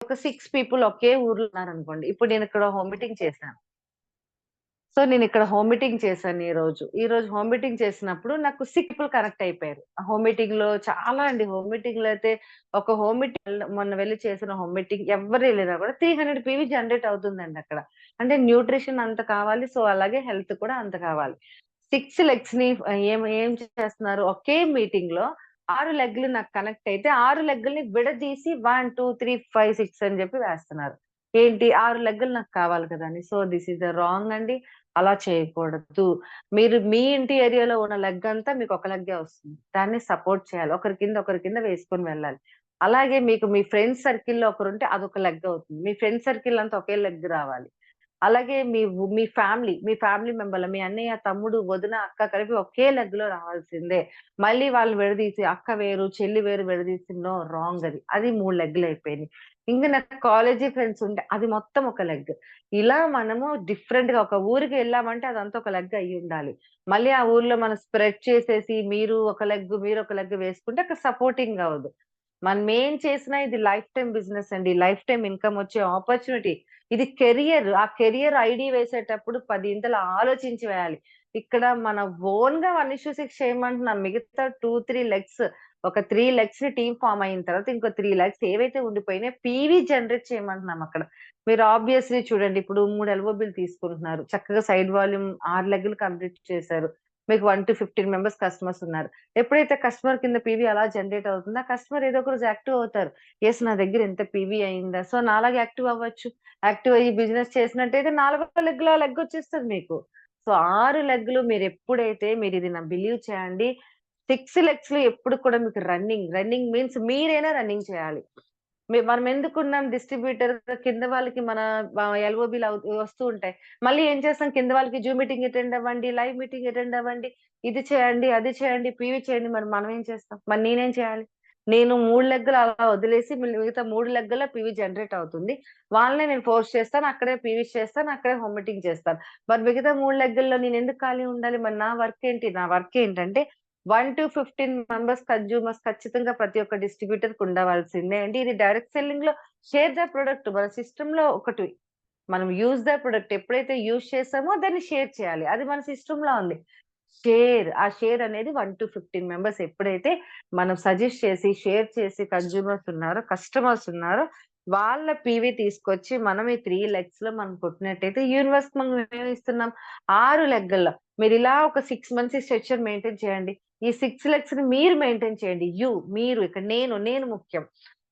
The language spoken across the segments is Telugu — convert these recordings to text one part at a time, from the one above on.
ఒక 6 పీపుల్ ఒకే ఊర్లో ఉన్నారనుకోండి. ఇప్పుడు నేనిక్కడ హోమ్ మీటింగ్ చేశాను. సో, నేనిక్కడ హోమ్ మీటింగ్ చేశాను ఈరోజు. ఈరోజు హోమ్ మీటింగ్ చేసినప్పుడు నాకు 6 పీపుల్ కనెక్ట్ అయిపోయారు. హోమ్ మీటింగ్‌లో చాలా అండి. హోమ్ మీటింగ్‌లో అయితే ఒక హోమ్ మీటింగ్ మొన్న వెళ్లి చేసిన హోమ్ మీటింగ్ ఎవ్వరెళ్ళినా కూడా 300 పీవీ జనరేట్ అవుతుందండి అక్కడ. అంటే న్యూట్రిషన్ అంత కావాలి. సో, అలాగే హెల్త్ కూడా అంత కావాలి. 6 లెగ్స్‌ని ఏం ఏం చేస్తున్నారు ఒకే మీటింగ్‌లో 6 లెగ్‌లు నాకు కనెక్ట్ అయితే 6 లెగ్‌లని విడదీసి 1, 2, 3, 5, 6 అని చెప్పి వేస్తున్నారు. ఏంటి 6 లెగ్‌లు నాకు కావాలి కదా! అని. So, this is the wrong అండి. అలా చేయకూడదు. మీరు మీ ఇంటి ఏరియాలో ఉన్న లెగ్ అంతా మీకు ఒక లెగ్గే వస్తుంది. దాన్ని సపోర్ట్ చేయాలి. ఒకరి కింద వేసుకొని వెళ్ళాలి. అలాగే మీకు మీ ఫ్రెండ్స్ సర్కిల్‌లో ఒకరుంటే అదొక లెగ్ అవుతుంది. మీ ఫ్రెండ్స్ సర్కిల్ అంతా ఒకే లెగ్ రావాలి. అలాగే మీ ఫ్యామిలీ మెంబర్‌లు మీ అన్నయ్య, తమ్ముడు, వదిన, అక్క కలిపి ఒకే లెగ్‌లో రావాల్సిందే. మళ్ళీ వాళ్ళు విడదీసి అక్క వేరు, చెల్లి వేరు విడదీసి నో రాంగ్ అది. అది 3 లెగ్‌లయిపోయినియి. ఇంక నాకు కాలేజీ ఫ్రెండ్స్ ఉంటే అది మొత్తం ఒక లెగ్. ఇలా మనము డిఫరెంట్‌గా ఒక ఊరికి ఎళ్ళామంటే అదంతా ఒక లెగ్ అయ్యుండాలి. మళ్ళీ ఆ ఊర్లో మనం స్ప్రెడ్ చేసేసి మీరు ఒక లెగ్, మీరొక లెగ్ వేసుకుంటే అక్కడ సపోర్టింగ్ అవ్వదు. మనమేం చేసినా ఇది లైఫ్ టైమ్ బిజినెస్ అండి. లైఫ్ టైమ్ ఇన్‌కమ్ వచ్చే ఆపర్చునిటీ. ఇది కెరియర్. ఆ కెరియర్ ఐడీ వేసేటప్పుడు 10 ఇంతలు ఆలోచించి వేయాలి. ఇక్కడ మన ఓన్‌గా 1:6 చేయమంటున్నాం. మిగతా 2, 3 లెగ్స్ ఒక 3 లెగ్స్‌ని టీమ్ ఫార్మ్ అయిన తర్వాత ఇంకో 3 లెగ్స్ ఏవైతే ఉండిపోయినాయో పీవీ జనరేట్ చేయమంటున్నాం అక్కడ. మీరు ఆబ్వియస్‌లీ చూడండి ఇప్పుడు 3 ఎల్‌ఓబీలు తీసుకుంటున్నారు. చక్కగా సైడ్ వాల్యూమ్ 6 లెగ్‌లు కంప్లీట్ చేశారు. మీకు 1-15 మెంబర్స్ కస్టమర్స్ ఉన్నారు. ఎప్పుడైతే కస్టమర్ కింద పీవీ అలా జనరేట్ అవుతుందో, ఆ కస్టమర్ ఏదో ఒక రోజు యాక్టివ్ అవుతారు. యెస్ నా దగ్గర ఇంత పీవీ అయిందా? సో, నాలాగా యాక్టివ్ అవ్వచ్చు. యాక్టివ్ అయ్యి బిజినెస్ చేసినట్టయితే నాలుగో లెగ్‌లో ఆ లెగ్ వచ్చేస్తది మీకు. సో, 6 లెగ్‌లు మీరెప్పుడైతే మీరిది బిలీవ్ చేయండి. 6 లెగ్స్‌లో ఎప్పుడు కూడా మీకు రన్నింగ్. రన్నింగ్ మీన్స్ మీరైనా రన్నింగ్ చేయాలి. మనం ఎందుకున్నాం డిస్ట్రిబ్యూటర్‌గా కింద వాళ్ళకి మన ఎల్ఓబీలు వస్తూ ఉంటాయి. మళ్ళీ ఏం చేస్తాం కింద వాళ్ళకి జూమ్ మీటింగ్ అటెండ్ అవ్వండి, లైవ్ మీటింగ్ అటెండ్ అవ్వండి. ఇది చేయండి, అది చేయండి, పీవీ చేయండి. మరి మనం ఏం చేస్తాం? మరి నేనేం చేయాలి? నేను 3 లెగ్గులు అలా వదిలేసి మిగతా 3 లెగ్గుల్లో పీవీ జనరేట్ అవుతుంది. వాళ్ళనే నేను ఫోర్స్ చేస్తాను. అక్కడే పీవీస్ చేస్తాను. అక్కడే హోమ్ మీటింగ్ చేస్తాను. మరి మిగతా 3 లెగ్గుల్లో నేనెందుకు ఖాళీ ఉండాలి? మరి నా వర్క్ ఏంటి? నా వర్క్ ఏంటంటే 1-15 మెంబర్స్ కన్స్యూమర్స్ ఖచ్చితంగా ప్రతి ఒక్క డిస్ట్రిబ్యూటర్‌కి ఉండవలసిందే అండి. ఇది డైరెక్ట్ సెల్లింగ్‌లో షేర్ ద ప్రొడక్ట్ మన సిస్టమ్‌లో ఒకటి. మనం యూజ్ ద ప్రొడక్ట్ ఎప్పుడైతే యూజ్ చేసామో దాన్ని షేర్ చేయాలి. అది మన సిస్టమ్‌లో ఉంది. ఆ షేర్ అనేది 1-15 మెంబర్స్ ఎప్పుడైతే మనం సజెస్ట్ చేసి, షేర్ చేసి కన్స్యూమర్స్ ఉన్నారో, కస్టమర్స్ ఉన్నారో వాళ్ళ పీవీ తీసుకొచ్చి మనం ఈ 3 లెగ్స్‌లో మనం కొట్టినట్టయితే యూనివర్స్‌కి మనం ఏమిస్తున్నాం 6 లెగ్గల్లో. మీరిలా ఒక 6 మంత్స్ ఈ స్ట్రక్చర్ మెయింటైన్ చేయండి. ఈ 6 లెగ్స్‌ని మీరు మెయింటైన్ చేయండి. మీరు ఇక్కడ నేను ముఖ్యం.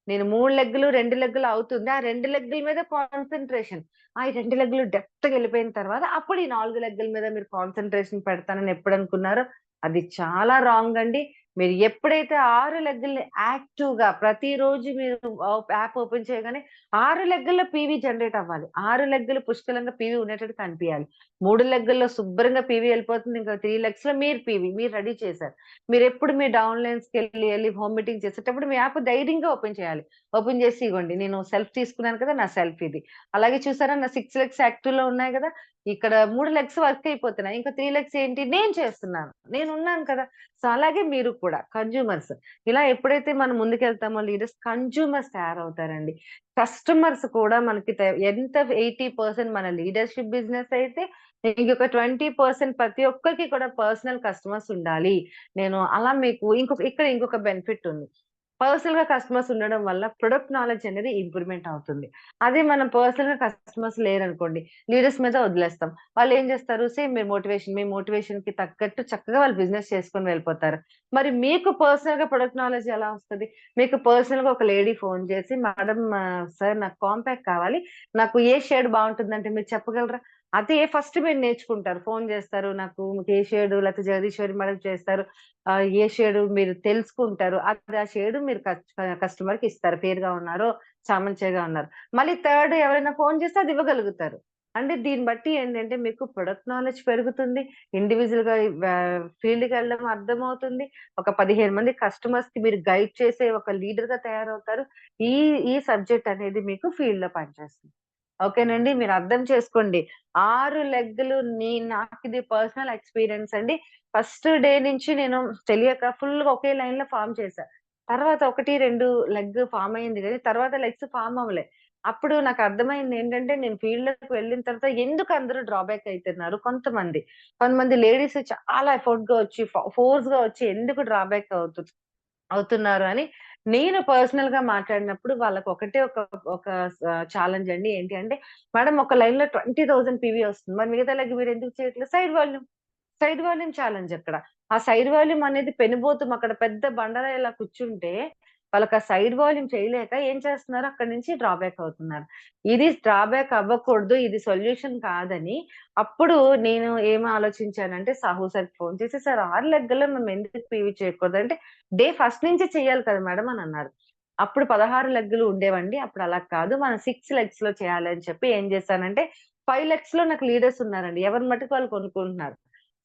నేను 3 లెగ్గులు, 2 లెగ్గులు అవుతుంది. ఆ 2 లెగ్గుల మీద కాన్సంట్రేషన్. ఈ 2 లెగ్గులు డెప్త్‌గెళ్ళిపోయిన తర్వాత అప్పుడు ఈ 4 లెగ్గుల మీద మీరు కాన్సంట్రేషన్ పెడతానని ఎప్పుడనుకున్నారో అది చాలా రాంగ్ అండి. మీరు ఎప్పుడైతే 6 లెగ్గుల్ని యాక్టివ్‌గా ప్రతిరోజు మీరు యాప్ ఓపెన్ చేయగానే 6 లెగ్గుల్లో పీవీ జనరేట్ అవ్వాలి. 6 లెగ్గులు పుష్కలంగా పీవీ ఉండేటట్టు కనిపియాలి. 3 లెగ్గుల్లో శుభ్రంగా పీవీ ఎళ్ళిపోతుంది. ఇంకా 3 లెగ్స్‌లో మీరు పీవీ మీరు రెడీ చేశారు. మీరెప్పుడు మీ ఎళ్లి హోమ్ మీటింగ్ చేసేటప్పుడు మీ యాప్ ధైర్యంగా ఓపెన్ చేయాలి. ఓపెన్ చేసి ఇగోండి నేను సెల్ఫ్ తీసుకున్నాను కదా! నా సెల్ఫ్ ఇది. అలాగే చూసారా నా 6 లెగ్స్ యాక్టివ్‌లో ఉన్నాయి గదా! ఇక్కడ 3 లెగ్స్ వర్క్ అయిపోతున్నాయి. ఇంకా 3 లెగ్స్ ఏంటి నేను చేస్తున్నాను. నేనున్నాను కదా! సో, అలాగే మీరు కూడా కన్స్యూమర్స్. ఇలా ఎప్పుడైతే మనం ముందుకెళ్తామో లీడర్స్ కన్స్యూమర్స్ తయారవుతారండి. కస్టమర్స్ కూడా మనకి ఎంత 80% మన లీడర్‌షిప్ బిజినెస్ అయితే ఇంకొక 20% ప్రతి ఒక్కరికి కూడా పర్సనల్ కస్టమర్స్ ఉండాలి. నేను అలా మీకు ఇంకొక బెనిఫిట్ ఉంది. పర్సనల్‌గా కస్టమర్స్ ఉండడం వల్ల ప్రొడక్ట్ నాలెడ్జ్ అనేది ఇంప్రూవ్‌మెంట్ అవుతుంది. అదే మనం పర్సనల్‌గా కస్టమర్స్ లేరనుకోండి, లీడర్స్ మీద వదిలేస్తాం. వాళ్ళేం చేస్తారు, సేమ్ మీ మోటివేషన్‌కి తగ్గట్టు చక్కగా వాళ్ళు బిజినెస్ చేసుకొని వెళ్ళిపోతారు. మరి మీకు పర్సనల్‌గా ప్రొడక్ట్ నాలెడ్జ్ ఎలా వస్తది? మీకు పర్సనల్‌గా ఒక లేడీ ఫోను చేసి, మేడం సార్ నాకు కాంపాక్ట్ కావాలి. నాకు ఏ షేడ్ బావుంటుందంటే మీరు చెప్పగలరా? అదే ఫస్ట్ మీరు నేర్చుకుంటారు. ఫోను చేస్తారు. నాకు ఏ షేడు లేకపోతే జగదీశ్వరి మేడం చేస్తారు. ఏ షేడు మీరు తెలుసుకుంటారు. ఆ షేడు మీరు కస్టమర్‌కి ఇస్తారు. ఫెయిర్‌గా ఉన్నారో, చామంచాయిగా ఉన్నారు. మళ్ళీ థర్డ్ ఎవరైనా ఫోను చేస్తే అది ఇవ్వగలుగుతారు. అంటే దీన్ని బట్టి ఏంటంటే మీకు ప్రొడక్ట్ నాలెడ్జ్ పెరుగుతుంది. ఇండివిడ్యుయల్‌గా ఫీల్డ్‌కెళ్ళడం అర్థమవుతుంది. ఒక 15 మంది కస్టమర్స్‌కి మీరు గైడ్ చేసే ఒక లీడర్‌గా తయారవుతారు. ఈ ఈ సబ్జెక్ట్ అనేది మీకు ఫీల్డ్‌లో పనిచేస్తుంది. ఓకేనండి. మీరు అర్థం చేసుకోండి. 6 లెగ్గులు నాకిది పర్సనల్ ఎక్స్‌పీరియన్స్ అండి. ఫస్ట్ డే నుంచి నేను తెలియక ఫుల్‌గా ఒకే లైన్‌లో ఫార్మ్ చేశా. తర్వాత 1, 2 లెగ్ ఫార్మ్ అయింది గానీ, తర్వాత లెగ్స్ ఫార్మ్ అవ్వలే. అప్పుడు నాకర్థమైందేంటంటే, నేను ఫీల్డ్‌లోకి వెళ్ళిన తర్వాత ఎందుకు అందరూ డ్రాబ్యాక్ అయితున్నారు కొంతమంది. కొంతమంది లేడీస్ చాలా ఎఫర్ట్‌గా వచ్చి, ఫోర్స్‌గా వచ్చి ఎందుకు డ్రాబ్యాక్ అవుతున్నారు అని నేను పర్సనల్‌గా మాట్లాడినప్పుడు వాళ్ళకి ఒకటే ఒక ఛాలెంజ్ అండి. ఏంటి అంటే, "మేడం ఒక లైన్‌లో 20,000 పీవీ వస్తుంది. మరి మిగతా లెగ్ మీరెందుకు చేయట్లేదు?" సైడ్ వాల్యూమ్ ఛాలెంజ్ అక్కడ. ఆ సైడ్ వాల్యూమ్ అనేది పెనుబోతం అక్కడ పెద్ద బండరాయిలా కూర్చుంటే, వాళ్ళకి ఆ సైడ్ వాల్యూమ్ చేయలేక ఏం చేస్తున్నారు అక్కడి నుంచి డ్రాబ్యాక్ అవుతున్నారు. ఇది డ్రాబ్యాక్ అవ్వకూడదు. ఇది సొల్యూషన్ కాదని అప్పుడు నేను ఏం ఆలోచించానంటే సాహు సార్‌కి ఫోన్ చేసి, "సార్ 6 లెగ్‌లో మేము ఎందుకు పీవీ చేయకూడదు?" అంటే, "డే ఫస్ట్ నుంచే చేయాలి కదా మేడం" అని అన్నారు. అప్పుడు 16 లెగ్‌లు ఉండేవండి. అప్పుడు అలా కాదు. మనం 6 లెగ్స్‌లో చేయాలి అని చెప్పి ఏం చేశానంటే, 5 లెగ్స్‌లో నాకు లీడర్స్ ఉన్నారండి. ఎవరి మట్టుకు వాళ్ళు కొనుక్కుంటున్నారు.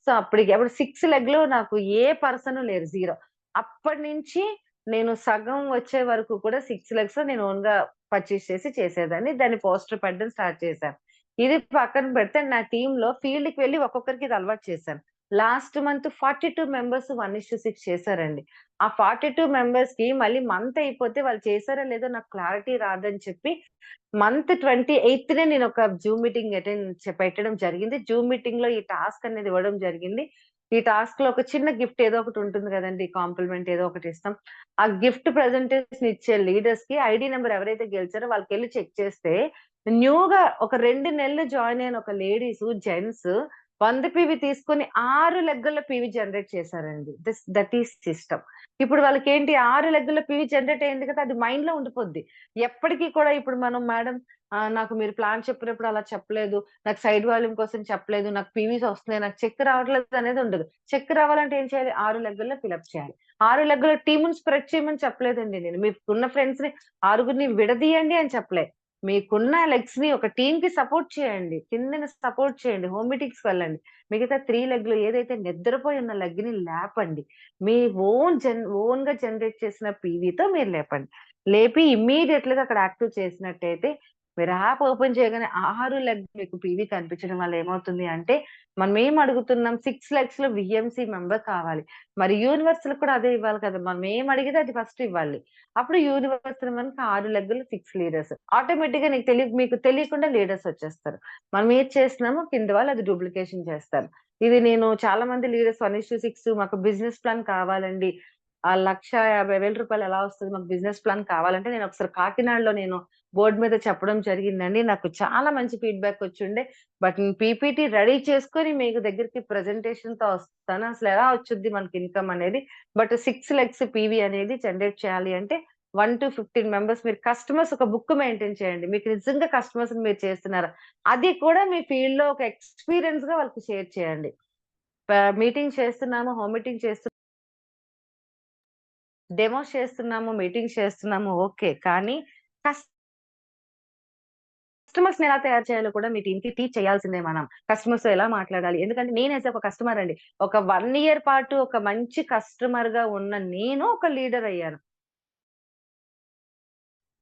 సో, అప్పటికి అప్పుడు 6 లెగ్‌లో నాకు ఏ పర్సను లేరు. 0. అప్పటినుంచి నేను సగం వచ్చే వరకు కూడా 6 లెగ్స్‌లో నేను ఓన్‌గా పర్చేస్ చేసి చేసేదాన్ని. దాన్ని పోస్టర్ పెట్టడం స్టార్ట్ చేశాను. ఇది పక్కన పెడితే నా టీమ్‌లో ఫీల్డ్‌కి వెళ్లి ఒక్కొక్కరికి ఇది అలవాటు చేశాను. లాస్ట్ మంత్ 42 మెంబర్స్ 1:6 చేశారండి. ఆ 42 మెంబర్స్‌కి మళ్ళీ మంత్ అయిపోతే వాళ్ళు చేశారో లేదో నాకు క్లారిటీ రాదని చెప్పి మంత్ 28నే నేనొక జూమ్ మీటింగ్ పెట్టడం జరిగింది. జూమ్ మీటింగ్‌లో ఈ టాస్క్ అనేది ఇవ్వడం జరిగింది. ఈ టాస్క్‌లో ఒక చిన్న గిఫ్ట్ ఏదో ఒకటి ఉంటుంది గదండీ! కాంప్లిమెంట్ ఏదో ఒకటి ఇస్తాం. ఆ గిఫ్ట్ ప్రెజెంటేషన్ ఇచ్చే లీడర్స్‌కి ఐడీ నంబర్ ఎవరైతే గెలిచారో వాళ్ళకెళ్లి చెక్ చేస్తే, న్యూగా ఒక 2 నెలలు జాయిన్ అయిన ఒక జెంట్స్ 100 పీవీ తీసుకొని 6 లెగ్గుల పీవీ జనరేట్ చేశారండి. That is system. ఇప్పుడు వాళ్ళకేంటి 6 లెగ్గుల పీవీ జనరేట్ అయింది కదా! అది మైండ్‌లో ఉండిపోద్ది. ఎప్పటికి కూడా ఇప్పుడు మనం మేడం నాకు మీరు ప్లాన్ చెప్పినప్పుడు అలా చెప్పలేదు. నాకు సైడ్ వాల్యూమ్ కోసం చెప్పలేదు. నాకు పీవీస్ వస్తున్నాయి. నాకు చెక్ రావట్లేదు అనేది ఉండదు. చెక్ రావాలంటే ఏం చేయాలి? 6 లెగ్గుల్లో ఫిలప్ చేయాలి. 6 లెగ్గుల టీమ్‌ని స్ప్రెడ్ చేయమని చెప్పలేదండి నేను. మీకున్న ఫ్రెండ్స్‌ని ఆరుగురిని విడదీయండి అని చెప్పలే. మీకున్న లెగ్స్‌ని ఒక టీమ్‌కి సపోర్ట్ చేయండి. కిందన సపోర్ట్ చేయండి. హోమ్ మీటింగ్స్‌కి వెళ్ళండి. మిగతా 3 లెగ్‌లు ఏదైతే నిద్రపోయి ఉన్న లెగ్‌ని లేపండి. మీ ఓన్‌గా జనరేట్ చేసిన పీవీతో మీరు లేపండి. లేపి ఇమ్మీడియేట్‌లీగా అక్కడ యాక్టివ్ చేసినట్టయితే మీరు యాప్ ఓపెన్ చేయగానే 6 లెగ్ మీకు పీవీ కనిపించడం వల్ల ఏమవుతుంది అంటే, మనమేం అడుగుతున్నాం 6 లెగ్స్‌లో వీఎంసీ మెంబర్ కావాలి. మరి యూనివర్సల్‌కి కూడా అదే ఇవ్వాలి కదా! మనం ఏం అడిగితే అది ఫస్ట్ ఇవ్వాలి. అప్పుడు యూనివర్సల్ మనకి 6 లెగ్గులు 6 లీడర్స్. ఆటోమేటిక్‌గా మీకు తెలియకుండా లీడర్స్ వచ్చేస్తారు. మనం ఏది చేస్తున్నామో కింద వాళ్ళు అది డూప్లికేషన్ చేస్తారు. ఇది నేను చాలా మంది లీడర్స్ 1:6 మాకు బిజినెస్ ప్లాన్ కావాలండి. ఆ రూ. 1,50,000 ఎలా వస్తది మాకు బిజినెస్ ప్లాన్ కావాలంటే నేను ఒకసారి కాకినాడలో బోర్డ్ మీద చెప్పడం జరిగిందండి. నాకు చాలా మంచి ఫీడ్‌బ్యాక్ వచ్చుండే. బట్ నేను పీపీటీ రెడీ చేసుకొని మీకు దగ్గరికి ప్రెజెంటేషన్‌తో వస్తాను. అసలెలా వచ్చుద్ది మనకి ఇన్‌కమ్ అనేది. బట్ 6 లెగ్స్ పీవీ అనేది జనరేట్ చేయాలి అంటే 1-15 మెంబర్స్ మీరు కస్టమర్స్ ఒక బుక్ మెయింటైన్ చేయండి. మీకు నిజంగా కస్టమర్స్‌ని మీరు చేస్తున్నారా? అది కూడా మీ ఫీల్డ్‌లో ఒక ఎక్స్‌పీరియన్స్‌గా వాళ్ళకి షేర్ చేయండి. మీటింగ్ చేస్తున్నాము, హోమ్ మీటింగ్ డెమోస్ చేస్తున్నాము, మీటింగ్స్ చేస్తున్నాము ఓకే. కానీ కస్టమర్స్‌ని ఎలా తయారు చేయాలో కూడా మీ టీమ్‌కి టీచ్ చేయాల్సిందే మనం. కస్టమర్స్‌తో ఎలా మాట్లాడాలి? ఎందుకంటే నేను యాస్ ఒక కస్టమర్ అండి. ఒక 1 ఇయర్ పాటు ఒక మంచి కస్టమర్‌గా ఉన్న నేను ఒక లీడర్ అయ్యాను.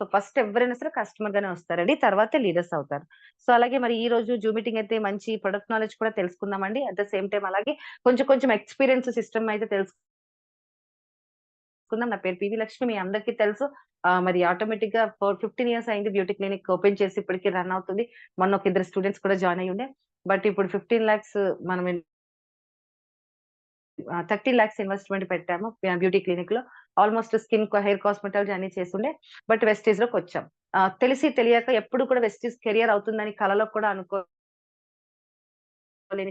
సో, ఫస్ట్ ఎవ్వరైనా సరే కస్టమర్ గానే వస్తారండి. తర్వాతే లీడర్స్ అవుతారు. సో, అలాగే మరి ఈ రోజు జూమ్ మీటింగ్ అయితే మంచి ప్రొడక్ట్ నాలెడ్జ్ కూడా తెలుసుకుందామండి. అట్ ద సేమ్ టైమ్ అలాగే కొంచెం కొంచెం ఎక్స్‌పీరియన్స్ సిస్టమ్ అయితే తెలుసుకుందాం. నా పేరు పివి లక్ష్మి. మీ అందరికీ తెలుసు. మరి ఆటోమేటిక్‌గా 15 ఇయర్స్ అయింది బ్యూటీ క్లినిక్ ఓపెన్ చేసి ఇప్పటికి రన్ అవుతుంది. మొన్న ఒక ఇద్దరు స్టూడెంట్స్ కూడా జాయిన్ అయ్యుండే. బట్ ఇప్పుడు 15,00,000 మనం 30,00,000 ఇన్వెస్ట్‌మెంట్ పెట్టాము బ్యూటీ క్లినిక్‌లో. ఆల్‌మోస్ట్ హెయిర్ కాస్మెటాలజీ అన్నీ చేసుండే. బట్ వెస్టీజ్‌లోకొచ్చాం. తెలిసి తెలియక ఎప్పుడు కూడా వెస్టీజ్ కెరియర్ అవుతుందని కలలో కూడా అనుకోలేని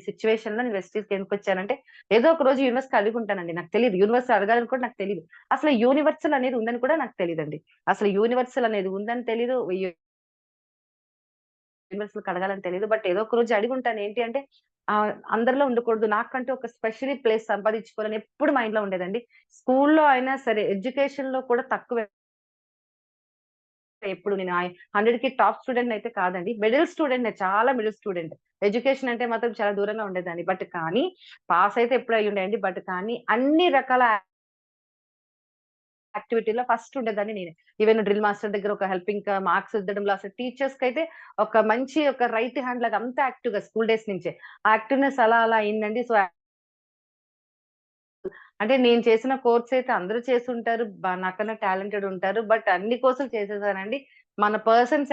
సిట్యుయేషన్‌లో నేను వెస్టీజ్‌కి ఎందుకొచ్చానంటే, ఏదో ఒక రోజు యూనివర్స్‌కి అడుగుంటానండి. నాకు తెలీదు. యూనివర్స్ అడగాలని కూడా నాకు తెలీదు. అసలు యూనివర్సల్ అనేది ఉందని కూడా నాకు తెలీదండి. అసలు యూనివర్సల్ అనేది ఉందని తెలీదు. యూనివర్సల్‌కి అడగాలని తెలీదు. బట్ ఏదో ఒక రోజు అడిగుంటాను. ఏంటి అంటే అందరిలో ఉండకూడదు. నాకంటూ ఒక స్పెషల్ ప్లేస్ సంపాదించుకోవాలని ఎప్పుడు మైండ్‌లో ఉండేదండి. స్కూల్‌లో అయినా సరే, ఎడ్యుకేషన్‌లో కూడా తక్కువే. ఎప్పుడు నేను 100కి టాప్ స్టూడెంట్ అయితే కాదండి. మిడిల్ స్టూడెంట్‌నే. చాలా మిడిల్ స్టూడెంట్. ఎడ్యుకేషన్ అంటే మాత్రం చాలా దూరంగా ఉండేదాన్ని. బట్ కానీ పాస్ అయితే ఎప్పుడో అయ్యుండేయండి. బట్ కానీ అన్ని రకాల యాక్టివిటీలో ఫస్ట్ ఉండేదాన్ని నేనే. ఈవెన్ డ్రిల్ మాస్టర్ దగ్గర ఒక మార్క్స్ దిద్దడంలో అసలు టీచర్స్‌కైతే ఒక మంచి ఒక రైట్ హ్యాండ్ లాగా అంత యాక్టివ్‌గా స్కూల్ డేస్ నుంచే. ఆ యాక్టివ్‌నెస్ అలా అలా అయిందండి. సో అంటే నేను చేసిన కోర్స్ అయితే అందరూ చేసుంటారు. నాకన్నా టాలెంటెడ్ ఉంటారు. బట్ అన్ని కోర్సులు చేసేసానండి. మన పర్సన్స్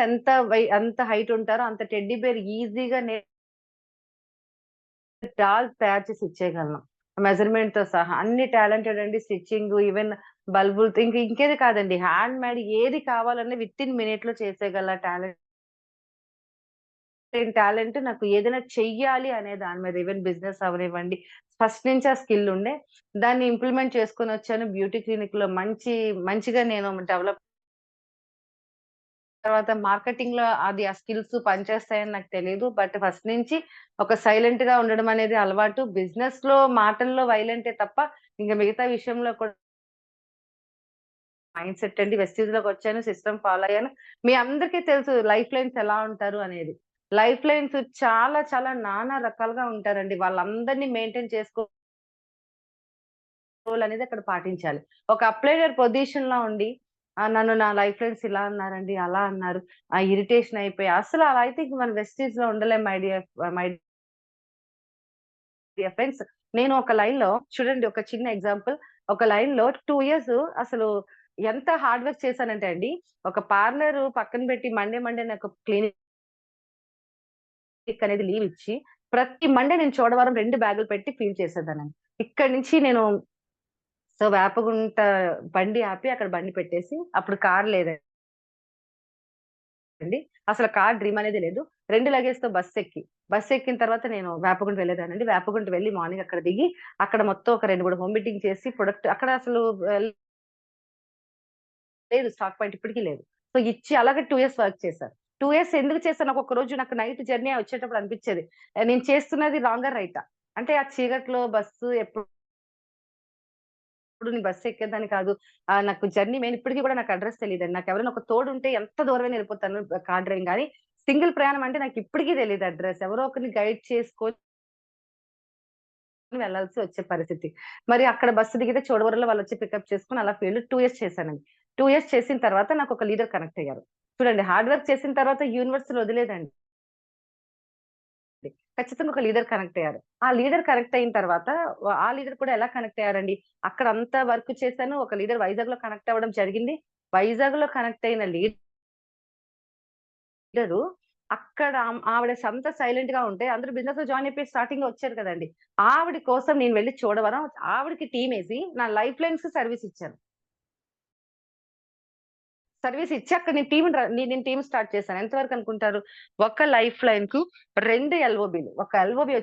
ఎంత హైట్ ఉంటారో అంత టెడ్డీ బేర్ ఈజీగా డాల్ తయారు చేసి ఇచ్చేయగలను. మెజర్‌మెంట్‌తో సహా. అన్ని టాలెంటెడ్ అండి. స్టిచ్చింగు, ఈవెన్ బల్బులతో ఇంకేది కాదండి. హ్యాండ్ మేడ్ ఏది కావాలన్నా వితిన్ మినిట్‌లో చేసేయగల టాలెంట్ నాకు ఏదైనా చెయ్యాలి అనే దాని మీద ఈవెన్ బిజినెస్ అవ్వనివ్వండి. ఫస్ట్ నుంచి ఆ స్కిల్ ఉండే. దాన్ని ఇంప్లిమెంట్ చేసుకొనొచ్చాను. బ్యూటీ క్లినిక్‌లో మంచిగా నేను డెవలప్ తర్వాత మార్కెటింగ్‌లో అది ఆ స్కిల్స్ పనిచేస్తాయని నాకు తెలీదు. బట్ ఫస్ట్ నుంచి ఒక సైలెంట్‌గా ఉండడం అనేది అలవాటు. బిజినెస్‌లో మాటల్లో వైలెంటే తప్ప ఇంక మిగతా విషయంలో కూడా మైండ్ సెట్ అండి. వెస్టీజ్‌లోకొచ్చాను. సిస్టమ్ ఫాలో అయ్యాను. మీ అందరికీ తెలుసు లైఫ్ లైన్స్ ఎలా ఉంటారు అనేది. లైఫ్ లైన్స్ చాలా చాలా నానా రకాలుగా ఉంటారండి. వాళ్ళందరిని మెయింటైన్ చేసుకోవాలనేది అక్కడ పాటించాలి. ఒక అప్లైడర్ పొజిషన్‌లో ఉండి నన్ను నా లైఫ్ లైన్స్ ఇలా అన్నారండి, అలా అన్నారు. ఇరిటేషన్ అయిపోయి అసలు అలా అయితే ఇంక మనం వెస్టీజ్‌లో ఉండలేం మై డియర్ ఫ్రెండ్స్. నేను ఒక లైన్‌లో చూడండి ఒక చిన్న ఎగ్జాంపుల్. ఒక లైన్‌లో 2 ఇయర్స్ అసలు ఎంత హార్డ్ వర్క్ చేశానంటే అండి, ఒక పార్లర్ పక్కన పెట్టి మండే నాకు క్లినిక్ అనేది లీవ్ ఇచ్చి, ప్రతి మండే నేను చోడవరం 2 బ్యాగులు పెట్టి ఫీల్ చేసేదాన్నండి. ఇక్కడి నుంచి నేను వేపగుంట బండి ఆపి అక్కడ బండి పెట్టేసి అప్పుడు కార్ లేదండి. అసలు కార్ డ్రీమ్ అనేది లేదు. 2 లగేజ్‌తో బస్సెక్కిన తర్వాత నేను వేపగుంట వెళ్ళేదాన్నండి. వేపగుంట వెళ్లి మార్నింగ్ అక్కడ దిగి, అక్కడ మొత్తం ఒక 2, 3 హోమ్ మీటింగ్ చేసి ప్రొడక్ట్ అక్కడ అసలు లేదు. స్టాక్ పాయింట్ ఇప్పటికి లేదు. సో, ఇచ్చి అలాగే 2 ఇయర్స్ వర్క్ చేశాను. 2 ఇయర్స్ ఎందుకు చేశాను నాకొక రోజు నాకు నైట్ జర్నీ వచ్చేటప్పుడు అనిపిచ్చేది. నేను చేస్తున్నది రాంగా? రైటా? అంటే ఆ చీకట్లో బస్సు ఎప్పుడు నేను బస్సు ఎక్కేదాన్ని కాదు. నాకు జర్నీ మెయిన్ ఇప్పటికి కూడా నాకు అడ్రెస్ తెలీదండి. నాకెవరైనా ఒక తోడుంటే ఎంత దూరమైనా ఎళ్ళిపోతాను కార్ డ్రైవింగ్ గానీ, సింగిల్ ప్రయాణం అంటే నాకిప్పటికి తెలీదు అడ్రెస్. ఎవరో ఒకరిని గైడ్ చేసుకొని వెళ్ళాల్సి వచ్చే పరిస్థితి. మరి అక్కడ బస్సు దిగితే చోడవరంలో వాళ్ళొచ్చి పికప్ చేసుకొని అలా ఫీల్డ్ 2 ఇయర్స్ చేశానండి. 2 ఇయర్స్ చేసిన తర్వాత నాకొక లీడర్ కనెక్ట్ అయ్యారు. చూడండి హార్డ్ వర్క్ చేసిన తర్వాత యూనివర్సల్ వదిలేదండి. ఖచ్చితంగా ఒక లీడర్ కనెక్ట్ అయ్యారు. ఆ లీడర్ కనెక్ట్ అయిన తర్వాత ఆ లీడర్ కూడా ఎలా కనెక్ట్ అయ్యారండి, అక్కడంతా వర్క్ చేశాను. ఒక లీడర్ వైజాగ్‌లో కనెక్ట్ అవ్వడం జరిగింది. వైజాగ్‌లో కనెక్ట్ అయిన లీడరు అక్కడ ఆవిడ సంత సైలెంట్‌గా ఉంటే అందరూ బిజినెస్‌లో జాయిన్ అయిపోయి స్టార్టింగ్‌లో వచ్చారు కదండీ! ఆవిడ కోసం నేను వెళ్లి చూడవరం ఆవిడకి టీమేసి నా లైఫ్ లైన్స్‌కి సర్విస్ ఇచ్చాను. సర్విస్ ఇచ్చాక నేను టీమ్ స్టార్ట్ చేశాను. ఎంత వరకు అనుకుంటారు? ఒక లైఫ్ లైన్‌కు 2 ఎల్‌ఓబీలు. ఒక ఎల్‌ఓబీ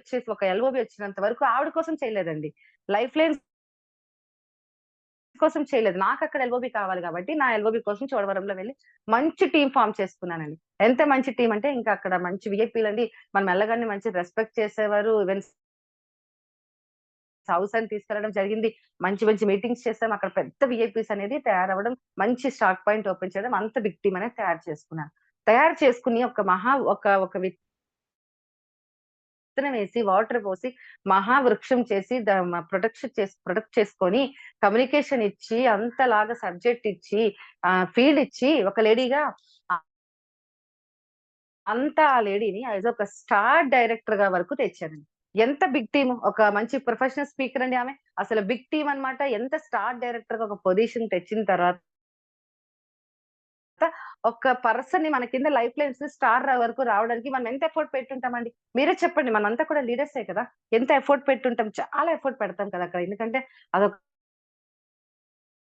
వచ్చినంత వరకు ఆవిడ కోసం చేయలేదండి. లైఫ్ లైన్స్ కోసం చేయలేదు. నాకక్కడ ఎల్‌ఓబీ కావాలి గాబట్టి, నా ఎల్‌ఓబీ కోసం చోడవరంలో వెళ్లి మంచి టీమ్ ఫార్మ్ చేసుకున్నానండి. ఎంత మంచి టీమ్ అంటే, ఇంకా అక్కడ మంచి వీఐపీలండి. మనం ఎళ్ళగానే మంచి రెస్పెక్ట్ చేసేవారు. ఈవెన్ హౌస్ అని తీసుకెళ్లడం జరిగింది. మంచి మంచి మీటింగ్స్ చేసాం. అక్కడ పెద్ద వీఐపీస్ అనేది తయారవ్వడం, మంచి స్టాక్ పాయింట్ ఓపెన్ చేయడం, అంత బిగ్ టీమ్ అనేది తయారు చేసుకున్నాను. తయారు చేసుకొని ఒక విత్తనం వేసి, వాటర్ పోసి, మహావృక్షం చేసి ప్రొటెక్ట్ చేసుకొని, కమ్యూనికేషన్ ఇచ్చి, అంతలాగా సబ్జెక్ట్ ఇచ్చి, ఫీల్డ్ ఇచ్చి, ఒక లేడీగా అంతా ఆ లేడీని యాస్ ఒక స్టార్ డైరెక్టర్‌గా వరకు తెచ్చానండి. ఎంత బిగ్ టీమ్. ఒక మంచి ప్రొఫెషనల్ స్పీకర్ అండి ఆమె. అసలు బిగ్ టీమ్ అన్నమాట. ఎంత స్టార్ డైరెక్టర్‌గా ఒక పొజిషన్ తెచ్చిన తర్వాత ఒక పర్సన్‌ని మన కింద లైఫ్ లైన్స్ స్టార్ వరకు రావడానికి మనం ఎంత ఎఫర్ట్ పెట్టుంటామండి. మీరే చెప్పండి. మనమంతా కూడా లీడర్సే కదా! ఎంత ఎఫర్ట్ పెట్టుంటాం. చాలా ఎఫర్ట్ పెడతాం కదా! అక్కడ. ఎందుకంటే అదొక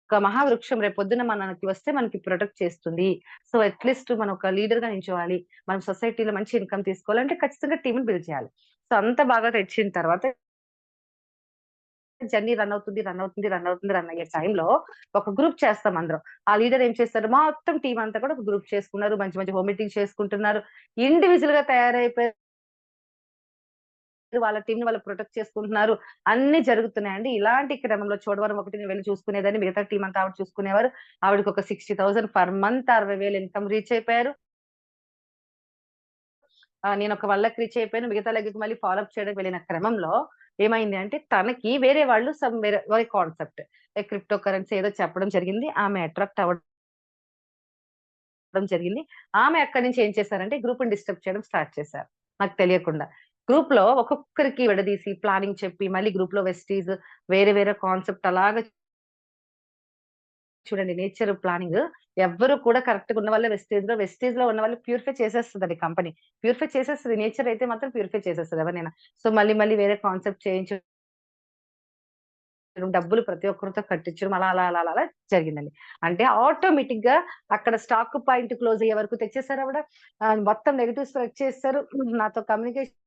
మహావృక్షం రేపొద్దున మనకి వస్తే మనకి ప్రొటెక్ట్ చేస్తుంది. సో, అట్‌లీస్ట్ మనం ఒక లీడర్‌గా నించోవాలి. మనం సొసైటీలో మంచి ఇన్‌కమ్ తీసుకోవాలంటే ఖచ్చితంగా టీమ్‌ని బిల్డ్ చేయాలి. సో, అంత బాగా తెచ్చిన తర్వాత జర్నీ రన్ అయ్యే టైంలో ఒక గ్రూప్ చేస్తాం అందరం. ఆ లీడర్ ఏం చేస్తారు మొత్తం టీమ్ అంతా కూడా ఒక గ్రూప్ చేసుకున్నారు. మంచి మంచి హోమ్ మీటింగ్స్ చేసుకుంటున్నారు. ఇండివిడ్యుయల్‌గా తయారైపోయారు. వాళ్ళ టీమ్‌ని వాళ్ళు ప్రొటెక్ట్ చేసుకుంటున్నారు. అన్నీ జరుగుతున్నాయండి. ఇలాంటి క్రమంలో చోడవరం ఒకటి నేను వెళ్లి చూసుకునేదాన్ని. మిగతా టీమ్ అంతా ఆవిడ చూసుకునేవారు. ఆవిడకొక 60,000 పర్ మంత్ 60,000 ఇన్‌కమ్ రీచ్ అయిపోయారు. నేనొక 1 లక్ రీచ్ అయిపోయాను. మిగతా లెగ్‌కి మళ్ళీ ఫాలో అప్ చేయడానికి వెళ్ళిన క్రమంలో ఏమైంది అంటే తనకి వేరే వాళ్ళు వేరే కాన్సెప్ట్ క్రిప్టో కరెన్సీ ఏదో చెప్పడం జరిగింది. ఆమె అట్రాక్ట్ అవ్వడం జరిగింది. ఆమె అక్కడి నుంచి ఏం చేశారంటే గ్రూప్‌ని డిస్టర్బ్ చేయడం స్టార్ట్ చేశారు. నాకు తెలియకుండా. గ్రూప్‌లో ఒక్కొక్కరికి విడదీసి ప్లానింగ్ చెప్పి, మళ్ళీ గ్రూప్‌లో వెస్టీస్ వేరే వేరే కాన్సెప్ట్ అలాగా చూడండి నేచర్ ప్లానింగ్. ఎవ్వరు కూడా కరెక్ట్‌గా ఉన్న వాళ్ళే వెస్టేజ్‌లో, వెస్టేజ్‌లో ఉన్న వాళ్ళు ప్యూరిఫై చేసేస్తదండి కంపెనీ. ప్యూరిఫై చేసేస్తది. నేచర్ అయితే మాత్రం ప్యూరిఫై చేసేస్తది ఎవరినైనా. సో, మళ్ళీ మళ్ళీ వేరే కాన్సెప్ట్ చేయించడం, డబ్బులు ప్రతి ఒక్కరితో కట్టించడం అలా అలా అలా అలా అలా జరిగిందండి. అంటే ఆటోమేటిక్‌గా అక్కడ స్టాక్ పాయింట్ క్లోజ్ అయ్యే వరకు తెచ్చేసారు ఆవిడ. మొత్తం నెగెటివ్ స్ప్రెడ్ చేసేసారు. నాతో కమ్యూనికేషన్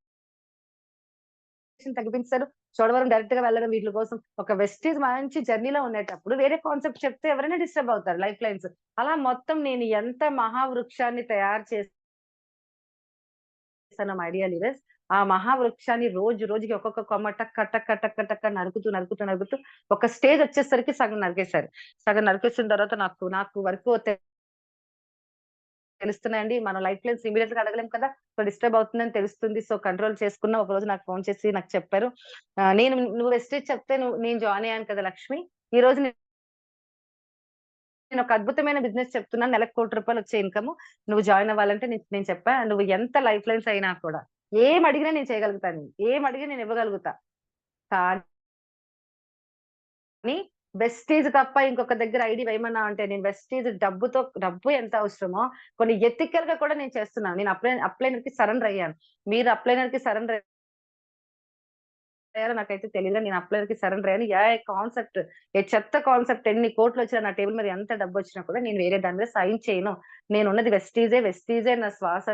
తగ్గిపించేసారు. చోడవరం డైరెక్ట్‌గా వెళ్ళడం వీట్లి కోసం. ఒక వెస్టీజ్ మంచి జర్నీలో ఉండేటప్పుడు వేరే కాన్సెప్ట్ చెప్తే ఎవరైనా డిస్టర్బ్ అవుతారు లైఫ్ లైన్స్. అలా మొత్తం నేను ఎంత మహావృక్షాన్ని తయారు చేశానో మై డియర్ లీడర్స్, ఆ మహావృక్షాన్ని రోజు రోజుకి ఒక్కొక్క కొమ్మ టక్క టక్క టక్క టక్క నరుకుతూ, నరుకుతూ, నరుకుతూ ఒక స్టేజ్ వచ్చేసరికి సగం నరికేశారు. సగం నరికేసిన తర్వాత నాకు నాకు వరకు తెలుస్తున్నాయండి. మనం లైఫ్ లైన్స్ ఇమ్మీడియేట్‌గా అడగలేం కదా! సో, డిస్టర్బ్ అవుతుందని తెలుస్తుంది. సో, కంట్రోల్ చేసుకున్న. ఒకరోజు నాకు ఫోను చేసి నాకు చెప్పారు. నేను "నువ్వు వెస్టేజ్ చెప్తే నేను జాయిన్ అయ్యాను కదా లక్ష్మి. ఈరోజు నేనొక అద్భుతమైన బిజినెస్ చెప్తున్నాను. నెలకు రూ. 1,00,00,000 వచ్చే ఇన్‌కమ్. నువ్వు జాయిన్ అవ్వాలంటే నేను చెప్పా. నువ్వు ఎంత లైఫ్ లైన్స్ అయినా కూడా ఏం అడిగినా నేను చేయగలుగుతాను. ఏం అడిగినా నేను ఇవ్వగలుగుతా. కానీ వెస్టీజ్ తప్ప ఇంకొక దగ్గర ఐడీ వేయమన్నావు అంటే నేను వెస్టీజ్ డబ్బు ఎంత అవసరమో కొన్ని ఎథికల్‌గా కూడా నేను చేస్తున్నాను. నేను అప్లైనర్‌కి సరెండర్ అయ్యాను. మీరు అప్లైనర్‌కి సరెండర్ అయ్యారో నాకైతే తెలీదు. నేను అప్లైనర్‌కి సరెండర్ అయ్యాను. కాన్సెప్ట్ చెత్త కాన్సెప్ట్ ఎన్ని కోట్లొచ్చినా నా టేబుల్ మీద ఎంత డబ్బొచ్చినా కూడా నేను వేరే దాని మీద సైన్ చేయను. నేనున్నది వెస్టీజే. వెస్టీజే నా శ్వాస.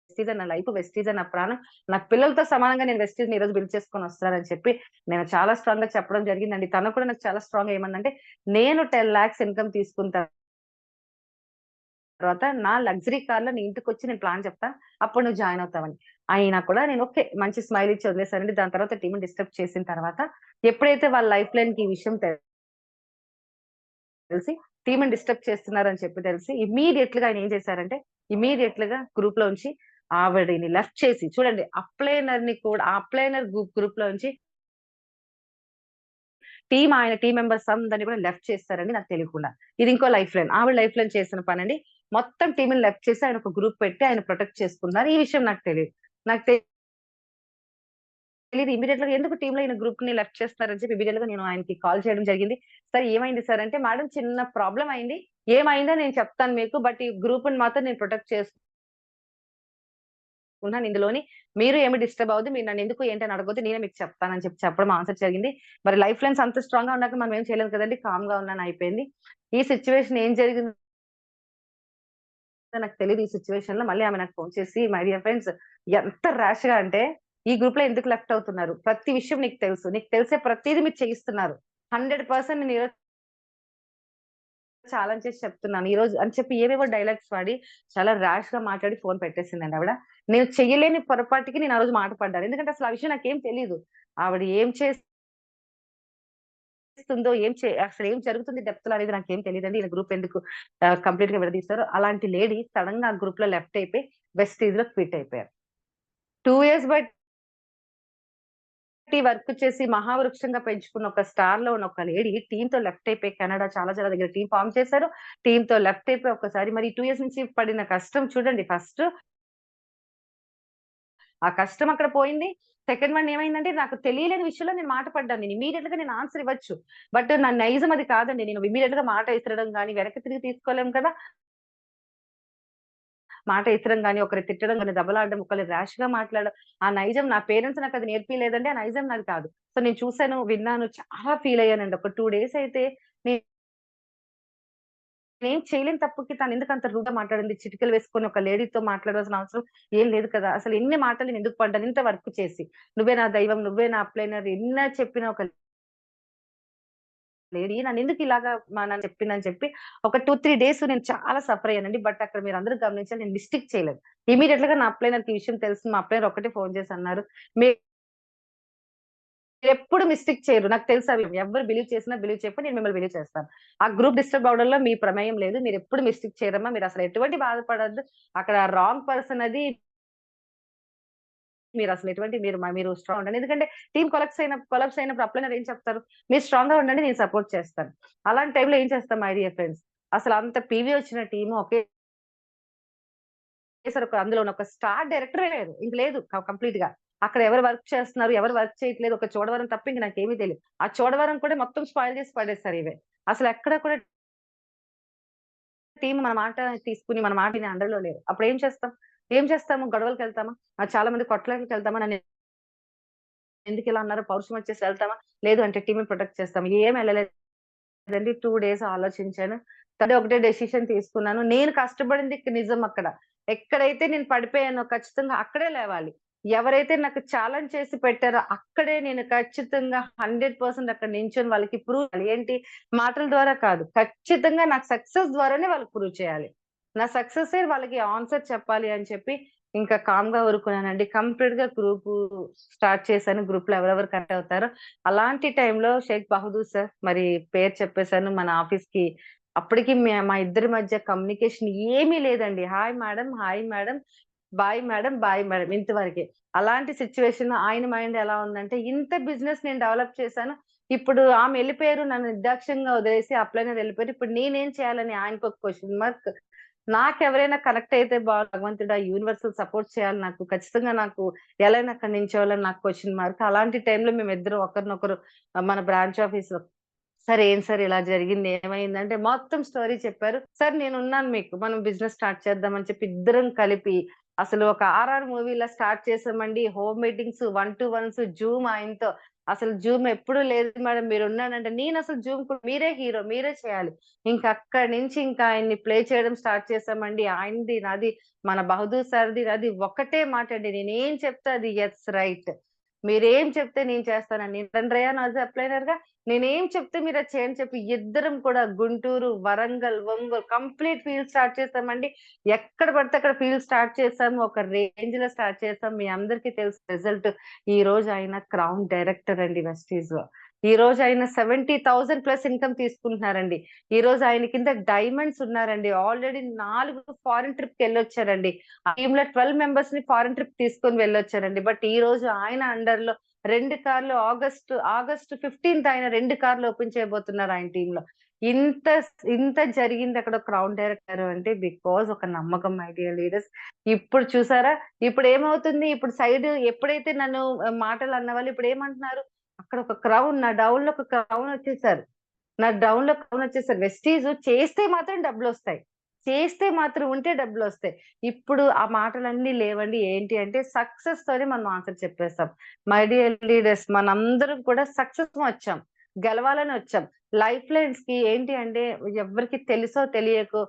వెస్టీజే నా లైఫ్. వెస్టీజే నా ప్రాణం. నా పిల్లలతో సమానంగా నేను వెస్టీజ్‌ని ఈరోజు బిల్డ్ చేసుకొనొస్తున్నానని చెప్పి నేను చాలా స్ట్రాంగ్‌గా చెప్పడం జరిగిందండి. తను కూడా నాకు చాలా స్ట్రాంగ్‌గా ఏమనందంటే, నేను 10,00,000 ఇన్‌కమ్ తీసుకున్న తర్వాత నా లగ్జరీ కార్‌లో నీ ఇంటికొచ్చి నేను ప్లాన్ చెప్తా. అప్పుడు నువ్వు జాయిన్ అవుతావని. అయినా కూడా నేను ఓకే. మంచి స్మైల్ ఇచ్చి వదిలేసానండి. దాని తర్వాత టీమ్‌ని డిస్టర్బ్ చేసిన తర్వాత ఎప్పుడైతే వాళ్ళ లైఫ్ లైన్‌కి ఈ విషయం తెలిసి టీమ్‌ని డిస్టర్బ్ చేస్తున్నారని చెప్పి తెలిసి ఇమ్మీడియేట్‌గా ఆయన ఏం చేశారంటే, ఇమ్మీడియేట్‌గా గ్రూప్‌లోంచి ఆవిడని లెఫ్ట్ చేసి చూడండి అప్లైనర్‌ని కూడా ఆ అప్లైనర్ గ్రూప్‌లోంచి టీమ్ మెంబర్స్ అందరిని కూడా లెఫ్ట్ చేసేసారండి నాకు తెలియకుండా. ఇది ఇంకో లైఫ్ లైన్. ఆవిడ లైఫ్ లైన్ చేసిన పనండి. మొత్తం టీమ్‌ని లెఫ్ట్ చేసి ఆయన ఒక గ్రూప్ పెట్టి ఆయన ప్రొటెక్ట్ చేసుకున్నారు. ఈ విషయం నాకు తెలీదు. నాకు తెలీదు ఇమ్మీడియేట్‌గా ఎందుకు టీమ్‌లో ఈయన గ్రూప్‌ని లెఫ్ట్ చేస్తున్నారని చెప్పి ఇమ్మీడియేట్‌గా నేను ఆయనకి కాల్ చేయడం జరిగింది. సార్ ఏమైంది సార్ అంటే, మేడం చిన్న ప్రాబ్లమ్ అయింది. ఏమైందో నేను చెప్తాను మీకు. బట్ ఈ గ్రూప్‌ని మాత్రం నేను ప్రొటెక్ట్ చేసుకున్నాను ఇందులోని. మీరు ఏమి డిస్టర్బ్ అవ్వద్దు. మీరు నన్నెందుకు ఏంటని అడగొద్దు. నేనే మీకు చెప్తానని చెప్పి చెప్పడం ఆన్సర్ జరిగింది. మరి లైఫ్ లైన్స్ అంత స్ట్రాంగ్‌గా ఉన్నాక మనం ఏం చేయలేం కదండీ! కామ్‌గా ఉన్నాను అయిపోయింది. ఈ సిట్యుయేషన్ ఏం జరిగిందో నాకు తెలీదు ఈ సిట్యుయేషన్‌లో. మళ్ళీ ఆమె నాకు ఫోను చేసి, "మై డియర్ ఫ్రెండ్స్ ఎంత ర్యాష్‌గా అంటే, ఈ గ్రూప్‌లో ఎందుకు లెఫ్ట్ అవుతున్నారు? ప్రతి విషయం నీకు తెలుసు. నీకు తెలిసే ప్రతీది మీరు చేయిస్తున్నారు. 100% నేను ఈరోజు ఛాలెంజ్ చేసి చెప్తున్నాను. ఈరోజు" అని చెప్పి ఏవేవో డైలాగ్స్ వాడి చాలా ర్యాష్‌గా మాట్లాడి ఫోను పెట్టేసిందండి ఆవిడ. నేను చెయ్యలేని పొరపాటుకి నేను ఆ రోజు మాట పడ్డాను. ఎందుకంటే అసలు ఆ విషయం నాకేం తెలీదు. ఆవిడ ఏం చేస్తుందో, అసలేం జరుగుతుంది డెప్త్‌లో అనేది నాకేం తెలీదండి. ఈయన గ్రూప్ ఎందుకు కంప్లీట్‌గా విడదీశారో. అలాంటి లేడీ సడెన్‌గా ఆ గ్రూప్‌లో లెఫ్ట్ అయిపోయి వెస్టీజ్‌లో క్విట్ అయిపోయారు. 2 ఇయర్స్ బట్టి వర్క్ చేసి మహావృక్షంగా పెంచుకున్న ఒక స్టార్‌లో ఉన్న ఒక లేడీ టీమ్‌తో లెఫ్ట్ అయిపోయి కెనడా చాలా చాలా దగ్గర టీమ్ ఫార్మ్ చేశారు. టీమ్‌తో లెఫ్ట్ అయిపోయి ఒక్కసారి మరి 2 ఇయర్స్ నుంచి పడిన కష్టం చూడండి ఫస్ట్ ఆ కష్టం అక్కడ పోయింది. సెకండ్ వన్ ఏమైందంటే నాకు తెలియలేని విషయంలో నేను మాట పడ్డాను. నేను ఇమ్మీడియేట్‌గా నేను ఆన్సర్ ఇవ్వచ్చు. బట్ నా నైజం అది కాదండి. నేను ఇమ్మీడియేట్‌గా మాట విసరడం గాని, వెనక్కి తిరిగి తీసుకోలేం కదా! మాట ఇసరం గాని, ఒకరిని తిట్టడం గాని, దెబ్బలాడడం, ఒకళ్ళని ర్యాష్‌గా మాట్లాడడం. ఆ నైజం నా పేరెంట్స్ నాకది నేర్పియలేదండి. ఆ నైజం నాది కాదు. సో, నేను చూసాను, విన్నాను. చాలా ఫీల్ అయ్యానండి. ఒక 2 డేస్ అయితే నేనేం చేయలేని తప్పుకి తనెందుకంత రూడ్‌గా మాట్లాడింది. చిటికలు వేసుకొని ఒక లేడీతో మాట్లాడాల్సిన అవసరం ఏం లేదు కదా! అసలు ఎన్ని మాటలు నేనెందుకు పడ్డాను ఇంత వర్క్ చేసి. నువ్వే నా దైవం, నువ్వే నా అప్లైనర్ ఎన్న చెప్పిన ఒక లేడీ నన్నెందుకు ఇలాగా నన్ను చెప్పిందని చెప్పి ఒక 2, 3 డేస్ నేను చాలా సఫర్ అయ్యానండి. బట్ అక్కడ మీరందరూ గమనించాలి నేను మిస్టేక్ చేయలేదు. ఇమ్మీడియేట్‌గా నా అప్లైనర్‌కి ఈ విషయం తెలిసింది. మా అప్లైనర్ ఒక్కటే ఫోను చేసి అన్నారు. మీరెప్పుడు మిస్టేక్ చేయరు. నాకు తెలుసు అవి ఎవ్వరు బిలీవ్ చేసినా, బిలీవ్ చేయకపోయినా నేను మిమ్మల్ని బిలీవ్ చేస్తాను. ఆ గ్రూప్ డిస్టర్బ్ అవ్వడంలో మీ ప్రమేయం లేదు. మీరెప్పుడు మిస్టేక్ చేయరమ్మా. మీరసలు ఎటువంటి బాధపడొద్దు. అక్కడ రాంగ్ పర్సన్ అది మీరసలు ఎటువంటి మీరు స్ట్రాంగ్ ఉండండి. ఎందుకంటే టీమ్ కొలాప్స్ అయినప్పుడు అప్లైనర్ ఏం చెప్తారు? మీరు స్ట్రాంగ్‌గా ఉండండి. నేను సపోర్ట్ చేస్తాను. అలాంటి టైమ్‌లో ఏం చేస్తాం మై డియర్ ఫ్రెండ్స్. అసలు అంత పీవీ వచ్చిన టీమ్ ఒకే చేశారు. అందులో ఒక స్టార్ డైరెక్టరే లేరు. ఇంక లేదు కంప్లీట్‌గా. అక్కడ ఎవరు వర్క్ చేస్తున్నారు, ఎవరు వర్క్ చేయట్లేదు. ఒక చోడవరం తప్ప ఇంక నాకేమీ తెలీదు. ఆ చోడవరం కూడా మొత్తం స్పాయిల్ చేసి పడేసారు ఈవె. అసలెక్కడ కూడా టీమ్ మన మాట తీసుకొని, మన మాట వినే అండర్‌లో లేరు. అప్పుడేం చేస్తాం? ఏం చేస్తాము? గొడవలకెళ్తామా? చాలా మంది కొట్లాటలకెళ్తామా? ఎందుకిలా అన్నారు? పౌరుషం వచ్చేసి వెళ్తామా? లేదు అంటే టీమ్‌ని ప్రొటెక్ట్ చేస్తాం. ఏం ఎళ్ళలేదండి. 2 డేస్ ఆలోచించాను. కానీ ఒకటే డెసిషన్ తీసుకున్నాను. నేను కష్టపడింది నిజం అక్కడ. ఎక్కడైతే నేను పడిపోయానో ఖచ్చితంగా అక్కడే లేవాలి. ఎవరైతే నాకు ఛాలెంజ్ చేసి పెట్టారో అక్కడే నేను ఖచ్చితంగా 100% అక్కడ నించొని వాళ్ళకి ప్రూవ్ చేయాలి. ఏంటి? మాటల ద్వారా కాదు. ఖచ్చితంగా నాకు సక్సెస్ ద్వారానే వాళ్ళకి ప్రూవ్ చేయాలి. నా సక్సెస్సే వాళ్ళకి ఆన్సర్ చెప్పాలి అని చెప్పి ఇంకా కామ్‌గా ఊరుకున్నానండి. కంప్లీట్‌గా గ్రూపు స్టార్ట్ చేశాను. గ్రూప్‌లో ఎవరెవరు కనెక్ట్ అవుతారో అలాంటి టైంలో షేక్ బహదూర్ సార్ మరి పేరు చెప్పేసాను మన ఆఫీస్‌కి. అప్పటికి మా ఇద్దరి మధ్య కమ్యూనికేషన్ ఏమీ లేదండి. Hi madam, hi madam, bye madam, bye madam ఇంతవరకే. అలాంటి సిట్యుయేషన్‌లో ఆయన మైండ్ ఎలా ఉందంటే ఇంత బిజినెస్ నేను డెవలప్ చేశాను. ఇప్పుడు ఆమె ఎళ్ళిపోయారు. నన్ను నిర్దాక్షిణ్యంగా వదిలేసి అప్లైనర్ ఎళ్ళిపోయారు. ఇప్పుడు నేనేం చేయాలని ఆయనకొక క్వెషన్ మార్క్. నాకెవరైనా కనెక్ట్ అయితే భగవంతుడా! యూనివర్సల్ సపోర్ట్ చేయాలి నాకు. ఖచ్చితంగా నాకు ఎలా అయినా అక్కడి నించోవాలని నాకు క్వెషన్ మార్క్. అలాంటి టైంలో మేమిద్దరం ఒకరినొకరు మన బ్రాంచ్ ఆఫీస్‌లో సార్ ఏం సార్ ఇలా జరిగింది? ఏమైందంటే మొత్తం స్టోరీ చెప్పారు. సార్ నేనున్నాను మీకు. మనం బిజినెస్ స్టార్ట్ చేద్దాం అని చెప్పి ఇద్దరం కలిపి అసలు ఒక ఆర్ఆర్ మూవీలా స్టార్ట్ చేసామండి. హోమ్ మీటింగ్స్, 1-to-1స్, జూమ్ ఆయనతో. అసలు జూమ్ ఎప్పుడు లేదు మేడం మీరున్నానంటే నేనసలు జూమ్ మీరే హీరో. మీరే చేయాలి. ఇంకక్కడి నుంచి ఇంకా ఆయన్ని ప్లే చేయడం స్టార్ట్ చేసామండి. ఆయనది, నాది, మన బహదూర్ సార్‌ది, నాది ఒకటే మాటండి. నేనేం చెప్తే అది యెస్ రైట్. మీరేం చెప్తే నేను చేస్తానండి. తండ్రయ్య నాది అప్లైనర్‌గా నేనేం చెప్తే మీరది చేయని చెప్పి ఇద్దరం కూడా Guntur, Warangal, Ongole complete field start చేసామండి. ఎక్కడ పడితే అక్కడ ఫీల్డ్ స్టార్ట్ చేసాము. ఒక రేంజ్‌లో స్టార్ట్ చేసాం. మీ అందరికీ తెలుసు రిజల్ట్. ఈరోజు ఆయన క్రౌన్ డైరెక్టర్ అండి వెస్టీజ్‌లో. ఈరోజు ఆయన 70,000 ప్లస్ ఇన్‌కమ్ తీసుకుంటున్నారండి. ఈరోజు ఆయన కింద డైమండ్స్ ఉన్నారండి. ఆల్రెడీ 4 ఫారిన్ ట్రిప్‌కెళ్ళొచ్చారండి. ఆ టీమ్‌లో 12 మెంబర్స్‌ని ఫారిన్ ట్రిప్ తీసుకొని వెళ్ళొచ్చారండి. బట్ ఈరోజు ఆయన అండర్‌లో 2 కార్లు ఆగస్ట్ 15థ్ ఆయన 2 కార్లు ఓపెన్ చేయబోతున్నారు ఆయన టీమ్‌లో. ఇంత ఇంత జరిగింది అక్కడ క్రౌన్ డైరెక్టర్ అంటే బికాజ్ ఒక నమ్మకం మై డియర్ లీడర్స్. ఇప్పుడు చూసారా? ఇప్పుడేమవుతుంది? ఇప్పుడు సైడ్ ఎప్పుడైతే నన్ను మాటలు అన్నవాళ్ళు ఇప్పుడేమంటున్నారు? అక్కడ ఒక క్రౌన్ నా డౌన్‌లో ఒక క్రౌన్ వచ్చేసారు. నాకు డౌన్‌లో కౌనొచ్చేసారు. వెస్టీజ్ చేస్తే మాత్రం డబ్బులొస్తాయి. చేస్తే మాత్రం ఉంటే డబ్బులొస్తాయి. ఇప్పుడు ఆ మాటలన్నీ లేవండి. ఏంటి అంటే సక్సెస్‌తోనే మనం ఆన్సర్ చెప్పేస్తాం. మై డియర్ లీడర్స్ మనందరం కూడా సక్సెస్ వచ్చాం. గెలవాలని వచ్చాం. లైఫ్ లైన్స్‌కి ఏంటి అంటే ఎవ్వరికీ తెలుసో తెలియకో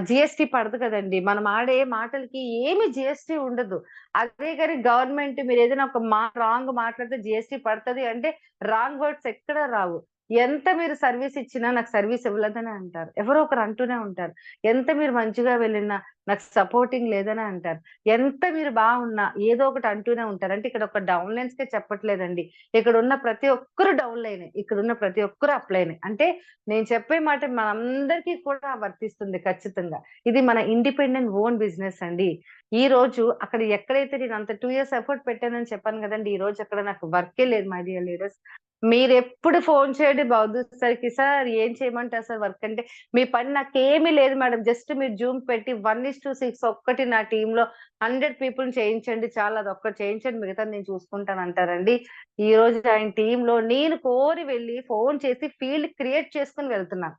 జీఎస్టీ పడదు కదండీ! మనం ఆడే మాటలకి ఏమి జీఎస్టీ ఉండదు. అదే గాని గవర్నమెంట్ మీరేదైనా ఒక రాంగ్ మాట్లాడితే జీఎస్టీ పడతది అంటే రాంగ్ వర్డ్స్ ఎక్కడ రావు. ఎంత మీరు సర్వీస్ ఇచ్చినా నాకు సర్వీస్ ఇవ్వలేదనే అంటారు. ఎవరో ఒకరు అంటూనే ఉంటారు. ఎంత మీరు మంచిగా వెళ్ళినా నాకు సపోర్టింగ్ లేదనే అంటారు. ఎంత మీరు బాగున్నా ఏదో ఒకటి అంటూనే ఉంటారు. అంటే ఇక్కడ ఒక డౌన్ లైన్స్‌కే చెప్పట్లేదండి. ఇక్కడున్న ప్రతి ఒక్కరు డౌన్ లైనే. ఇక్కడున్న ప్రతి ఒక్కరు అప్ లైనే. అంటే నేను చెప్పే మాట మనందరికీ కూడా వర్తిస్తుంది ఖచ్చితంగా. ఇది మన ఇండిపెండెంట్ ఓన్ బిజినెస్ అండి. ఈరోజు అక్కడ ఎక్కడైతే నేను అంత 2 ఇయర్స్ ఎఫర్ట్ పెట్టానని చెప్పాను గదండీ! ఈరోజు అక్కడ నాకు వర్కే లేదు మై డియర్ లీడర్స్. మీరెప్పుడు ఫోను చేయండి బౌద్ధూర్ సార్‌కి, "సార్ ఏం చేయమంటారు సార్ వర్క్" అంటే, "మీ పని నాకేమీ లేదు మేడం. జస్ట్ మీరు జూమ్ పెట్టి 1:6 ఒక్కటి నా టీమ్‌లో 100 పీపుల్‌ని చేయించండి చాలు. అదొక్కటి చేయించండి. మిగతాది నేను చూసుకుంటాను" అంటారండి. ఈరోజు ఆయన టీమ్‌లో నేను కోరి వెళ్లి ఫోను చేసి ఫీల్డ్ క్రియేట్ చేసుకొని వెళ్తున్నాను.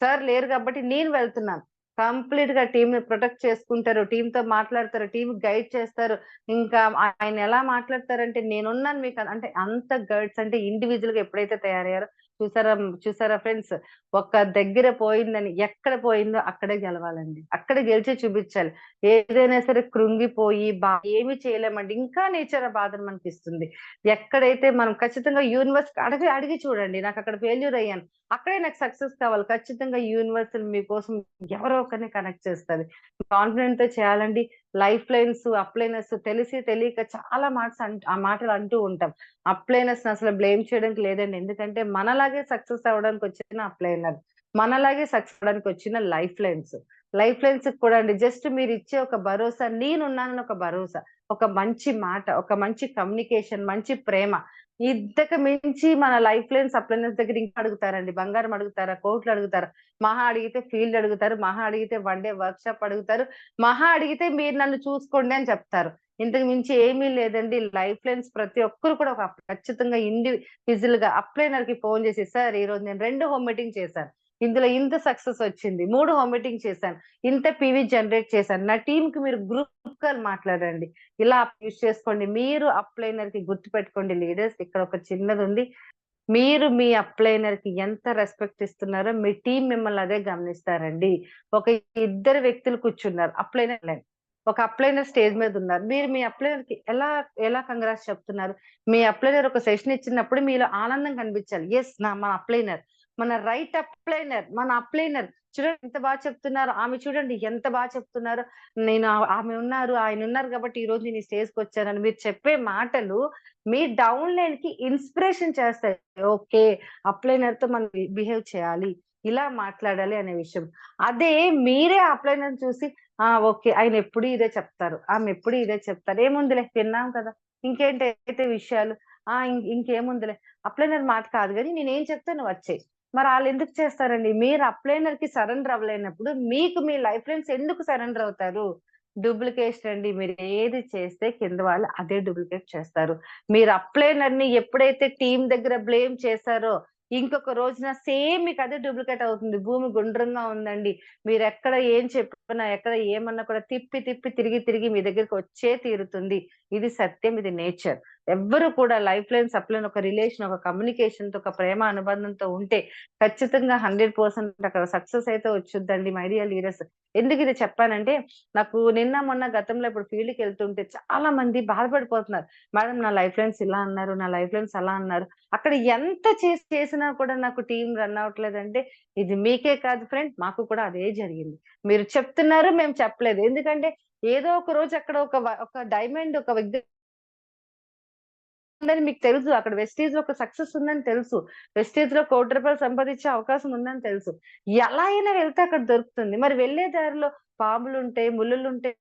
సార్ లేరు గాబట్టి నేను వెళ్తున్నాను. కంప్లీట్‌గా టీమ్‌ని ప్రొటెక్ట్ చేసుకుంటారు. టీమ్‌తో మాట్లాడతారు. టీమ్ గైడ్ చేస్తారు. ఇంకా ఆయన ఎలా మాట్లాడతారంటే నేనున్నాను మీకు అంటే అంత గైడ్స్ అంటే ఇండివిడ్యుయల్‌గా ఎప్పుడైతే తయారయ్యారో చూసారా చూసారా ఫ్రెండ్స్ ఒక దగ్గర పోయిందని ఎక్కడ పోయిందో అక్కడే గెలవాలండి. అక్కడ గెలిచి చూపించాలి. ఏదైనా సరే కృంగిపోయి ఏమి చేయలేమండి. ఇంకా నేచర్ ఆ బాధను మనకిస్తుంది. ఎక్కడైతే మనం ఖచ్చితంగా యూనివర్స్ అడిగి అడిగి చూడండి. నాకక్కడ ఫెయిల్యూర్ అయ్యాను. అక్కడే నాకు సక్సెస్ కావాలి. ఖచ్చితంగా యూనివర్సల్ మీకోసం ఎవరో ఒకరిని కనెక్ట్ చేస్తది. కాన్ఫిడెంట్‌తో చేయాలండి. లైఫ్ లైన్స్, అప్లైనర్స్ తెలిసి తెలియక చాలా ఆ మాటలు అంటూ ఉంటాం. అప్లైనర్స్‌ని అసలు బ్లేమ్ చేయడానికి లేదండి. ఎందుకంటే మనలాగే సక్సెస్ అవ్వడానికొచ్చిన అప్లైనర్. మనలాగే సక్సెస్ అవ్వడానికొచ్చిన లైఫ్ లైన్స్. లైఫ్ లైన్స్‌కి కూడా అండి జస్ట్ మీరిచ్చే ఒక భరోసా నేనున్నానని ఒక భరోసా. ఒక మంచి మాట, ఒక మంచి కమ్యూనికేషన్, మంచి ప్రేమ. ఇంతకు మించి మన లైఫ్ లైన్ సప్లైనర్స్ దగ్గర ఇంకా అడుగుతారండి. బంగారం అడుగుతారా? కోట్లు అడుగుతారా? మహా అడిగితే ఫీల్డ్ అడుగుతారు. మహా అడిగితే వన్ డే వర్క్‌షాప్ అడుగుతారు. మహా అడిగితే మీరు నన్ను చూసుకోండి అని చెప్తారు. ఇంతకు మించి ఏమీ లేదండి. లైఫ్ లైన్స్ ప్రతి ఒక్కరు కూడా ఒక ఖచ్చితంగా ఇండివిడ్యుయల్‌గా అప్లైనర్‌కి ఫోను చేసి, సార్ ఈరోజు నేను 2 హోమ్ మీటింగ్ చేశాను. ఇందులో ఇంత సక్సెస్ వచ్చింది. 3 హోమ్ మీటింగ్ చేశాను. ఇంత పీవీ జనరేట్ చేశాను. నా టీమ్‌కి మీరు గ్రూప్ కాల్ మాట్లాడండి. ఇలా యూజ్ చేసుకోండి. మీరు అప్లైనర్‌కి గుర్తుపెట్టుకోండి లీడర్స్ ఇక్కడ ఒక చిన్నదుంది. మీరు మీ అప్లైనర్‌కి ఎంత రెస్పెక్ట్ ఇస్తున్నారో మీ టీమ్ మిమ్మల్ని అదే గమనిస్తారండి. ఒక ఇద్దరు వ్యక్తులు కూర్చున్నారు. అప్లైనర్ ఒక అప్లైనర్ స్టేజ్ మీద ఉన్నారు. మీరు మీ అప్లైనర్‌కి ఎలా కంగ్రాట్స్ చెప్తున్నారు? మీ అప్లైనర్ ఒక సెషన్ ఇచ్చినప్పుడు మీలో ఆనందం కనిపించాలి. యెస్ మన అప్లైనర్. మన రైట్ అప్లైనర్. మన అప్లైనర్. చూడండి ఎంత చెప్తున్నారు. ఆమె చూడండి ఎంత చెప్తున్నారు. నేను ఆమె ఉన్నారు, ఆయన ఉన్నారు కాబట్టి ఈరోజు నేను ఈ స్టేజ్‌కొచ్చానని మీరు చెప్పే మాటలు మీ డౌన్ లైన్‌కి ఇన్‌స్పిరేషన్ చేస్తాయి. ఓకే. అప్లైనర్‌తో మనం బిహేవ్ చేయాలి. ఇలా మాట్లాడాలి అనే విషయం. అదే మీరే అప్లైనర్‌ని చూసి ఓకే. ఆయన ఎప్పుడు ఇదే చెప్తారు. ఆమె ఎప్పుడు ఇదే చెప్తారు. ఏముందిలే విన్నాం కదా! ఇంకేంటి అయితే విషయాలు. ఇంకేముందిలే. అప్లైనర్ మాట కాదు గానీ నేనేం చెప్తే నువ్వచ్చేయి. మరి ఆళ్ళెందుకు చేస్తారండి? మీరు అప్లైనర్‌కి సరెండర్ అవ్వలేనప్పుడు మీకు మీ లైఫ్ లైన్స్ ఎందుకు సరెండర్ అవుతారు? డూప్లికేషన్ అండి. మీరు ఏది చేస్తే కింద వాళ్ళు అదే డూప్లికేట్ చేస్తారు. మీరు అప్లైనర్‌ని ఎప్పుడైతే టీమ్ దగ్గర బ్లేమ్ చేశారో, ఇంకొక రోజున సేమ్ మీకదే డూప్లికేట్ అవుతుంది. భూమి గుండ్రంగా ఉందండి. మీరెక్కడ ఏం చెప్పినా, ఎక్కడ ఏమన్నా కూడా తిరిగి మీ దగ్గరికి వచ్చే తీరుతుంది. ఇది సత్యం. ఇది నేచర్. ఎవ్వరు కూడా లైఫ్ లైన్, సప్లైన్ ఒక రిలేషన్, ఒక కమ్యూనికేషన్‌తో, ఒక ప్రేమ అనుబంధంతో ఉంటే ఖచ్చితంగా 100% అక్కడ సక్సెస్ అయితే వచ్చుద్దండి మై డియర్ లీడర్స్. ఎందుకిది చెప్పానంటే, నాకు నిన్న, మొన్న గతంలో ఇప్పుడు ఫీల్డ్‌కెళ్తుంటే చాలా మంది బాధపడిపోతున్నారు. మేడం నా లైఫ్ లైన్స్ ఇలా అన్నారు. నా లైఫ్ లైన్స్ అలా అన్నారు. అక్కడ ఎంత చేసినా కూడా నాకు టీమ్ రన్ అవ్వట్లేదంటే, ఇది మీకే కాదు ఫ్రెండ్ మాకు కూడా అదే జరిగింది. మీరు చెప్తున్నారు మేము చెప్పలేదు. ఎందుకంటే ఏదో ఒక రోజు అక్కడ ఒక డైమండ్ ఒక విగ్ర ఉందని మీకు తెలుసు. అక్కడ వెస్టీజ్‌లో ఒక సక్సెస్ ఉందని తెలుసు. వెస్టీజ్‌లో ₹1,00,00,000 సంపాదించే అవకాశం ఉందని తెలుసు. ఎలా అయినా వెళ్తే అక్కడ దొరుకుతుంది. మరి వెళ్ళే దారిలో పాములుంటాయి, ముల్లులుంటాయి.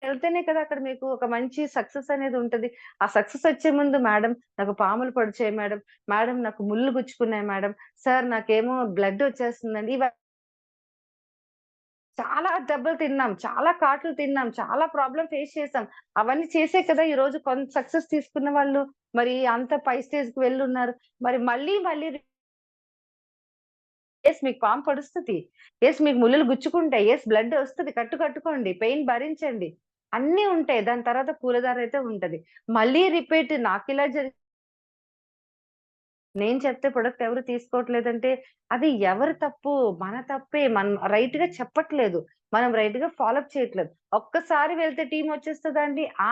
వెళ్తేనే కదా అక్కడ మీకు ఒక మంచి సక్సెస్ అనేది ఉంటది. ఆ సక్సెస్ వచ్చే ముందు మేడం నాకు పాములు పొడిచాయి మేడం. మేడం నాకు ముల్లు గుచ్చుకున్నాయి మేడం. సార్ నాకేమో బ్లడ్ వచ్చేస్తుందండి. చాలా దెబ్బలు తిన్నాం. చాలా కాట్లు తిన్నాం. చాలా ప్రాబ్లమ్ ఫేస్ చేసాం. అవన్నీ చేసే కదా ఈరోజు కొంత సక్సెస్ తీసుకున్న వాళ్ళు మరి అంత పై స్టేజ్‌కి వెళ్ళున్నారు. మరి మళ్ళీ యెస్ మీకు పాము పొడుస్తది. యెస్ మీకు ముల్లులు గుచ్చుకుంటాయి. యెస్ బ్లడ్ ఒస్తది. కట్టుకోండి. పెయిన్ భరించండి. అన్నీ ఉంటాయి. దాని తర్వాత పూలదారైతే ఉంటది. మళ్ళీ రిపీట్ నాకిలా నేను చెప్తే ప్రొడక్ట్ ఎవరు తీసుకోవట్లేదంటే, అది ఎవరి తప్పు? మన తప్పే. మనం రైట్‌గా చెప్పట్లేదు. మనం రైట్‌గా ఫాలో అప్ చేయట్లేదు. ఒక్కసారి వెళ్తే టీమ్ వచ్చేస్తదా అండి? ఆ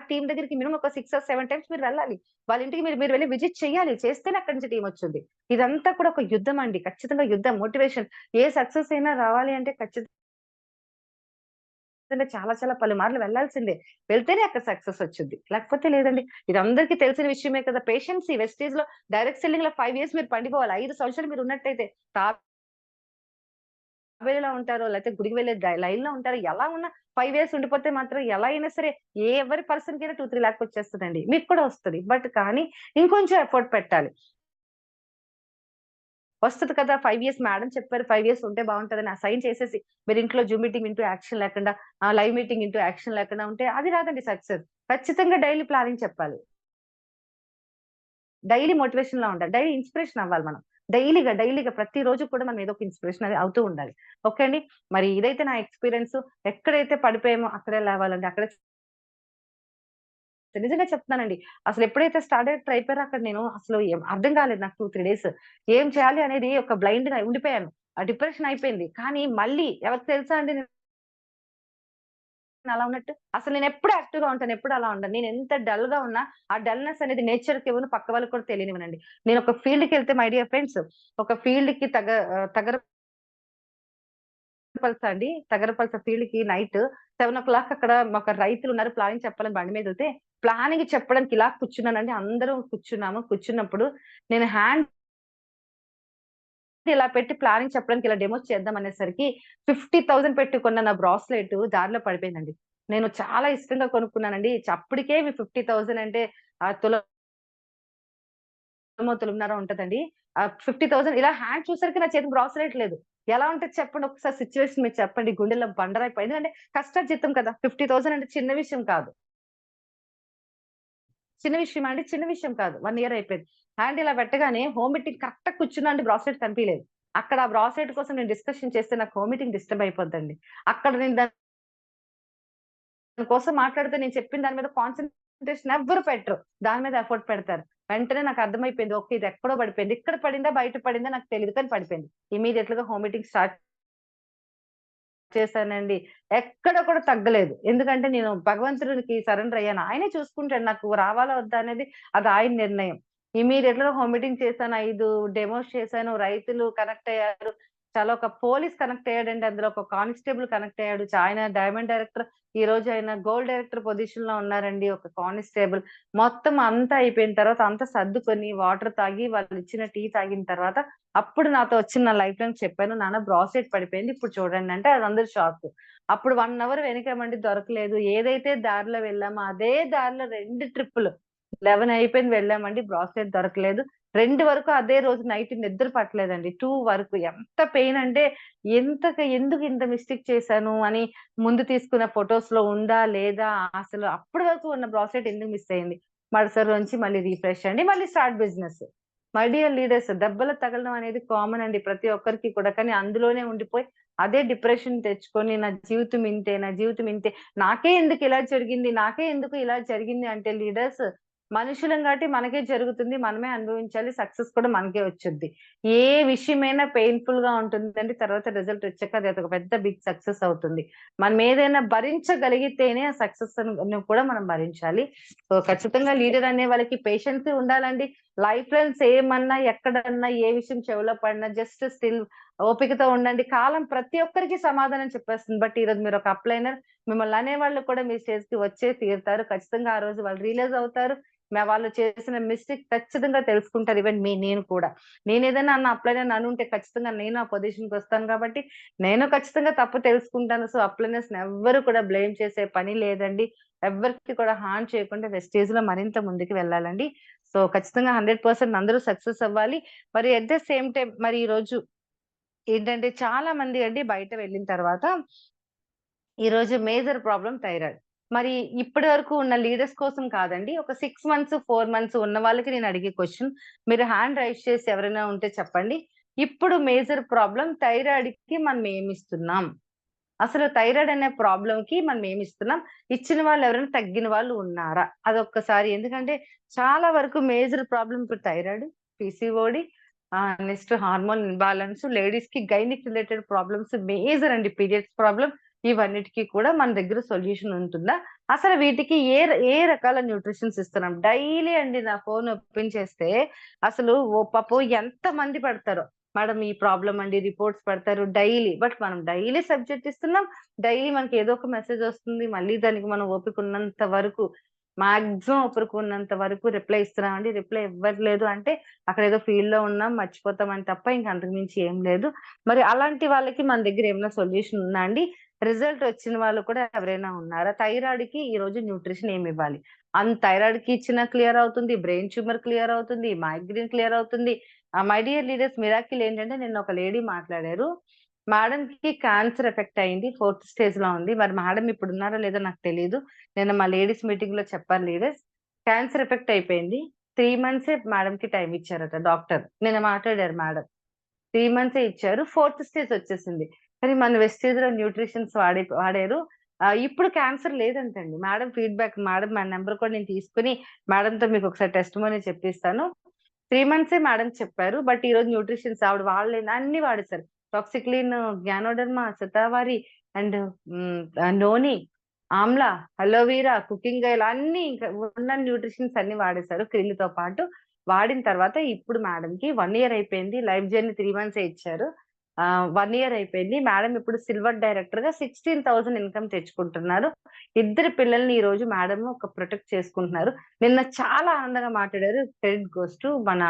టీమ్ దగ్గరికి మినిమమ్ ఒక 6 ఆర్ 7 టైమ్స్ మీరు వెళ్ళాలి. వాళ్ళ ఇంటికి మీరు మీరు వెళ్లి విజిట్ చేయాలి. చేస్తేనే అక్కడి నుంచి టీమ్ వచ్చిద్ది. ఇదంతా కూడా ఒక యుద్ధం అండి. ఖచ్చితంగా యుద్ధం. మోటివేషన్. ఏ సక్సెస్ అయినా రావాలి అంటే ఖచ్చితంగా చాలా పలుమార్లు వెళ్ళాల్సిందే. వెళ్తేనే అక్కడ సక్సెస్ వచ్చుద్ది. లేకపోతే లేదండి. ఇది అందరికీ తెలిసిన విషయమే కదా! పేషెన్సీ వెస్టేజ్‌లో డైరెక్ట్ సెల్లింగ్‌లో 5 ఇయర్స్ మీరు పండిపోవాలి. 5 సంవత్సరాలు మీరు ఉన్నట్టయితే తాబేలులా ఉంటారో, లేకపోతే గుడికి వెళ్ళే లైన్‌లో ఉంటారో, ఎలా ఉన్నా 5 ఇయర్స్ ఉండిపోతే మాత్రం ఎలా అయినా సరే ఎవరి పర్సన్‌కైనా 2, 3 లాక్స్ వచ్చేస్తదండి. మీకు కూడా వస్తది. బట్ కానీ ఇంకొంచెం ఎఫర్ట్ పెట్టాలి. వస్తది కదా! 5 ఇయర్స్ మేడం చెప్పారు 5 ఇయర్స్ ఉంటే బావుంటదని అసైన్ చేసేసి మీరు ఇంట్లో జూమ్ మీటింగ్ ఇంటూ యాక్షన్ లేకుండా లైవ్ మీటింగ్ ఇంటూ యాక్షన్ లేకుండా ఉంటే అది రాదండి సక్సెస్. ఖచ్చితంగా డైలీ ప్లానింగ్ చెప్పాలి. డైలీ మోటివేషన్‌లా ఉండాలి. డైలీ ఇన్‌స్పిరేషన్ అవ్వాలి మనం. డైలీగా ప్రతిరోజు కూడా మనం ఏదో ఒక ఇన్‌స్పిరేషన్ అనేది అవుతూ ఉండాలి. ఓకే అండి. మరి ఇదైతే నా ఎక్స్‌పీరియన్స్. ఎక్కడైతే పడిపోయామో అక్కడే లేవాలండి. అక్కడే నిజంగా చెప్తున్నానండి. అసలెప్పుడైతే స్టార్ట్ అయిపోయారో అక్కడ నేను అసలు అర్థం కాలేదు నాకు 2, 3 డేస్. ఏం చేయాలి అనేది ఒక బ్లైండ్‌గా ఉండిపోయాను. డిప్రెషన్ అయిపోయింది. కానీ మళ్ళీ ఎవరికి తెలుసా అండి నేనలా ఉన్నట్టు? అసలు నేనెప్పుడు యాక్టివ్‌గా ఉంటాను. ఎప్పుడు అలా ఉండను. నేనెంత డల్‌గా ఉన్నా, ఆ డల్‌నెస్ అనేది నేచర్‌కి ఇవ్వను. పక్క వాళ్ళకి కూడా తెలియనివ్వనండి. నేనొక ఫీల్డ్‌కెళ్తే మై డియర్ ఫ్రెండ్స్ ఒక ఫీల్డ్‌కి తగరపల్స అండి. తగరపల్స ఫీల్డ్‌కి నైట్ 7:00 అక్కడ ఒక రైతులున్నారు. ప్లానింగ్ చెప్పాలని బండి మీదెళ్తే, ప్లానింగ్ చెప్పడానికి ఇలా కూర్చున్నానండి. అందరం కూర్చున్నాము. కూర్చున్నప్పుడు నేను హ్యాండ్ ఇలా పెట్టి ప్లానింగ్ చెప్పడానికి ఇలా డెమోస్ చేద్దాం అనేసరికి 50,000 పెట్టి కొన్న నా బ్రాస్లెట్ దారిలో పడిపోయిందండి. నేను చాలా ఇష్టంగా కొనుక్కున్నానండి. అప్పటికే ఇవి 50,000 అంటే తులమో, తులంన్నర ఉంటదండి. 50,000 ఇలా హ్యాండ్ చూసేసరికి నా చేతికి బ్రాస్లెట్ లేదు. ఎలా ఉంటది చెప్పండి ఒకసారి సిట్యుయేషన్ మీరు చెప్పండి. గుండెల్లో బండరాయిపోయి ఎందుకంటే కష్టార్జితం కదా! 50,000 అంటే చిన్న విషయం కాదు. చిన్న విషయమా అండి? చిన్న విషయం కాదు. 1 ఇయర్ అయిపోయింది. హ్యాండ్ ఇలా పెట్టగానే హోమ్ మీటింగ్ కరెక్ట్‌గా కూర్చున్నా అండి బ్రాస్లెట్ కనిపియలేదు. అక్కడ ఆ బ్రాస్లెట్ కోసం నేను డిస్కషన్ చేస్తే నాకు హోమ్ మీటింగ్ డిస్టర్బ్ అయిపోద్దండి. అక్కడ నేను దాని కోసం మాట్లాడితే నేను చెప్పిన దాని మీద కాన్సంట్రేషన్ ఎవ్వరు పెట్టరు. దాని మీద ఎఫర్ట్ పెడతారు. వెంటనే నాకు అర్థమైపోయింది. ఓకే. ఇది ఎక్కడో పడిపోయింది. ఇక్కడ పడిందా? బయట పడిందా? నాకు తెలీదు కానీ పడిపోయింది. ఇమ్మీడియేట్‌గా హోమ్ మీటింగ్ స్టార్ట్ చేశానండి. ఎక్కడ కూడా తగ్గలేదు. ఎందుకంటే నేను భగవంతుడికి సరెండర్ అయ్యాను. ఆయనే చూసుకుంటాడు. నాకు రావాలా వద్దా అనేది అది ఆయన నిర్ణయం. ఇమ్మీడియేట్‌గా హోమ్ మీటింగ్ చేశాను. 5 డెమోస్ చేశాను. రైతులు కనెక్ట్ అయ్యారు. చాలా ఒక పోలీస్ కనెక్ట్ అయ్యాడండి అందులో. ఒక కానిస్టేబుల్ కనెక్ట్ అయ్యాడు. ఆయన డైమండ్ డైరెక్టర్. ఈరోజు ఆయన గోల్డ్ డైరెక్టర్ పొజిషన్‌లో ఉన్నారండి. ఒక కానిస్టేబుల్. మొత్తం అంతా అయిపోయిన తర్వాత అంతా సర్దుకొని వాటర్ తాగి వాళ్ళిచ్చిన టీ తాగిన తర్వాత అప్పుడు నాతో వచ్చి నా లైఫ్ లాంగ్ చెప్పాను. నాన్న బ్రాస్లెట్ పడిపోయింది. ఇప్పుడు చూడండి అంటే అది అందరూ షాకు. అప్పుడు 1 అవర్ వెనకామండి దొరకలేదు. ఏదైతే దారిలో వెళ్ళామో అదే దారిలో 2 ట్రిప్పులు 11 అయిపోయింది వెళ్ళామండి. బ్రాస్లెట్ దొరకలేదు. 2 వరకు అదే రోజు నైట్ నిద్ర పట్టలేదండి. 2 వరకు ఎంత పెయిన్ అంటే ఎందుకు ఇంత మిస్టేక్ చేశాను అని ముందు తీసుకున్న ఫోటోస్‌లో ఉందా? లేదా? అసలు అప్పటి వరకు ఉన్న బ్రాస్లెట్ ఎందుకు మిస్ అయింది? మరుసటి రోజు మళ్ళీ రిఫ్రెష్ అండి. మళ్ళీ start business. My dear leaders దెబ్బలు తగలడం అనేది కామన్ అండి ప్రతి ఒక్కరికి కూడా. కానీ అందులోనే ఉండిపోయి అదే డిప్రెషన్ తెచ్చుకొని నా జీవితం ఇంతే, నా జీవితం ఇంతే. నాకే ఎందుకు ఇలా జరిగింది? నాకే ఎందుకు ఇలా జరిగింది అంటే లీడర్స్ మనుషులం కాబట్టి మనకే జరుగుతుంది. మనమే అనుభవించాలి. సక్సెస్ కూడా మనకే వచ్చుద్ది. ఏ విషయమైనా పెయిన్‌ఫుల్‌గా ఉంటుందండి. తర్వాత రిజల్ట్ వచ్చాక అది అదొక పెద్ద బిగ్ సక్సెస్ అవుతుంది. మనం ఏదైనా భరించగలిగితేనే ఆ సక్సెస్ ను కూడా మనం భరించాలి. సో, ఖచ్చితంగా లీడర్ అనే వాళ్ళకి పేషెన్సీ ఉండాలండి. లైఫ్‌లో సేమన్నా, ఎక్కడన్నా, ఏ విషయం చెవిలో పడినా జస్ట్ స్టిల్ ఓపికతో ఉండండి. కాలం ప్రతి ఒక్కరికి సమాధానం చెప్పేస్తుంది. బట్ ఈరోజు మీరొక అప్‌లైనర్ మిమ్మల్ని అనేవాళ్ళు కూడా మీ స్టేజ్‌కి వచ్చే తీరుతారు. ఖచ్చితంగా ఆ రోజు వాళ్ళు రియలైజ్ అవుతారు. వాళ్ళు చేసిన మిస్టేక్ ఖచ్చితంగా తెలుసుకుంటారు. ఈవెన్ నేను కూడా. నేనేదైనా అప్‌లైనర్ అనుంటే ఖచ్చితంగా నేను ఆ పొజిషన్‌కొస్తాను కాబట్టి, నేను ఖచ్చితంగా తప్పు తెలుసుకుంటాను. సో, అప్‌లైనర్స్‌ని ఎవ్వరు కూడా బ్లేమ్ చేసే పని లేదండి. ఎవ్వరికీ కూడా హార్మ్ చేయకుండా వెస్టేజ్‌లో మరింత ముందుకు వెళ్ళాలండి. సో, ఖచ్చితంగా 100% అందరూ సక్సెస్ అవ్వాలి. మరి అట్ ద సేమ్ టైమ్ మరి ఈరోజు ఏంటంటే చాలా మంది అండి బయట వెళ్ళిన తర్వాత ఈరోజు మేజర్ ప్రాబ్లమ్ థైరాయిడ్. మరి ఇప్పటి వరకు ఉన్న లీడర్స్ కోసం కాదండి. ఒక 6 మంత్స్, 4 మంత్స్ ఉన్న వాళ్ళకి నేను అడిగే క్వెషన్. మీరు హ్యాండ్ రైజ్ చేసి ఎవరైనా ఉంటే చెప్పండి. ఇప్పుడు మేజర్ ప్రాబ్లమ్ థైరాయిడ్‌కి మనం ఏమిస్తున్నాం? అసలు థైరాయిడ్ అనే ప్రాబ్లమ్‌కి మనం ఏమిస్తున్నాం? ఇచ్చిన వాళ్ళు ఎవరైనా తగ్గిన వాళ్ళు ఉన్నారా? అదొక్కసారి ఎందుకంటే చాలా వరకు మేజర్ ప్రాబ్లమ్ ఇప్పుడు thyroid, PCOD next hormone imbalance, లేడీస్‌కి గైనిక్ రిలేటెడ్ ప్రాబ్లమ్స్ మేజర్ అండి. పీరియడ్స్ ప్రాబ్లమ్ ఇవన్నిటికి కూడా మన దగ్గర సొల్యూషన్ ఉంటుందా? అసలు వీటికి ఏ రకాల న్యూట్రిషన్స్ ఇస్తున్నాం? డైలీ అండి నా ఫోన్ ఓపెన్ చేస్తే అసలు ఓ పాపం ఎంతమంది పెడతారో. మేడం ఈ ప్రాబ్లమ్ అండి రిపోర్ట్స్ పెడతారు డైలీ. బట్ మనం డైలీ సబ్జెక్ట్ ఇస్తున్నాం. డైలీ మనకి ఏదో ఒక మెసేజ్ వస్తుంది. మళ్ళీ దానికి మనం ఓపిక ఉన్నంత వరకు మాక్సిమం ఓపిక ఉన్నంత వరకు రిప్లై ఇస్తున్నామండి. రిప్లై ఇవ్వట్లేదు అంటే అక్కడేదో ఫీల్డ్‌లో ఉన్నాం మర్చిపోతామని తప్ప ఇంక అంతకు మించి ఏం లేదు. మరి అలాంటి వాళ్ళకి మన దగ్గర ఏమైనా సొల్యూషన్ ఉందా అండి? రిజల్ట్ వచ్చిన వాళ్ళు కూడా ఎవరైనా ఉన్నారా? థైరాయిడ్‌కి ఈరోజు న్యూట్రిషన్ ఏమివ్వాలి? థైరాయిడ్‌కి ఇచ్చినా క్లియర్ అవుతుంది. బ్రెయిన్ ట్యూమర్ క్లియర్ అవుతుంది. మైగ్రేన్ క్లియర్ అవుతుంది. మై డియర్ లీడర్స్ మిరాకిల్ ఏంటంటే నిన్న ఒక లేడీ మాట్లాడారు. మేడంకి క్యాన్సర్ ఎఫెక్ట్ అయింది. 4థ్ స్టేజ్‌లో ఉంది. మరి మేడం ఇప్పుడున్నారో లేదో నాకు తెలీదు. నిన్న మా లేడీస్ మీటింగ్‌లో చెప్పారు లీడర్స్. క్యాన్సర్ ఎఫెక్ట్ అయిపోయింది. 3 మంత్సే మేడంకి టైమ్ ఇచ్చారట డాక్టర్. నిన్న మాట్లాడారు మేడం. 3 మంత్సే ఇచ్చారు. 4థ్ స్టేజ్ వచ్చేసింది. కానీ మన వెస్టేజ్‌లో న్యూట్రిషన్స్ వాడారు. ఇప్పుడు క్యాన్సర్ లేదంటండి. మేడం ఫీడ్‌బ్యాక్ మేడం మా నంబర్ కూడా నేను తీసుకొని మేడంతో మీకొకసారి టెస్టిమోనీ చెప్పిస్తాను. 3 మంత్సే మేడం చెప్పారు. బట్ ఈరోజు న్యూట్రిషన్స్ ఆవిడ అన్నీ వాడేసారు. టాక్సిక్లిన్, Ganoderma, Shatavari and noni, amla, aloe vera, cooking oil అన్నీ ఇంకా ఉన్న న్యూట్రిషన్స్ అన్నీ వాడేసారు క్రిమ్‌తో పాటు. వాడిన తర్వాత ఇప్పుడు మేడంకి 1 ఇయర్ అయిపోయింది. లైఫ్ జర్నీ 3 మంత్సే ఇచ్చారు. 1 ఇయర్ అయిపోయింది. మేడం ఇప్పుడు సిల్వర్ డైరెక్టర్‌గా 16,000 ఇన్‌కమ్ తెచ్చుకుంటున్నారు. ఇద్దరు పిల్లల్ని ఈరోజు మేడం ఒక ప్రొటెక్ట్ చేసుకుంటున్నారు. నిన్న చాలా ఆనందంగా మాట్లాడారు. క్రెడిట్ గోస్ టు మన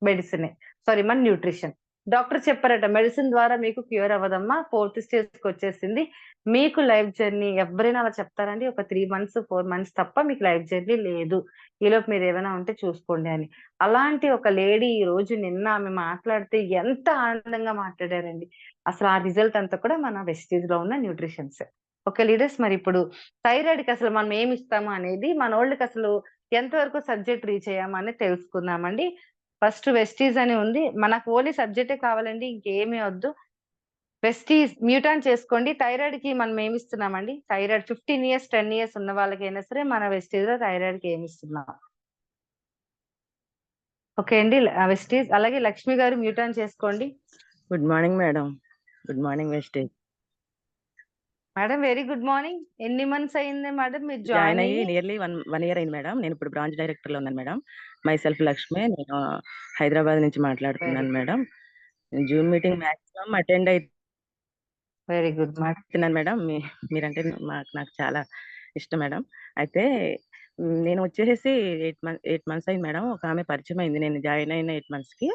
మెడిసినే. సారీ మన న్యూట్రిషన్. డాక్టర్ చెప్పారట, "మెడిసిన్ ద్వారా మీకు క్యూర్ అవ్వదమ్మా. 4థ్ స్టేజ్‌కొచ్చేసింది. మీకు లైఫ్ జర్నీ" ఎవ్వరైనా అలా చెప్తారండి? ఒక 3 మంత్స్, 4 మంత్స్ తప్ప మీకు లైఫ్ జర్నీ లేదు. ఈలోపు మీరేమైనా ఉంటే చూసుకోండి అని. అలాంటి ఒక లేడీ ఈరోజు నిన్న ఆమె మాట్లాడితే ఎంత ఆనందంగా మాట్లాడారండి. అసలు ఆ రిజల్ట్ అంతా కూడా మన వెస్టీజ్‌లో ఉన్న న్యూట్రిషన్సే. ఓకే లీడర్స్, మరిప్పుడు థైరాయిడ్‌కి అసలు మనం ఏమిస్తాము అనేది మనోళ్ళకసలు ఎంత వరకు సబ్జెక్ట్ రీచ్ అయ్యామా అనేది తెలుసుకుందామండి. ఫస్ట్ వెస్టీజ్ అని ఉంది. మనకు ఓన్లీ సబ్జెక్టే కావాలండి. ఇంకేమి వద్దు. వెస్టీజ్ మ్యూటాన్ చేసుకోండి. థైరాయిడ్‌కి మనం ఏమిస్తున్నామండి? థైరాయిడ్ 15 ఇయర్స్, 10 ఇయర్స్ ఉన్న వాళ్ళకైనా సరే మన వెస్టీజ్‌లో థైరాయిడ్‌కి ఏమిస్తున్నాం. ఓకే అండి. వెస్టీజ్ అలాగే లక్ష్మి గారు మ్యూటాన్ చేసుకోండి. Good morning madam. Good morning Vestige. Madam very good morning. ఎన్ని మంత్స్ అయింది మేడం మీరు జాయిన్ జాయిన్ అయ్యి అయ్యి? నియర్లీ 1 ఇయర్ అయింది మేడం. నేను ఇప్పుడు బ్రాంచ్ డైరెక్టర్‌లో ఉన్నాను మేడం. My self Lakshmi. నేను హైదరాబాద్ నుంచి వెరీ మాట్లాడుతున్నాను good. Madam. Zoom meeting maximum attend very good madam. అయితున్నాను మేడం. మీరంటే నాకు చాలా ఇష్టం మేడం. అయితే నేను వచ్చేసేసి 8 మంత్స్ అయింది మేడం. ఒక ఆమె పరిచయం అయింది. నేను జాయిన్ అయిన 8 మంత్స్‌కి.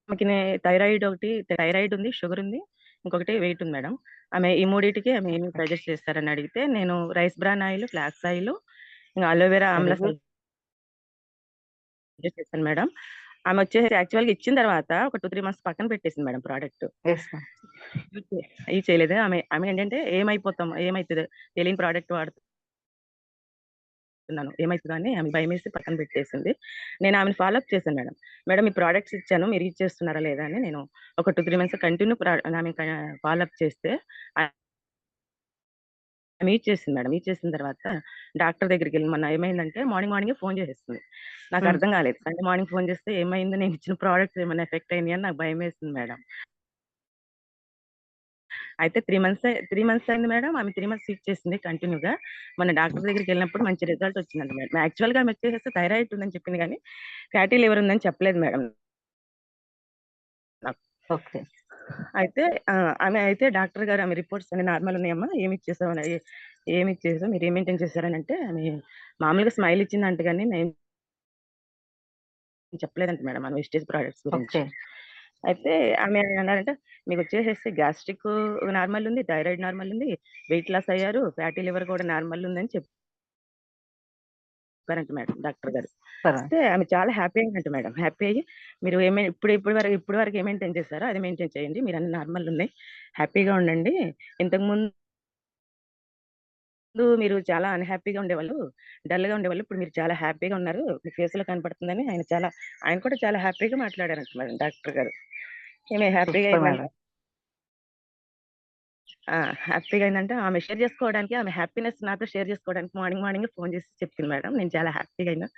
ఆమెకి థైరాయిడ్ ఉంది, షుగర్ ఉంది. ఇంకొకటి వెయిట్ ఉంది మేడం. ఈ మూడిటికి ఆమె ఏమి సజెస్ట్ చేస్తారని అడిగితే, నేను rice bran oil, flax oil, ఇంక అలోవెరా ఆమ్ల వెరీ గుడ్. సజెస్ట్ చేశాను మేడం. ఆమె వచ్చేసి యాక్చువల్‌గా ఇచ్చిన తర్వాత ఒక 2, 3 మంత్స్ పక్కన పెట్టేసింది madam product. Yes ma'am. Use చేయలేదు. ఆమె ఏంటంటే ఏమైతదో తెలియని ప్రొడక్ట్ వాడుతున్నాను. ఏమైతదో అని ఆమె భయమేసి పక్కన పెట్టేసింది. నేను ఆమెను ఫాలో అప్ చేశాను మేడం. మేడం ఈ ప్రొడక్ట్స్ ఇచ్చాను. మీరు యూజ్ చేస్తున్నారా లేదా అని నేను ఒక 2, 3 మంత్స్ కంటిన్యూ ఆమె ఫాలో అప్ చేస్తే ఆమె యూజ్ చేసింది మేడం. యూజ్ చేసిన తర్వాత డాక్టర్ దగ్గరికెళ్ళి మొన్న ఏమైందంటే మార్నింగే ఫోన్ చేసేసింది. నాకు హ్మ్. అర్థం కాలేదు. సండే మార్నింగ్ ఫోన్ చేస్తే ఏమైంది? నేను ఇచ్చిన ప్రొడక్ట్స్ ఏమైనా ఎఫెక్ట్ అయినాయా అని నాకు భయమేసింది మేడం. అయితే 3 మంత్స్ అయింది మేడం. ఆమె 3 మంత్స్ యూజ్ చేసింది కంటిన్యూగా. మొన్న డాక్టర్ దగ్గరికెళ్ళినప్పుడు మంచి రిజల్ట్ వచ్చిందంట మేడం. యాక్చువల్‌గా ఆమె వచ్చేసేసి థైరాయిడ్ ఉందని చెప్పింది గానీ, ఫ్యాటీ లివర్ ఉందని చెప్పలేదు మేడం నాకు. ఓకే. అయితే డాక్టర్ గారు ఆమె రిపోర్ట్స్ అన్ని నార్మల్ ఉన్నాయమ్మా. ఏమిచ్చేసావు? మీరేం మెయింటైన్ చేశారనంటే, ఆమె మామూలుగా స్మైల్ ఇచ్చిందంట గానీ, నేను చెప్పలేదంట మేడం మన వెస్టేజ్ ప్రొడక్ట్స్ గురించి. ఓకే. అయితే ఆమె అన్నారంట, "మీకొచ్చేసేసి గ్యాస్ట్రిక్ నార్మల్ ఉంది, థైరాయిడ్ నార్మల్ ఉంది, వెయిట్ లాస్ అయ్యారు, ఫ్యాటీ లివర్ కూడా నార్మల్ ఉందని" చెప్పారంట మేడం డాక్టర్ గారు. పర్వాలేదు. అయితే ఆమె చాలా హ్యాపీ అయిందంట మేడం. హ్యాపీ అయ్యి, "మీరు ఇప్పటి వరకు ఏం మెయింటైన్ చేశారో అది మెయింటైన్ చేయండి. మీరన్నీ నార్మల్ ఉన్నాయి. హ్యాపీగా ఉండండి. ఇంతకుముందు మీరు చాలా అన్‌హ్యాపీగా ఉండేవాళ్ళు. డల్‌గా ఉండేవాళ్ళు. ఇప్పుడు మీరు చాలా హ్యాపీగా ఉన్నారు. మీ ఫేస్‌లో కనపడుతుందని" ఆయన కూడా చాలా హ్యాపీగా మాట్లాడారంట మేడం డాక్టర్ గారు. ఈమె హ్యాపీగా సూపర్ అయిందంట. మేడం. ఆ! హ్యాపీగా అయిందంటే ఆమె హ్యాపీనెస్ నాతో షేర్ చేసుకోవడానికి మార్నింగే ఫోన్ చేసి చెప్పింది మేడం. నేను చాలా హ్యాపీగా అయినా.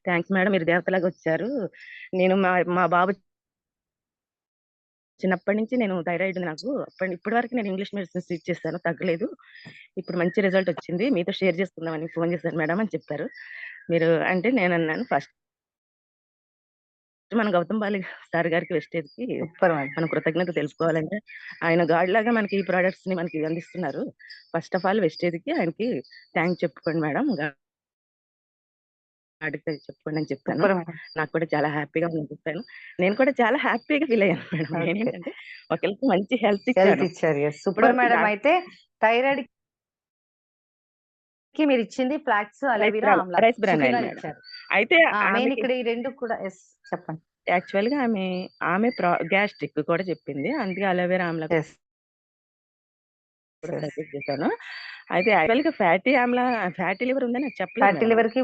థాంక్స్ మేడం, మీరు దేవతలాగా వచ్చారు. నేను మా మా బాబు చిన్నప్పటి నుంచి నేను థైరాయిడ్ ఉంది నాకు. ఇప్పటి వరకు నేను ఇంగ్లీష్ మెడిసిన్స్ యూజ్ చేశాను. తగ్గలేదు. ఇప్పుడు మంచి రిజల్ట్ వచ్చింది. మీతో షేర్ చేసుకుందామని ఫోన్ చేశాను మేడం అని చెప్పారు. అంటే నేనన్నాను, ఫస్ట్ మన గౌతమ్ బాలి సార్ గారికి వెస్టేజ్‌కి సూపర్ మేడం. మనం కృతజ్ఞత తెలుపుకోవాలంటే, ఆయన గాడ్‌లాగా మనకి ఈ ప్రొడక్ట్స్‌ని మనకి అందిస్తున్నారు. ఫస్ట్ ఆఫ్ ఆల్ వెస్టేజ్‌కి ఆయనకి థాంక్స్ చెప్పుకోండి మేడం. గాడికి చెప్పుకోండి అని చెప్పాను. Super madam. నాకు కూడా చాలా హ్యాపీగా ఉందని చెప్పాను. నేను కూడా చాలా హ్యాపీగా ఫీల్ అయ్యాను మేడం. ఓకే. నేనేంటంటే ఒకళ్ళకి మంచి హెల్త్ హెల్త్ ఇచ్చాను. ఇచ్చారు. యెస్. ఇప్పుడు సూపర్ మేడం. డాక్ అయితే థైరాయిడ్‌కి మీరిచ్చింది flax, aloe vera, amla, rice bran oil సుఫినాల్ మేడం. ఇచ్చారు. అయితే మెయిన్ ఆమెకి ఇక్కడ ఈ 2 కూడా యెస్. చెప్పండి. యాక్చువల్‌గా ఆమె గ్యాస్ట్రిక్ కూడా చెప్పింది. అందుకే అలోవెరా ఆమ్లా యెస్. కూడా యెస్. సజెస్ట్ చేశాను. అయితే యాక్చువల్‌గా ఫ్యాటీ లివర్ ఉందని నాకు చెప్పలేదు ఫ్యాటీ మేడం ఆమె. లివర్‌కి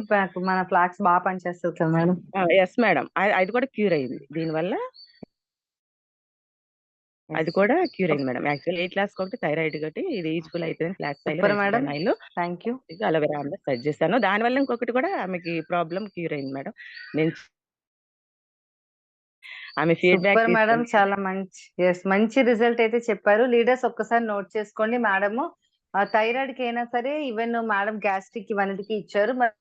మన ఫ్లాక్స్ పనిచేస్తది కదా మేడం. Yes madam. అది కూడా క్యూర్ అయింది. దీనివల్ల అది యెస్. కూడా క్యూర్ ఓకే. అయింది మేడం. యాక్చువల్లీ వెయిట్ లాస్‌కి ఒకటి, థైరాయిడ్ ఒకటి ఇది యూజ్‌ఫుల్ అయితదని flax oil, super rice madam. Bran oil, thank you. ఇది అలోవెరా ఆమ్లా సజెస్ట్ చేశాను. దానివల్ల ఇంకొకటి కూడా ఆమెకి ప్రాబ్లమ్ క్యూర్ అయింది మేడం. నేను ఆమె ఫీడ్‌బ్యాక్ సూపర్ మేడం. తీసుకొని చాలా మంచి రిజల్ట్ అయితే చెప్పారు. లీడర్స్ ఒక్కసారి నోట్ చేసుకోండి. మేడము థైరాయిడ్‌కి అయినా సరే ఈవెన్ మేడం గ్యాస్ట్రిక్ ఇవన్నిటికి ఇచ్చారు. మరి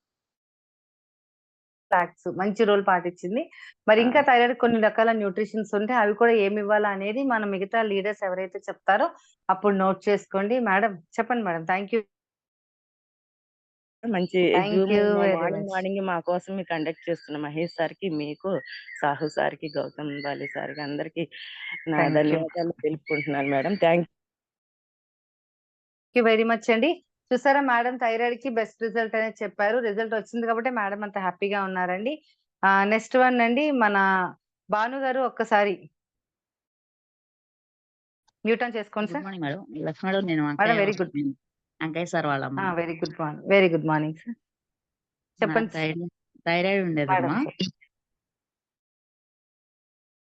ఫ్లాక్స్ మంచి రోల్ పాటించింది. మరి ఇంకా ఆహ్, థైరాయిడ్ కొన్ని రకాల న్యూట్రిషన్స్ ఉంటాయి. అవి కూడా ఏమివ్వాలా అనేది మన మిగతా లీడర్స్ ఎవరైతే చెప్తారో అప్పుడు నోట్ చేసుకోండి. మేడం చెప్పండి మేడం. Thank you. మంచి thank Zoom you very morning much. Morning మా కోసం మీరు కండక్ట్ చేస్తున్న మహేష్ సార్‌కి, మీకు, సాహు సార్‌కి, గౌతమ్ బాలి సార్‌కి అందరికి నా థ్యాంక్ యూ. ధన్యవాదాలు తెలుపుకుంటున్నాను madam. Thank you very much అండి. చూసారా మేడం థైరాయిడ్‌కి బెస్ట్ రిజల్ట్ అనేది చెప్పారు. రిజల్ట్ వచ్చింది కాబట్టి మేడం అంత హ్యాపీగా ఉన్నారండి. నెక్స్ట్ వన్ అండి మన భాను గారు ఒక్కసారి మ్యూట్ ఆన్ చేసుకోండి good sir. Morning madam. Lakshmi madam, నేను madam very good. Ankayya sir వాళ్ళ అమ్మని. Very good morning. Very good morning sir. నాకు చెప్పండి సార్. థైరాయిడ్ మేడం ఉండేదమ్మా. సార్.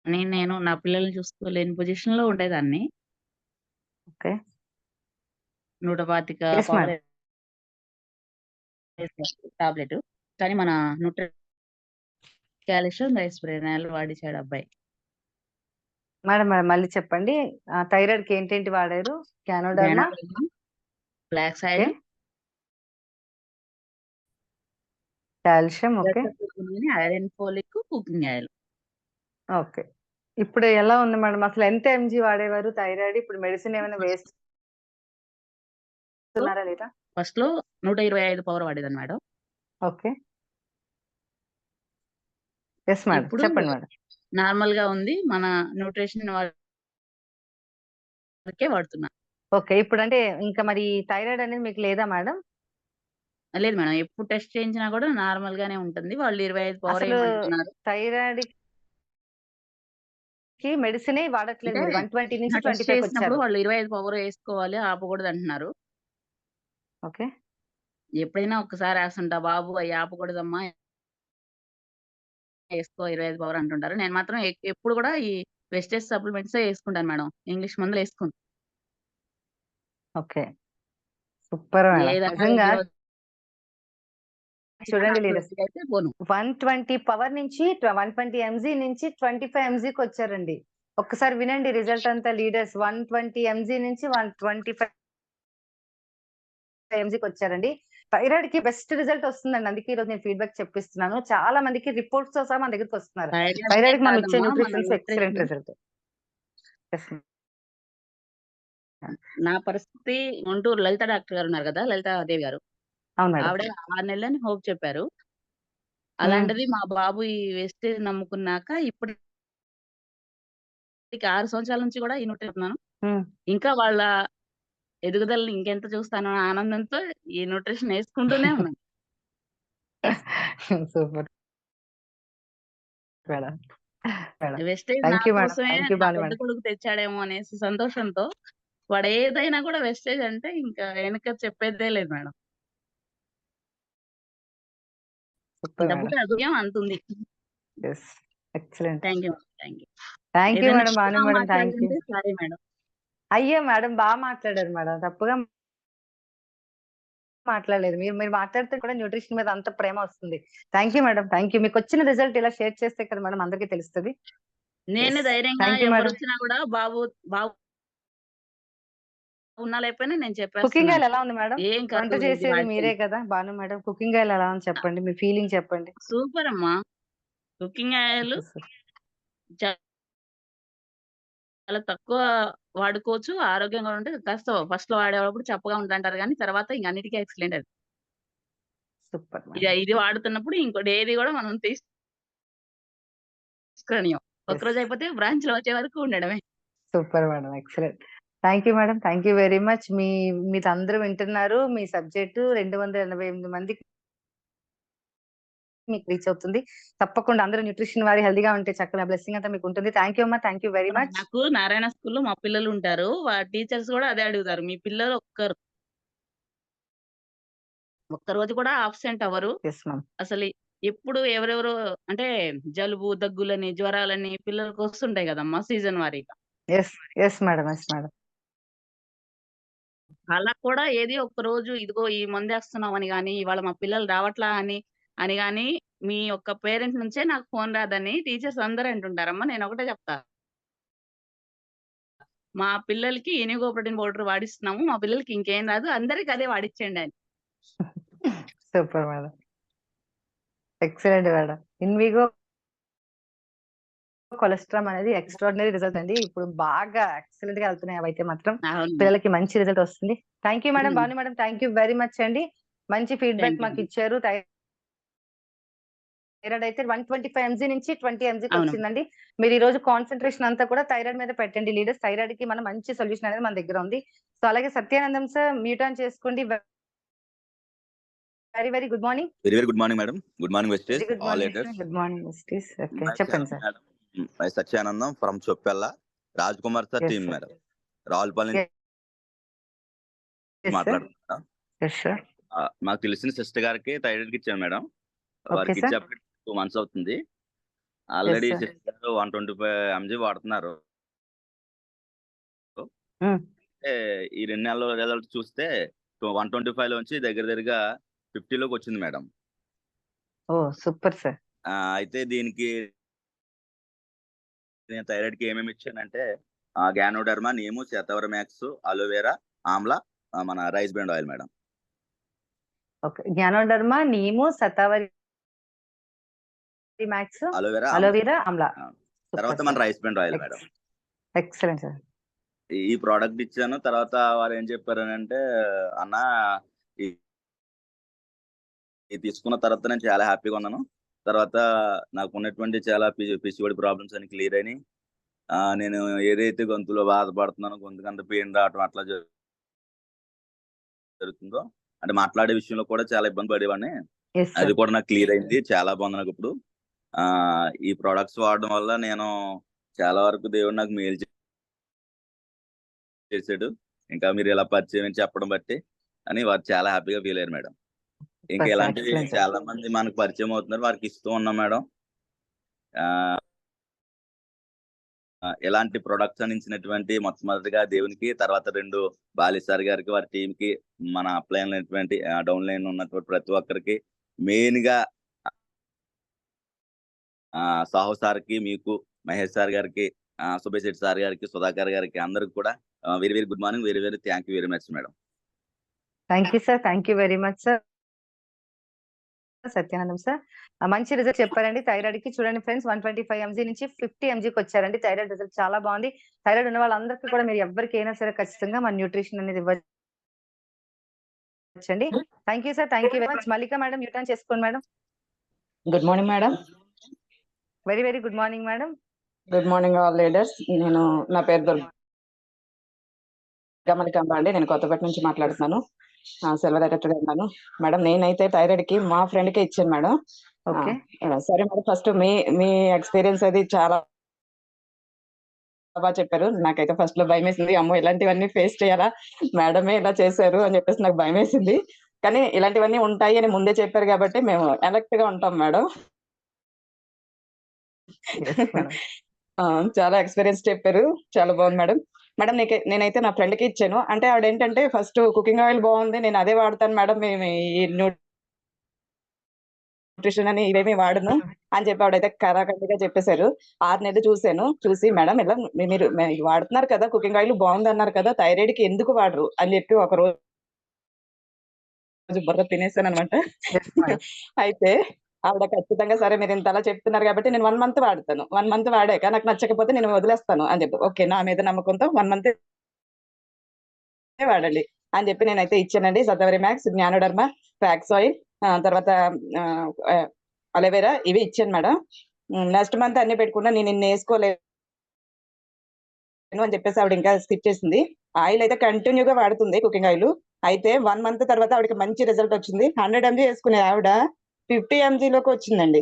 నేను నా పిల్లల్ని చూసుకోలేని పొజిషన్‌లో ఉండేదాన్ని. Okay. 125 yes power madam. Tablet. కానీ మన కాల్షియం రైస్ప్రేనాల్ వాడిచ్చాడు అబ్బాయి. మేడం మళ్ళీ చెప్పండి. థైరాయిడ్‌కి ఏంటేంటి వాడారు? Ganoderma, Ganoderma, black okay. Soil, calcium, okay. Iron folic, cooking oil. Okay. ఇప్పుడు ఎలా ఉంది మేడం? అసలు ఎంత ఎంజీ వాడేవారు థైరాయిడ్? ఇప్పుడు మెడిసిన్ ఏమైనా వేస్తున్నారా లేదా? ఫస్ట్‌లో 125 పవర్ వాడేదాన్ని మేడం. ఓకే. Yes madam. ఇప్పుడు చెప్పండి మేడం. నార్మల్‌గా ఉంది. మన న్యూట్రిషన్ వరకే వాడుతున్నా. ఓకే. ఇప్పుడంటే ఇంకా మరి థైరాయిడ్ అనేది మీకు లేదా మేడం? లేదు మేడం. ఎప్పుడు టెస్ట్ చేయించినా కూడా నార్మల్ గానే ఉంటుంది. వాళ్ళు 25 పవర్ అసలు ఏయమంటున్నారు. థైరాయిడ్‌కి మెడిసినే వాడట్లేదు అంటే మీరు. 120 నుంచి టెస్ట్ 25కి చేసినప్పుడు వచ్చారు. వాళ్ళు 25 పవర్ ఏసుకోవాలి, ఆపకూడదంటున్నారు. ఓకే. ఎప్పుడైనా ఒక్కసారి ఏస్తుంటా, బాబు అయి ఆపకూడదమ్మా ఏసుకో 25 పవర్ అంటుంటారు. నేను మాత్రం ఎప్పుడు కూడా ఈ వెస్టేజ్ సప్లిమెంట్సే ఏసుకుంటాను మేడం. ఇంగ్లీష్ మందులేసుకోను. ఓకే. Super madam. ఏదన్నా నిజంగా రెగ్యులర్ చూడండి లీడర్స్. అయితే పోను. 120 పవర్ నుంచి 120 ఎంజీ నుంచి 25 ఎంజీకి వచ్చారండి. ఒక్కసారి వినండి రిజల్ట్ అంతా లీడర్స్. 120 ఎంజీ నుంచి 125 ఎంజీకి వచ్చారండి. థైరాయిడ్‌కి బెస్ట్ రిజల్ట్ వస్తుందండి. అందుకే ఈరోజు నేను ఫీడ్‌బ్యాక్ చెప్పిస్తున్నాను. చాలా మందికి రిపోర్ట్స్‌తో సహా మన దగ్గరికి వస్తున్నారు. థైరాయిడే థైరాయిడ్‌కి మనం ఇచ్చే కాదమ్మా, మన nutritions excellent nutrition. Result. Yes ma'am. నా పరిస్థితి గుంటూరు లలిత డాక్టర్ గారు ఉన్నారు కదా! లలితాదేవి గారు. అవును మేడం. ఆవిడ 6 నెలలని హోప్ చెప్పారు. హ్మ్. అలాంటిది మా బాబు ఈ వెస్టేజ్ నమ్ముకున్నాక ఇప్పటికి 6 సంవత్సరాల నుంచి కూడా ఈ న్యూట్రిషన్ హ్మ్. ఇంకా వాళ్ళ ఎదుగుదలని ఇంకెంత చూస్తానో అనే ఆనందంతో ఈ న్యూట్రిషన్ యేసుకుంటూనే ఉన్నాను. Super madam. మేడం. వెస్టేజ్ నా థాంక్ యూ మేడం. కోసమే థాంక్ యూ నా భాను పెద్ద మేడం. కొడుకు తెచ్చాడేమో అనేసి సంతోషంతో వాడు ఏదైనా కూడా వెస్టేజ్ అంటే ఇంకా వెనక చెప్పేదే లేదు మేడం. Super madam. డబ్బుకి అదుయం అంతుంది. Yes. Excellent. Thank you. Thank you. Thank you ఏదైనా మేడం. భాను తప్పుగా మేడం. Thank you. మాట్లాడుంటే సారీ మేడం. అయ్యో! మేడం మాట్లాడారు మేడం. తప్పుగా మాట్లాడలేదు. మీరు మీరు మాట్లాడితే కూడా న్యూట్రిషన్ మీద అంత ప్రేమ వస్తుంది. Thank you madam. Thank you. మీకొచ్చిన రిజల్ట్ ఇలా షేర్ చేస్తే కదా మేడం అందరికీ తెలుస్తది. నేనే యెస్. ధైర్యంగా థాంక్ యూ మేడం. ఎవరొచ్చినా కూడా బాబు ఉన్నా లేకపోయినా నేను కుకింగ్ ఆయిల్ చెప్పేస్తున్నాను. ఎలా ఉంది మేడం? ఏం వంట కాదు ఇది చేసేది వాడితే. మీరే కదా! భాను మేడం. కుకింగ్ ఆయిల్ ఎలా ఉంది చెప్పండి? మీ ఫీలింగ్ చెప్పండి. సూపర్ అమ్మా! కుకింగ్ ఆయిల్ చాలా తక్కువ వాడుకోవచ్చు. ఆరోగ్యంగా ఉంటే కాస్త ఫస్ట్‌లో వాడేటప్పుడు చప్పగా ఉంటదంటారు గానీ, తర్వాత ఇంక అన్నిటికి ఎక్సలెంట్ అది. సూపర్ ఇది మేడం. ఇది వాడుతున్నప్పుడు ఇంకోటి ఏది గూడా మనం తీసుకొనియం. యెస్. ఒక్కరోజు అయిపోతే బ్రాంచ్‌లో వచ్చే వరకు ఉండడమే. Super madam. Excellent. Thank you madam. Thank you very much. మీరందరూ వింటున్నారు. మీ సబ్జెక్ట్ 288 మందికి మీకు రీచ్ అవుతుంది. తప్పకుండా అందరూ న్యూట్రిషన్ వారి హెల్తీగా ఉంటే చక్కగా బ్లెస్సింగ్ అంతా మీకుంటుంది. థాంక్ యూ అమ్మా. Thank you very much. నాకు నారాయణ స్కూల్‌లో మా పిల్లలుంటారు. టీచర్స్ గూడా అదే అడుగుతారు. మీ పిల్లలు ఒక్కరోజు కూడా అబ్సెంట్ అవ్వరు. Yes ma'am. అసలు ఎప్పుడు ఎవరెవరో అంటే జలుబు, దగ్గులని, జ్వరాలని పిల్లలకొస్తుంటాయి గదమ్మా సీజన్ వారీగా. Yes. Yes madam. Yes madam. అలా కూడా ఏది ఒక్కరోజు ఇదిగో ఈ మందేస్తున్నామని గాని, ఇవాళ మా పిల్లలు రావట్లా అని గాని, మీ యొక్క పేరెంట్ నుంచే నాకు ఫోను రాదని టీచర్స్ అందరూ అంటుంటారమ్మా. నేనొకటే చెప్తా. మా పిల్లలకి ఇనిగో ప్రోటీన్ పౌడర్ వాడిస్తున్నాము. మా పిల్లలకి ఇంకేం రాదు. అందరికి అదే వాడిచ్చేయండి అని. Super madam. Excellent madam. Invigo cholesterol అనేది ఎక్స్ట్రార్డినరీ రిజల్ట్ అండి. ఇప్పుడు బాగా ఎక్సలెంట్‌గా వెళ్తున్నాయి అవైతే మాత్రం. అవును. పిల్లలకి మంచి రిజల్ట్ వస్తుంది. Thank you madam. Hmm. Bhanu madam. Thank you very much అండి. మంచి ఫీడ్‌బ్యాక్ థాంక్ యూ అండి. మాకిచ్చారు. థైరాయిడ్ అయితే 125 ఎంజీ నుంచి 20 ఎంజీకి అవును. వచ్చిందండి. మీరు ఈ రోజు కాన్సంట్రేషన్ అంతా కూడా థైరాయిడ్ మీద పెట్టండి లీడర్స్. థైరాయిడ్‌కి మనం మంచి సొల్యూషన్ అనేది మన దగ్గర ఉంది. సో, అలాగే సత్యానందం సార్ మ్యూట్ ఆన్ చేసుకోండి. Very good morning. Very good morning madam. Good morning very వెస్టీస్ good all morning leaders. Sir. Good morning వెస్టీస్. ఓకే. మై చెప్పండి sir. Madam. My Satyanandam from Choppella. Raj Kumar sir yes team sir. Madam. Ravulapalli నుంచి యెస్ సార్. మాట్లాడుతున్నా. Yes sir. మాకు తెలిసిన సిస్టర్ గారికి థైరాయిడ్‌కి ఇచ్చాను మేడం. ఓకే వారికి సార్. ఇచ్చేప్పటికి 2 మంత్స్ అవుతుంది. Yes already sir. సిస్టర్ గారు 125 ఎంజీ వాడుతున్నారు. హ్మ్. ఈ 2 నెలల రిజల్ట్ చూస్తే 125 లోంచి దగ్గరగా 50 లోకి వచ్చింది మేడం. ఓహ్! Super sir. అయితే దీనికి నేను థైరాయిడ్‌కి ఏమేమి ఇచ్చానంటే గ్యానోడర్మా, నీము, శతవరమాక్స్, అలోవెరా, ఆమ్లా, మన rice brand oil madam. Okay. Ganoderma, neem, Shatavari max, aloe vera, aloe vera, amla. తర్వాత సూపర్ మన sir. Rice brand oil madam. Excellent sir. ఈ ప్రోడక్ట్ ఇచ్చాను. తర్వాత వారు ఏం చెప్పారనంటే, అన్న ఇ ఇది తీసుకున్న తర్వాత నేను చాలా హ్యాపీగా ఉన్నాను. తర్వాత నాకున్నటువంటి చాలా పిసిఓడి ప్రాబ్లమ్స్ అన్ని క్లియర్ అయినాయి. నేను ఏదైతే గొంతులో బాధపడుతున్నానో, గొంతుకంతా పెయిన్ రావటం అట్లా జరుగుతుందో, అంటే మాట్లాడే విషయంలో కూడా చాలా ఇబ్బంది పడేవాడిని. యెస్ అది సార్. కూడా నాకు క్లియర్ అయింది. చాలా బాగుంది నాకిప్పుడు. ఈ ప్రొడక్ట్స్ వాడడం వల్ల నేను చాలా వరకు దేవుడు నాకు మేలు చేశాడు. ఇంకా మీరు ఇలా పరిచయం చెప్పడం బట్టి అని వారు చాలా హ్యాపీగా ఫీల్ అయ్యారు మేడం. ఇంకా సూపర్ సార్. ఇలాంటివి ఎక్సలెంట్ సార్. చాలా మంది మనకు పరిచయం అవుతున్నారు. వారికి ఇస్తూ ఉన్నాం మేడం. ఎలాంటి ప్రొడక్ట్స్ అందించినటువంటి మొట్టమొదటిగా దేవునికి, తర్వాత 2 బాలి సార్ గారికి, వారి టీమ్ కి, మన అప్లైన్ అయినటువంటి డౌన్ లైన్ ఉన్నటువంటి ప్రతి ఒక్కరికి, మెయిన్ గా సాహు సార్కి, మీకు, మహేష్ సార్ గారికి, సుభేష్ రెడ్డి సార్ గారికి, సుధాకర్ గారికి అందరికి కూడా very good morning. Very thank you very much madam. Thank you sir. Thank you very much sir. Satyanandam sir. మంచి రిజల్ట్ చెప్పారండి. థైరాయిడ్‌కి చూడండి ఫ్రెండ్స్ 125 ఎంజీ నుంచి 50 ఎంజీకి వచ్చారండి. థైరాయిడ్ రిజల్ట్ చాలా బాగుంది. థైరాయిడ్ ఉన్న వాళ్ళందరికీ కూడా మీరు ఎవరికైనా సరే ఖచ్చితంగా మన న్యూట్రిషన్ అనేది ఇవ్వచ్చండి. Thank you sir. Thank you very much. Mallika madam mute on చేసుకోండి madam. Good morning madam. Very good morning madam. Good morning all leaders. నా పేరు దుర్గమలికంబ అండి. నేను కొత్తపేట నుంచి మాట్లాడుతున్నాను. సెల్వ డైరెక్టర్ ఉన్నాను మేడం. నేనైతే థైరాయిడ్ కి మా ఫ్రెండ్ కి ఇచ్చాను మేడం. ఓకే. సరే మేడం, ఫస్ట్ మీ ఎక్స్పీరియన్స్ అది చాలా బాగా చెప్పారు. నాకైతే ఫస్ట్ లో భయం వేసింది. అమ్మో, ఇలాంటివన్నీ ఫేస్ చేయాలా, మేడమే ఇలా చేశారు అని చెప్పేసి నాకు భయం వేసింది. కానీ ఇలాంటివన్నీ ఉంటాయి అని ముందే చెప్పారు కాబట్టి మేము అలర్ట్ గా ఉంటాం మేడం. చాలా ఎక్స్పీరియన్స్ చెప్పారు. చాలా బాగుంది మేడం. మేడం నేనైతే నా ఫ్రెండ్ కి ఇచ్చాను. అంటే ఆవిడ ఏంటంటే ఫస్ట్ కుకింగ్ ఆయిల్ బాగుంది, నేను అదే వాడతాను మేడం, మేము ఈ న్యూట్రిషన్ అని ఇవేమి వాడను అని చెప్పి ఆవిడైతే కరాఖండిగా చెప్పేశారు. 6 నెలలు చూసి మేడం ఇలా మీరు వాడుతున్నారు కదా, కుకింగ్ ఆయిల్ బాగుంది అన్నారు కదా, థైరాయిడ్ కి ఎందుకు వాడరు అని చెప్పి ఒక రోజు బుర్ర తినేసాను అనమాట. అయితే ఆవిడ ఖచ్చితంగా సరే మీరు ఇంతలా చెప్తున్నారు కాబట్టి నేను 1 మంత్ వాడతాను, 1 మంత్ వాడాక నాకు నచ్చకపోతే నేను వదిలేస్తాను అని చెప్పి, ఓకే నా మీద నమ్మకంతో 1 మంత్ వాడండి అని చెప్పి నేనైతే ఇచ్చానండి. శతవరి మ్యాక్స్, జ్ఞానోడర్మా, ఫ్యాక్స్ ఆయిల్, తర్వాత అలోవెరా ఇవి ఇచ్చాను మేడం. నెక్స్ట్ మంత్ అన్ని పెట్టుకున్నా, నేను ఇన్ని వేసుకోలేను అని చెప్పేసి ఆవిడ ఇంకా స్కిప్ చేసింది. ఆయిల్ అయితే కంటిన్యూగా వాడుతుంది, కుకింగ్ ఆయిల్. అయితే 1 మంత్ తర్వాత ఆవిడకి మంచి రిజల్ట్ వచ్చింది. 100 ఎంజీ వేసుకునే ఆవిడ 50 ఎంజీలోకి వచ్చిందండి.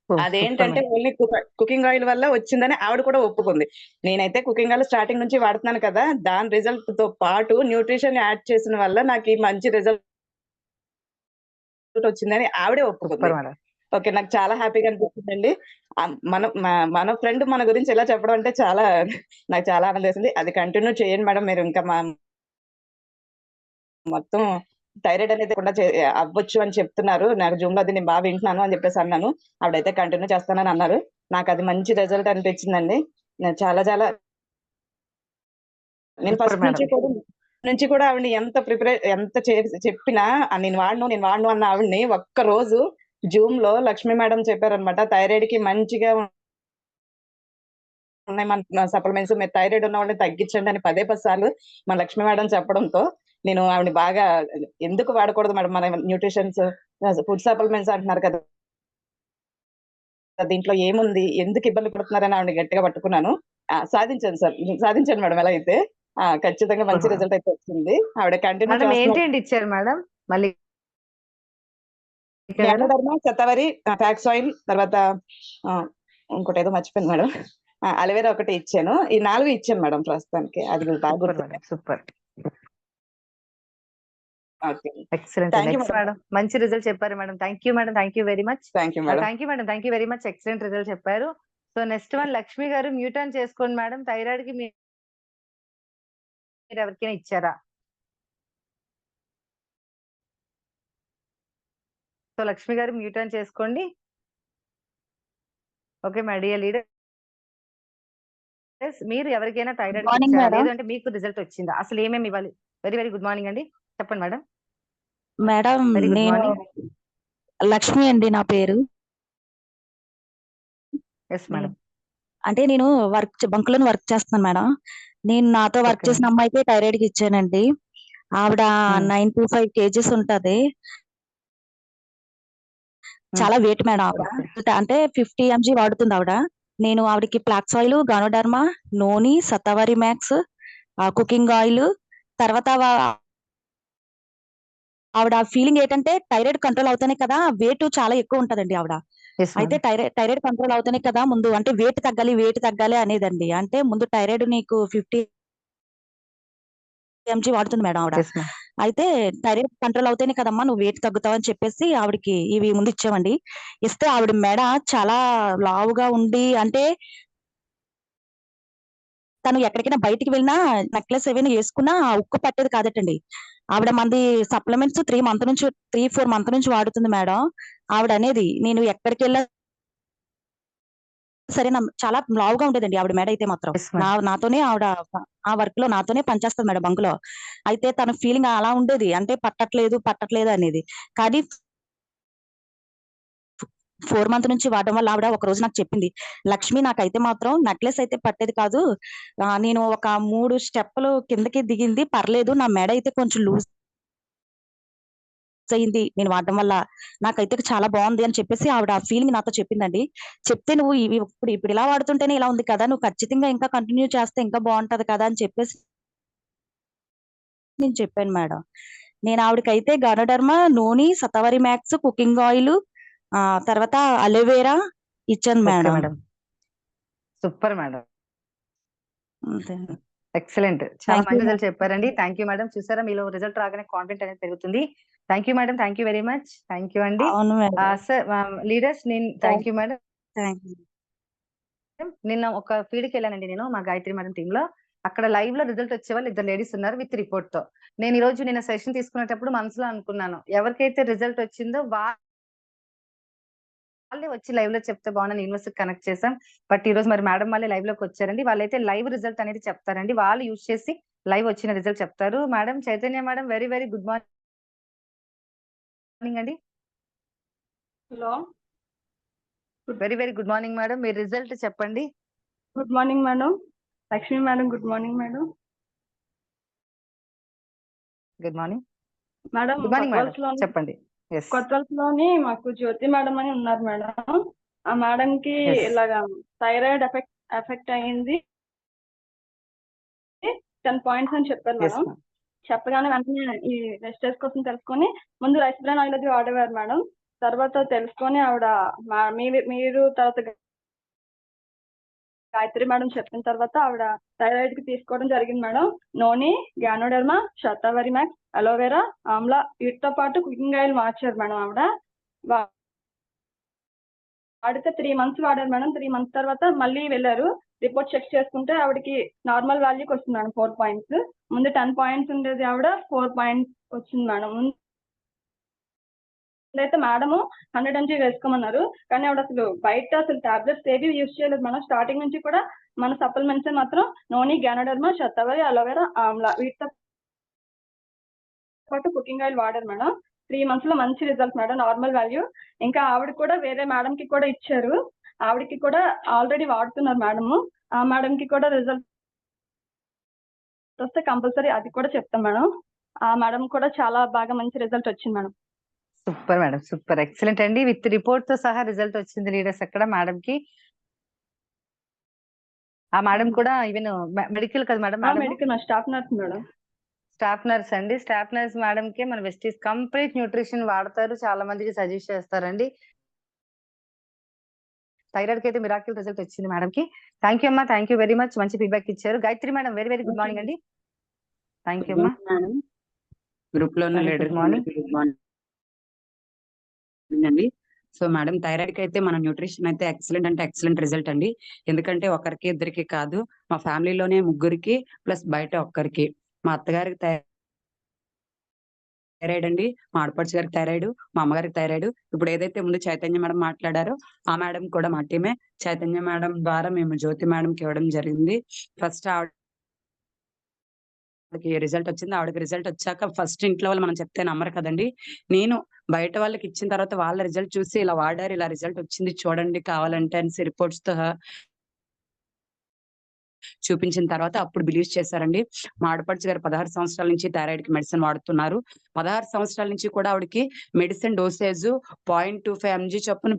అదేంటంటే ఓన్లీ కుకింగ్ ఆయిల్ వల్ల వచ్చిందని ఆవిడ కూడా ఒప్పుకుంది. నేనైతే కుకింగ్ ఆయిల్ స్టార్టింగ్ నుంచి వాడుతున్నాను కదా, దాని రిజల్ట్ తో పాటు న్యూట్రిషన్ యాడ్ చేసిన వల్ల నాకు ఈ మంచి రిజల్ట్ వచ్చిందని ఆవిడే ఒప్పుకుంది. ఓకే, నాకు చాలా హ్యాపీగా అనిపిస్తుందండి. మన ఫ్రెండ్ మన గురించి ఎలా చెప్పడం అంటే నాకు చాలా ఆనందం వేసింది. అది కంటిన్యూ చేయండి మేడం. మీరు ఇంకా మొత్తం థైరాయిడ్ అనేది కూడా అవ్వచ్చు అని చెప్తున్నారు. నాకు జూమ్ లో అది నేను బాగా వింటున్నాను అని చెప్పేసి అన్నాను. ఆవిడైతే కంటిన్యూ చేస్తానని అన్నారు. నాకు అది మంచి రిజల్ట్ అనిపించిందండి. చాలా నేను ఫస్ట్ నుంచి కూడా ఆవిడని ఎంత చెప్పినా నేను వాడను అన్న ఆవిడని ఒక్క రోజు జూమ్ లో లక్ష్మీ మేడం చెప్పారనమాట, థైరాయిడ్ కి మంచిగా ఉన్నాయి మన సప్లిమెంట్స్, మీరు థైరాయిడ్ ఉన్న వాళ్ళని తగ్గించండి అని 10 సార్లు మన లక్ష్మీ మేడం చెప్పడంతో నేను ఆవిడ బాగా ఎందుకు వాడకూడదు మేడం మన న్యూట్రిషన్స్ ఫుడ్ సప్లిమెంట్స్ అంటున్నారు కదా, దీంట్లో ఏముంది, ఎందుకు ఇబ్బంది పడుతున్నారని ఆవిడ గట్టిగా పట్టుకున్నాను. సాధించాను సార్, సాధించాను మేడం. ఎలా అయితే ఖచ్చితంగా మంచి రిజల్ట్ అయితే వచ్చింది. ఆవిడ కంటిన్యూ మేడం చేస్తున్నారు. ఏంటండి ఇచ్చారు మేడం మళ్ళీ? జ్ఞానధర్మ, శతవరి, ఫ్యాక్స్ ఆయిల్, తర్వాత ఇంకోటి ఏదో మర్చిపోయింది మేడం, అలోవెరా ఒకటి ఇచ్చాను. ఈ 4 ఇచ్చాను మేడం ప్రస్తుతానికి. అది బాగా గుర్తు. Super. Okay, excellent thank you madam. మంచి రిజల్ట్ చెప్పారు madam. Thank you madam. Thank you very much. Thank you madam. Thank you madam. Thank you very much. Excellent result చెప్పారు. సో నెక్స్ట్ వన్ లక్ష్మి గారు, మ్యూట్ ఆన్ చేసుకోండి మేడం. థైరాయిడ్ కి మీరు ఎవరికైనా ఇచ్చారా? సో లక్ష్మి గారు మ్యూట్ ఆన్ చేసుకోండి. ఓకే మై డియర్ లీడర్, మీరు ఎవరికైనా థైరాయిడ్ ఇచ్చారా? లేదంటే మీకు రిజల్ట్ వచ్చిందా? అసలు ఏమేమి ఇవ్వాలి? వెరీ వెరీ గుడ్ మార్నింగ్ అండి, చెప్పండి మేడం. మేడం వెరీ గుడ్ నేను మార్నింగ్. లక్ష్మి అండి నా పేరు. Yes madam. అంటే నేను బంకులో వర్క్ చేస్తున్నాను మేడం. నేను నాతో వర్క్ Okay. చేసిన అమ్మాయికి థైరాయిడ్ కి ఇచ్చానండి. ఆవిడ 95 kgs ఉంటది. చాలా వెయిట్ మేడం ఆవిడ. అంటే 50 mg వాడుతుంది ఆవిడ. నేను ఆవిడకి flax oil, ganoderma, noni, Shatavari max, cooking oil, తర్వాత ఆవిడ ఫీలింగ్ ఏంటంటే థైరాయిడ్ కంట్రోల్ అవుతానే కదా వెయిట్ చాలా ఎక్కువ ఉంటదండి ఆవిడ. అయితే థైరాయిడ్ కంట్రోల్ అవుతానే కదా ముందు అంటే వెయిట్ తగ్గాలి అనేదండి. అంటే ముందు థైరాయిడ్ నీకు 50 mg వాడుతుంది మేడం ఆవిడ. అయితే థైరాయిడ్ కంట్రోల్ అవుతానే కదమ్మా నువ్వు వెయిట్ తగ్గుతావు అని చెప్పేసి ఆవిడకి ఇవి ముందు ఇచ్చామండి. ఇస్తే ఆవిడ మెడ చాలా లావుగా ఉండి, అంటే తను ఎక్కడికైనా బయటికి వెళ్ళినా నెక్లెస్ ఏమైనా వేసుకున్నా ఉక్కు పట్టేది కాదటండి. ఆవిడ మంది సప్లిమెంట్స్ 3-4 మంత్ నుంచి వాడుతుంది మేడం. ఆవిడ అనేది నేను ఎక్కడికి వెళ్ళా సరే చాలా లావుగా ఉండేదండి ఆవిడ మేడ అయితే మాత్రం. నాతోనే ఆవిడ ఆ వర్క్ లో నాతోనే పనిచేస్తుంది మేడం బంకులో. అయితే తన ఫీలింగ్ అలా ఉండేది, అంటే పట్టట్లేదు అనేది. కానీ 4 మంత్ నుంచి వాడడం వల్ల ఆవిడ ఒక రోజు నాకు చెప్పింది, లక్ష్మి నాకైతే మాత్రం నెక్లెస్ అయితే పట్టేది కాదు, నేను ఒక 3 స్టెప్పులు కిందకి దిగింది పర్లేదు, నా మెడ అయితే కొంచెం లూజ్ అయింది నేను వాడడం వల్ల, నాకైతే చాలా బాగుంది అని చెప్పేసి ఆవిడ ఆ ఫీలింగ్ నాతో చెప్పిందండి. చెప్తే నువ్వు ఇవి ఇప్పుడు ఇలా వాడుతుంటేనే ఇలా ఉంది కదా, నువ్వు ఖచ్చితంగా ఇంకా కంటిన్యూ చేస్తే ఇంకా బాగుంటది కదా అని చెప్పేసి నేను చెప్పాను మేడం. నేను ఆవిడకైతే గానోడర్మా, నూనె, సతవరి మ్యాక్స్, కుకింగ్ ఆయిల్, తర్వాత అలోవెరా ఇచ్చాను మేడం. Super madam, excellent. చాలా మంచి రిజల్ట్ చెప్పారండి. Thank you madam. చూసారా మీలో రిజల్ట్ రాగానే కాన్ఫిడెంట్ అనేది పెరుగుతుంది. Thank you madam. Thank you very much. Thank you అండి. సార్ లీడర్స్, నేను థ్యాంక్ యూ మేడం. నిన్న ఒక ఫీల్డ్కి వెళ్ళానండి నేను, మా గాయత్రి మేడం టీమ్ లో. అక్కడ లైవ్ లో రిజల్ట్ వచ్చే వాళ్ళు 2 లేడీస్ ఉన్నారు విత్ రిపోర్ట్ తో. నేను ఈ రోజు నిన్న సెషన్ తీసుకునేటప్పుడు మనసులో అనుకున్నాను, ఎవరికైతే రిజల్ట్ వచ్చిందో వాళ్ళే వచ్చి లైవ్ లో చెప్తే బాగుందని యూనివర్సిటీ కనెక్ట్ చేశాం. బట్ ఈ రోజు మరి మేడం వాళ్ళే లైవ్ లోకి వచ్చారండి. వాళ్ళైతే లైవ్ రిజల్ట్ అనేది చెప్తారండి. వాళ్ళు యూజ్ చేసి లైవ్ వచ్చిన రిజల్ట్ చెప్తారు. Madam Chaitanya madam, very very good morning అండి. Hello, very very good morning madam. మీ రిజల్ట్ చెప్పండి. Good morning madam. Lakshmi madam, good morning madam. Good morning madam, good morning madam, చెప్పండి. కొత్తలోని మాకు జ్యోతి మేడం అని ఉన్నారు మేడం. ఆ మేడం కి ఇలాగా థైరాయిడ్ ఎఫెక్ట్ అయ్యింది, 10 పాయింట్స్ అని చెప్పారు మేడం. చెప్పగానే వెంటనే ఈ రెస్టేజ్ కోసం తెలుసుకొని ముందు రైస్ బ్రాన్ ఆయిల్ అది వాడేవారు మేడం. తర్వాత తెలుసుకొని ఆవిడ మీరు తర్వాత గాయత్రి మేడం చెప్పిన తర్వాత ఆవిడ థైరాయిడ్ కి తీసుకోవడం జరిగింది madam. Noni, ganoderma, Shatavari max, aloe vera, amla వీటితో పాటు కుకింగ్ ఆయిల్ మార్చారు మేడం. ఆవిడ వాడితే 3 months వాడారు మేడం. 3 months తర్వాత మళ్ళీ వెళ్ళారు, రిపోర్ట్ చెక్ చేసుకుంటే ఆవిడకి నార్మల్ వాల్యూకి వస్తుంది మేడం 4 points. ముందు 10 points ఉండేది, ఆవిడ 4 points వచ్చింది మేడం. అయితే మేడము 100 mg వేసుకోమన్నారు, కానీ ఆవిడ బయట టాబ్లెట్స్ ఏవి యూజ్ చేయలేదు మేడం. స్టార్టింగ్ నుంచి కూడా మన సప్లిమెంట్స్ మాత్రం నోని, గ్యానోడర్మా, శతావరి, అలోవెరా, ఆమ్లా వీటితో పాటు కుకింగ్ ఆయిల్ వాడారు మేడం. 3 months లో మంచి రిజల్ట్ మేడం, నార్మల్ వాల్యూ. ఇంకా ఆవిడ కూడా వేరే మేడం కి కూడా ఇచ్చారు, ఆవిడకి కూడా ఆల్రెడీ వాడుతున్నారు మేడము. ఆ మేడం కి కూడా రిజల్ట్ వస్తే కంపల్సరీ అది కూడా చెప్తాం మేడం. ఆ మేడం కూడా చాలా బాగా మంచి రిజల్ట్ వచ్చింది madam. Super madam, super, excellent అండి. విత్ రిపోర్ట్ తో సహా రిజల్ట్ వచ్చింది లీడర్స్ అక్కడ మేడం కి. ఆ మేడం కూడా ఈవెన్ మెడికల్ కదా madam? Medical staff nurse madam. Staff nurse అండి. స్టాఫ్ నర్స్ మేడం కి మన వెస్టీస్ కంప్లీట్ న్యూట్రిషన్ వాడతారు, చాలా మందికి సజెస్ట్ చేస్తారండి. థైరాయిడ్ కి అయితే మిరాకిల్ రిజల్ట్ వచ్చింది మేడం కి. థ్యాంక్ యూ అమ్మా, థ్యాంక్ యూ వెరీ మచ్, మంచి ఫీడ్బ్యాక్ ఇచ్చారు. Gayatri madam, very very good morning అండి. థ్యాంక్ యూ అమ్మా. గ్రూప్ లో ఉన్న Very good లీడర్స్ morning. అందరికీ గుడ్ మార్నింగ్ అండి. సో మేడం, థైరాయిడ్ కి అయితే మన న్యూట్రిషన్ అయితే ఎక్సలెంట్ అంటే ఎక్సలెంట్ రిజల్ట్ అండి. ఎందుకంటే ఒకరికి ఇద్దరికి కాదు, మా ఫ్యామిలీలోనే ముగ్గురికి ప్లస్ బయట ఒక్కరికి. మా అత్తగారికి థైరాయిడ్ అండి, మా ఆడపడుచు గారికి థైరాయిడ్, మా అమ్మగారికి థైరాయిడ్. ఇప్పుడు ఏదైతే ముందు చైతన్య మేడం మాట్లాడారో ఆ మేడం కూడా మా టీమే. చైతన్య మేడం ద్వారా మేము జ్యోతి మేడంకి ఇవ్వడం జరిగింది. ఫస్ట్ ఆవిడకి రిజల్ట్ వచ్చింది. ఆవిడకి రిజల్ట్ వచ్చాక ఫస్ట్ ఇంట్లో వాళ్ళు మనం చెప్తే నమ్మరు కదండి. నేను బయట వాళ్ళకి ఇచ్చిన తర్వాత వాళ్ళ రిజల్ట్ చూసి ఇలా వాడారు, ఇలా రిజల్ట్ వచ్చింది చూడండి కావాలంటే అనేసి రిపోర్ట్స్ తో చూపించిన తర్వాత అప్పుడు బిలీవ్ చేశారండి. మా ఆడపడుచు గారు 16 సంవత్సరాల నుంచి థైరాయిడ్ కి మెడిసిన్ వాడుతున్నారు. 16 సంవత్సరాల నుంచి కూడా ఆవిడకి మెడిసిన్ డోసేజ్ 0.25 mg చొప్పున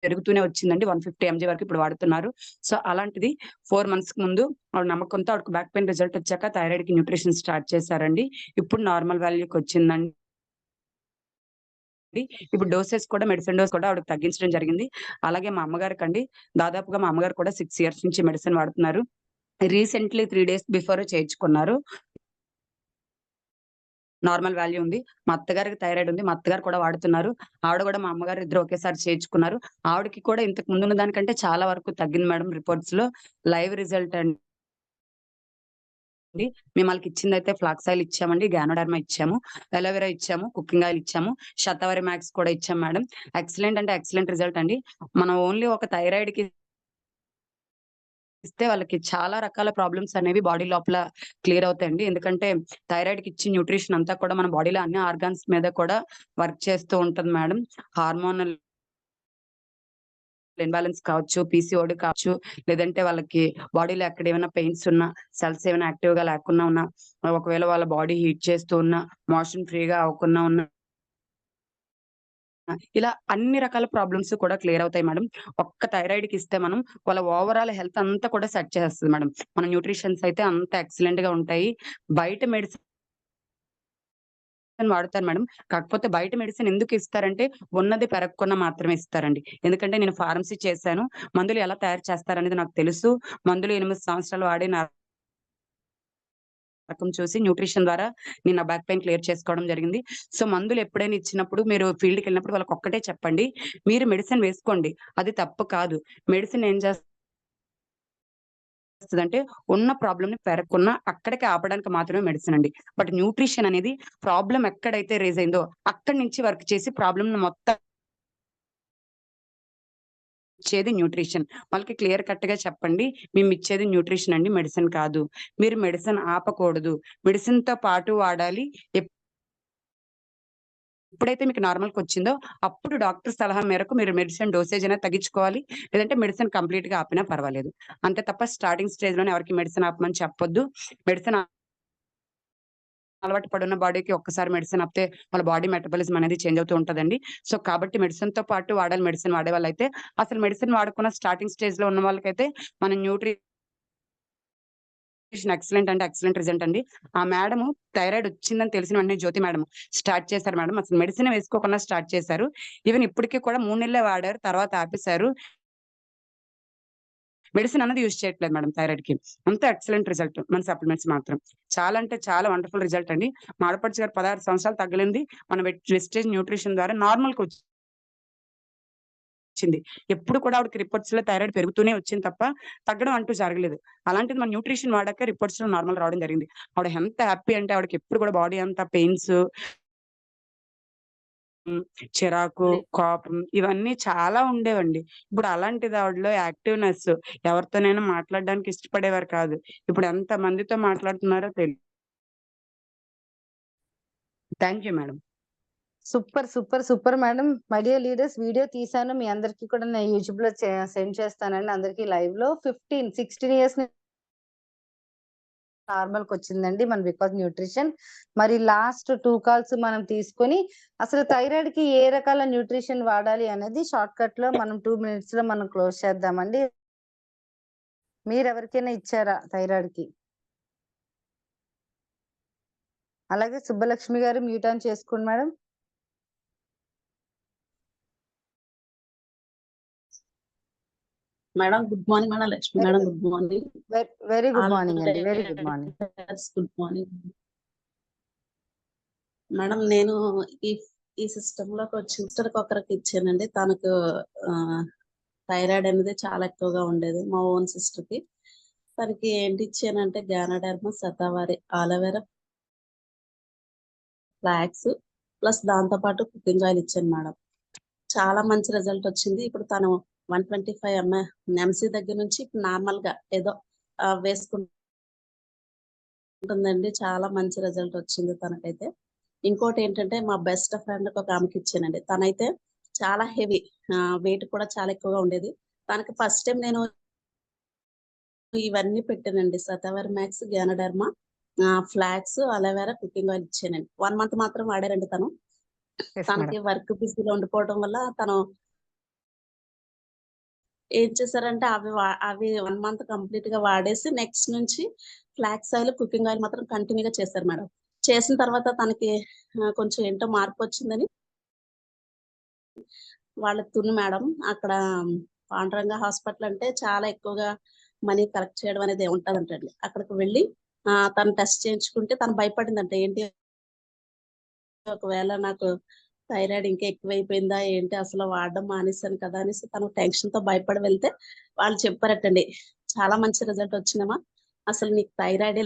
పెరుగుతూనే వచ్చిందండి. 150 mg వరకు ఇప్పుడు వాడుతున్నారు. సో అలాంటిది 4 months ముందు ఆవిడ నమ్మకంతో ఆవిడకి బ్యాక్ పెయిన్ రిజల్ట్ వచ్చాక థైరాయిడ్ కి న్యూట్రిషన్ స్టార్ట్ చేశారండి. ఇప్పుడు నార్మల్ వాల్యూకి వచ్చిందండి. ఇప్పుడు డోసెస్ కూడా మెడిసిన్ డోస్ కూడా ఆవిడకి తగ్గించడం జరిగింది. అలాగే మా అమ్మగారికి అండి, దాదాపుగా మా అమ్మగారు కూడా 6 years నుంచి మెడిసిన్ వాడుతున్నారు. రీసెంట్లీ 3 days బిఫోర్ చేయించుకున్నారు. నార్మల్ వాల్యూ ఉంది. మా అత్తగారికి థైరాయిడ్ ఉంది, మా అత్తగారు కూడా వాడుతున్నారు. ఆవిడ కూడా మా అమ్మగారు ఇద్దరు ఒకేసారి చేయించుకున్నారు. ఆవిడకి కూడా ఇంతకు ముందు ఉన్న దానికంటే చాలా వరకు తగ్గింది మేడం. రిపోర్ట్స్ లో లైవ్ రిజల్ట్ అండి. మేము వాళ్ళకి ఇచ్చింది అయితే ఫ్లాక్స్ ఆయిల్ ఇచ్చామండి, గ్యానోడర్మా ఇచ్చాము, అలోవెరా ఇచ్చాము, కుకింగ్ ఆయిల్ ఇచ్చాము, శతావరి మ్యాక్స్ కూడా ఇచ్చాం మేడం. ఎక్సలెంట్ అంటే ఎక్సలెంట్ రిజల్ట్ అండి. మనం ఓన్లీ ఒక థైరాయిడ్ కి ఇస్తే వాళ్ళకి చాలా రకాల ప్రాబ్లమ్స్ అనేవి బాడీ లోపల క్లియర్ అవుతాయండి. ఎందుకంటే థైరాయిడ్ కి ఇచ్చిన న్యూట్రిషన్ అంతా కూడా మన బాడీలో అన్ని ఆర్గాన్స్ మీద కూడా వర్క్ చేస్తూ ఉంటుంది మేడం. హార్మోనల్ ఇన్బాలెన్స్ కావచ్చు, పీసీఓడి కావచ్చు, లేదంటే వాళ్ళకి బాడీలో ఎక్కడ ఏమైనా పెయిన్స్ ఉన్నా, సెల్స్ ఏమైనా యాక్టివ్ గా లేకుండా ఉన్నా, ఒకవేళ వాళ్ళ బాడీ హీట్ చేస్తూ ఉన్నా, మోషన్ ఫ్రీగా అవ్వకుండా ఉన్నా, ఇలా అన్ని రకాల ప్రాబ్లమ్స్ కూడా క్లియర్ అవుతాయి మేడం. ఒక్క థైరాయిడ్ కి ఇస్తే మనం వాళ్ళ ఓవరాల్ హెల్త్ అంతా కూడా సెట్ చేస్తుంది మేడం. మన న్యూట్రిషన్స్ అయితే అంత ఎక్సలెంట్ గా ఉంటాయి. బయట మెడిసిన్ వాడతారు మేడం. కాకపోతే బయట మెడిసిన్ ఎందుకు ఇస్తారంటే ఉన్నది పెరగకుండా మాత్రమే ఇస్తారండి. ఎందుకంటే నేను ఫార్మసీ చేశాను, మందులు ఎలా తయారు చేస్తారనేది నాకు తెలుసు. మందులు 8 సంవత్సరాలు వాడి నా రకం చూసి న్యూట్రిషన్ ద్వారా నేను నా బ్యాక్ పెయిన్ క్లియర్ చేసుకోవడం జరిగింది. సో మందులు ఎప్పుడైనా ఇచ్చినప్పుడు మీరు ఫీల్డ్కి వెళ్ళినప్పుడు వాళ్ళకి ఒక్కటే చెప్పండి, మీరు మెడిసిన్ వేసుకోండి, అది తప్పు కాదు. మెడిసిన్ ఏం చేస్తుందంటే ఉన్న ప్రాబ్లమ్ ని పెరగకుండా అక్కడికి ఆపడానికి మాత్రమే మెడిసిన్ అండి. బట్ న్యూట్రిషన్ అనేది ప్రాబ్లం ఎక్కడైతే రేజ్ అయిందో అక్కడి నుంచి వర్క్ చేసి ప్రాబ్లమ్ మొత్తం ఇచ్చేది న్యూట్రిషన్. వాళ్ళకి క్లియర్ కట్ గా చెప్పండి, మేము ఇచ్చేది న్యూట్రిషన్ అండి, మెడిసిన్ కాదు. మీరు మెడిసిన్ ఆపకూడదు, మెడిసిన్ తో పాటు వాడాలి. ఎప్పుడైతే మీకు నార్మల్కి వచ్చిందో అప్పుడు డాక్టర్ సలహా మేరకు మీరు మెడిసిన్ డోసేజ్ అనేది తగ్గించుకోవాలి, లేదంటే మెడిసిన్ కంప్లీట్ గా ఆపినా పర్వాలేదు. అంతే తప్ప స్టార్టింగ్ స్టేజ్ లోనే ఎవరికి మెడిసిన్ ఆపమని చెప్పొద్దు. మెడిసిన్ అలవాటు పడున్న బాడీకి ఒక్కసారి మెడిసిన్ ఆపితే వాళ్ళ బాడీ మెటబాలిజం అనేది చేంజ్ అవుతూ ఉంటదండి. సో కాబట్టి మెడిసిన్ తో పాటు వాడాలి. మెడిసిన్ వాడే వాళ్ళైతే, అసలు మెడిసిన్ వాడుకున్న స్టార్టింగ్ స్టేజ్ లో ఉన్న వాళ్ళకైతే మన న్యూట్రిషన్ ఎక్సలెంట్ అంటే ఎక్సలెంట్ రిజల్ట్ అండి. ఆ మేడం థైరాయిడ్ వచ్చిందని తెలిసిన వెంటనే జ్యోతి మేడం స్టార్ట్ చేశారు మేడం. అసలు మెడిసిన్ వేసుకోకుండా స్టార్ట్ చేశారు. ఈవెన్ ఇప్పటికీ కూడా 3 నెలలే వాడారు, తర్వాత ఆపేశారు. మెడిసిన్ అనేది యూజ్ చేయట్లేదు మేడం థైరాయిడ్ కి. అంత ఎక్సలెంట్ రిజల్ట్ మన సప్లిమెంట్స్ మాత్రం. చాలా అంటే చాలా వండర్ఫుల్ రిజల్ట్ అండి. మా ఆడపడుచు గారు 16 సంవత్సరాలు తగ్గలింది మన వెస్టేజ్ న్యూట్రిషన్ ద్వారా నార్మల్ కి వచ్చింది. ఎప్పుడు కూడా ఆవిడకి రిపోర్ట్స్ లో థైరాయిడ్ పెరుగుతూనే వచ్చింది తప్ప తగ్గడం అంటూ జరగలేదు. అలాంటిది మన న్యూట్రిషన్ వాడాక రిపోర్ట్స్ లో నార్మల్ రావడం జరిగింది. ఆవిడ ఎంత హ్యాపీ అంటే ఆవిడకి ఎప్పుడు కూడా బాడీ అంతా పెయిన్స్, చిరాకు, కోపం ఇవన్నీ చాలా ఉండేవండి. ఇప్పుడు అలాంటిది ఆవిడలో యాక్టివ్నెస్, ఎవరితోనైనా మాట్లాడడానికి ఇష్టపడేవారు కాదు. ఇప్పుడు ఎంత మందితో మాట్లాడుతున్నారో తెలియదు. Thank you madam. Super super super madam. My dear leaders, video తీసాను, మీ అందరికీ కూడా నేను యూట్యూబ్ లో సెండ్ చేస్తానండి అందరికి లైవ్ లో. 16 years నార్మల్ కి వచ్చిందండి మన బికాస్ న్యూట్రిషన్. మరి లాస్ట్ 2 కాల్స్ మనం తీసుకొని అసలు థైరాయిడ్ కి ఏ రకాల న్యూట్రిషన్ వాడాలి అనేది షార్ట్ కట్ లో మనం 2 minutes లో మనం క్లోజ్ చేద్దామండి. మీరు ఎవరికైనా ఇచ్చారా థైరాయిడ్ కి? అలాగే సుబ్బలక్ష్మి గారు మ్యూట్ ఆన్ చేసుకోండి madam. Madam good morning madam. Lakshmi madam good morning. Very good morning అండి. Very good morning. Good morning madam. నేను ఈ సిస్టమ్ లోకి వచ్చి సిస్టర్కి ఒకరికి ఇచ్చానండి. తనకు థైరాయిడ్ అనేది చాలా ఎక్కువగా ఉండేది మా ఓన్ సిస్టర్ కి. తనకి ఏంటి ఇచ్చానంటే గానాడర్మా, శతావారి, ఆలోవెరా, ఫ్లాక్స్ ప్లస్ దాంతో పాటు కుకింగ్ ఆయిల్ ఇచ్చాను మేడం. చాలా మంచి రిజల్ట్ వచ్చింది. ఇప్పుడు తను 125 mg దగ్గర నుంచి నార్మల్ గా ఏదో వేసుకుంటుందండి. చాలా మంచి రిజల్ట్ వచ్చింది తనకైతే. ఇంకోటి ఏంటంటే మా బెస్ట్ ఫ్రెండ్ ఒక ఆమెకి ఇచ్చానండి. తనైతే చాలా హెవీ వెయిట్ కూడా చాలా ఎక్కువగా ఉండేది. తనకి ఫస్ట్ టైం నేను ఇవన్నీ పెట్టానండి. Shatavari max, ganoderma, flax, aloe vera, cooking oil ఇచ్చానండి. 1 month మాత్రం వాడారండి తను. తనకి వర్క్ బిజీలో ఉండిపోవడం వల్ల తను ఏం చేశారంటే అవి 1 month కంప్లీట్ గా వాడేసి నెక్స్ట్ నుంచి ఫ్లాక్స్ ఆయిల్, కుకింగ్ ఆయిల్ మాత్రం కంటిన్యూగా చేశారు మేడం. చేసిన తర్వాత తనకి కొంచెం ఏంటో మార్పు వచ్చిందని వాళ్ళ తుని మేడం అక్కడ పాండురంగ హాస్పిటల్ అంటే చాలా ఎక్కువగా మనీ కలెక్ట్ చేయడం అనేది ఉంటుందంటండి. అక్కడికి వెళ్ళి తను టెస్ట్ చేయించుకుంటే తను భయపడిందంట. ఏంటి ఒకవేళ నాకు థైరాయిడ్ ఇంకా ఎక్కువైపోయిందా ఏంటి, అసలు వాడడం మానేశాను కదా అనేసి తను టెన్షన్ తో భయపడి వెళ్తే వాళ్ళు చెప్పారటండి, చాలా మంచి రిజల్ట్ వచ్చిందమ్మా, అసలు నీకు థైరాయిడ్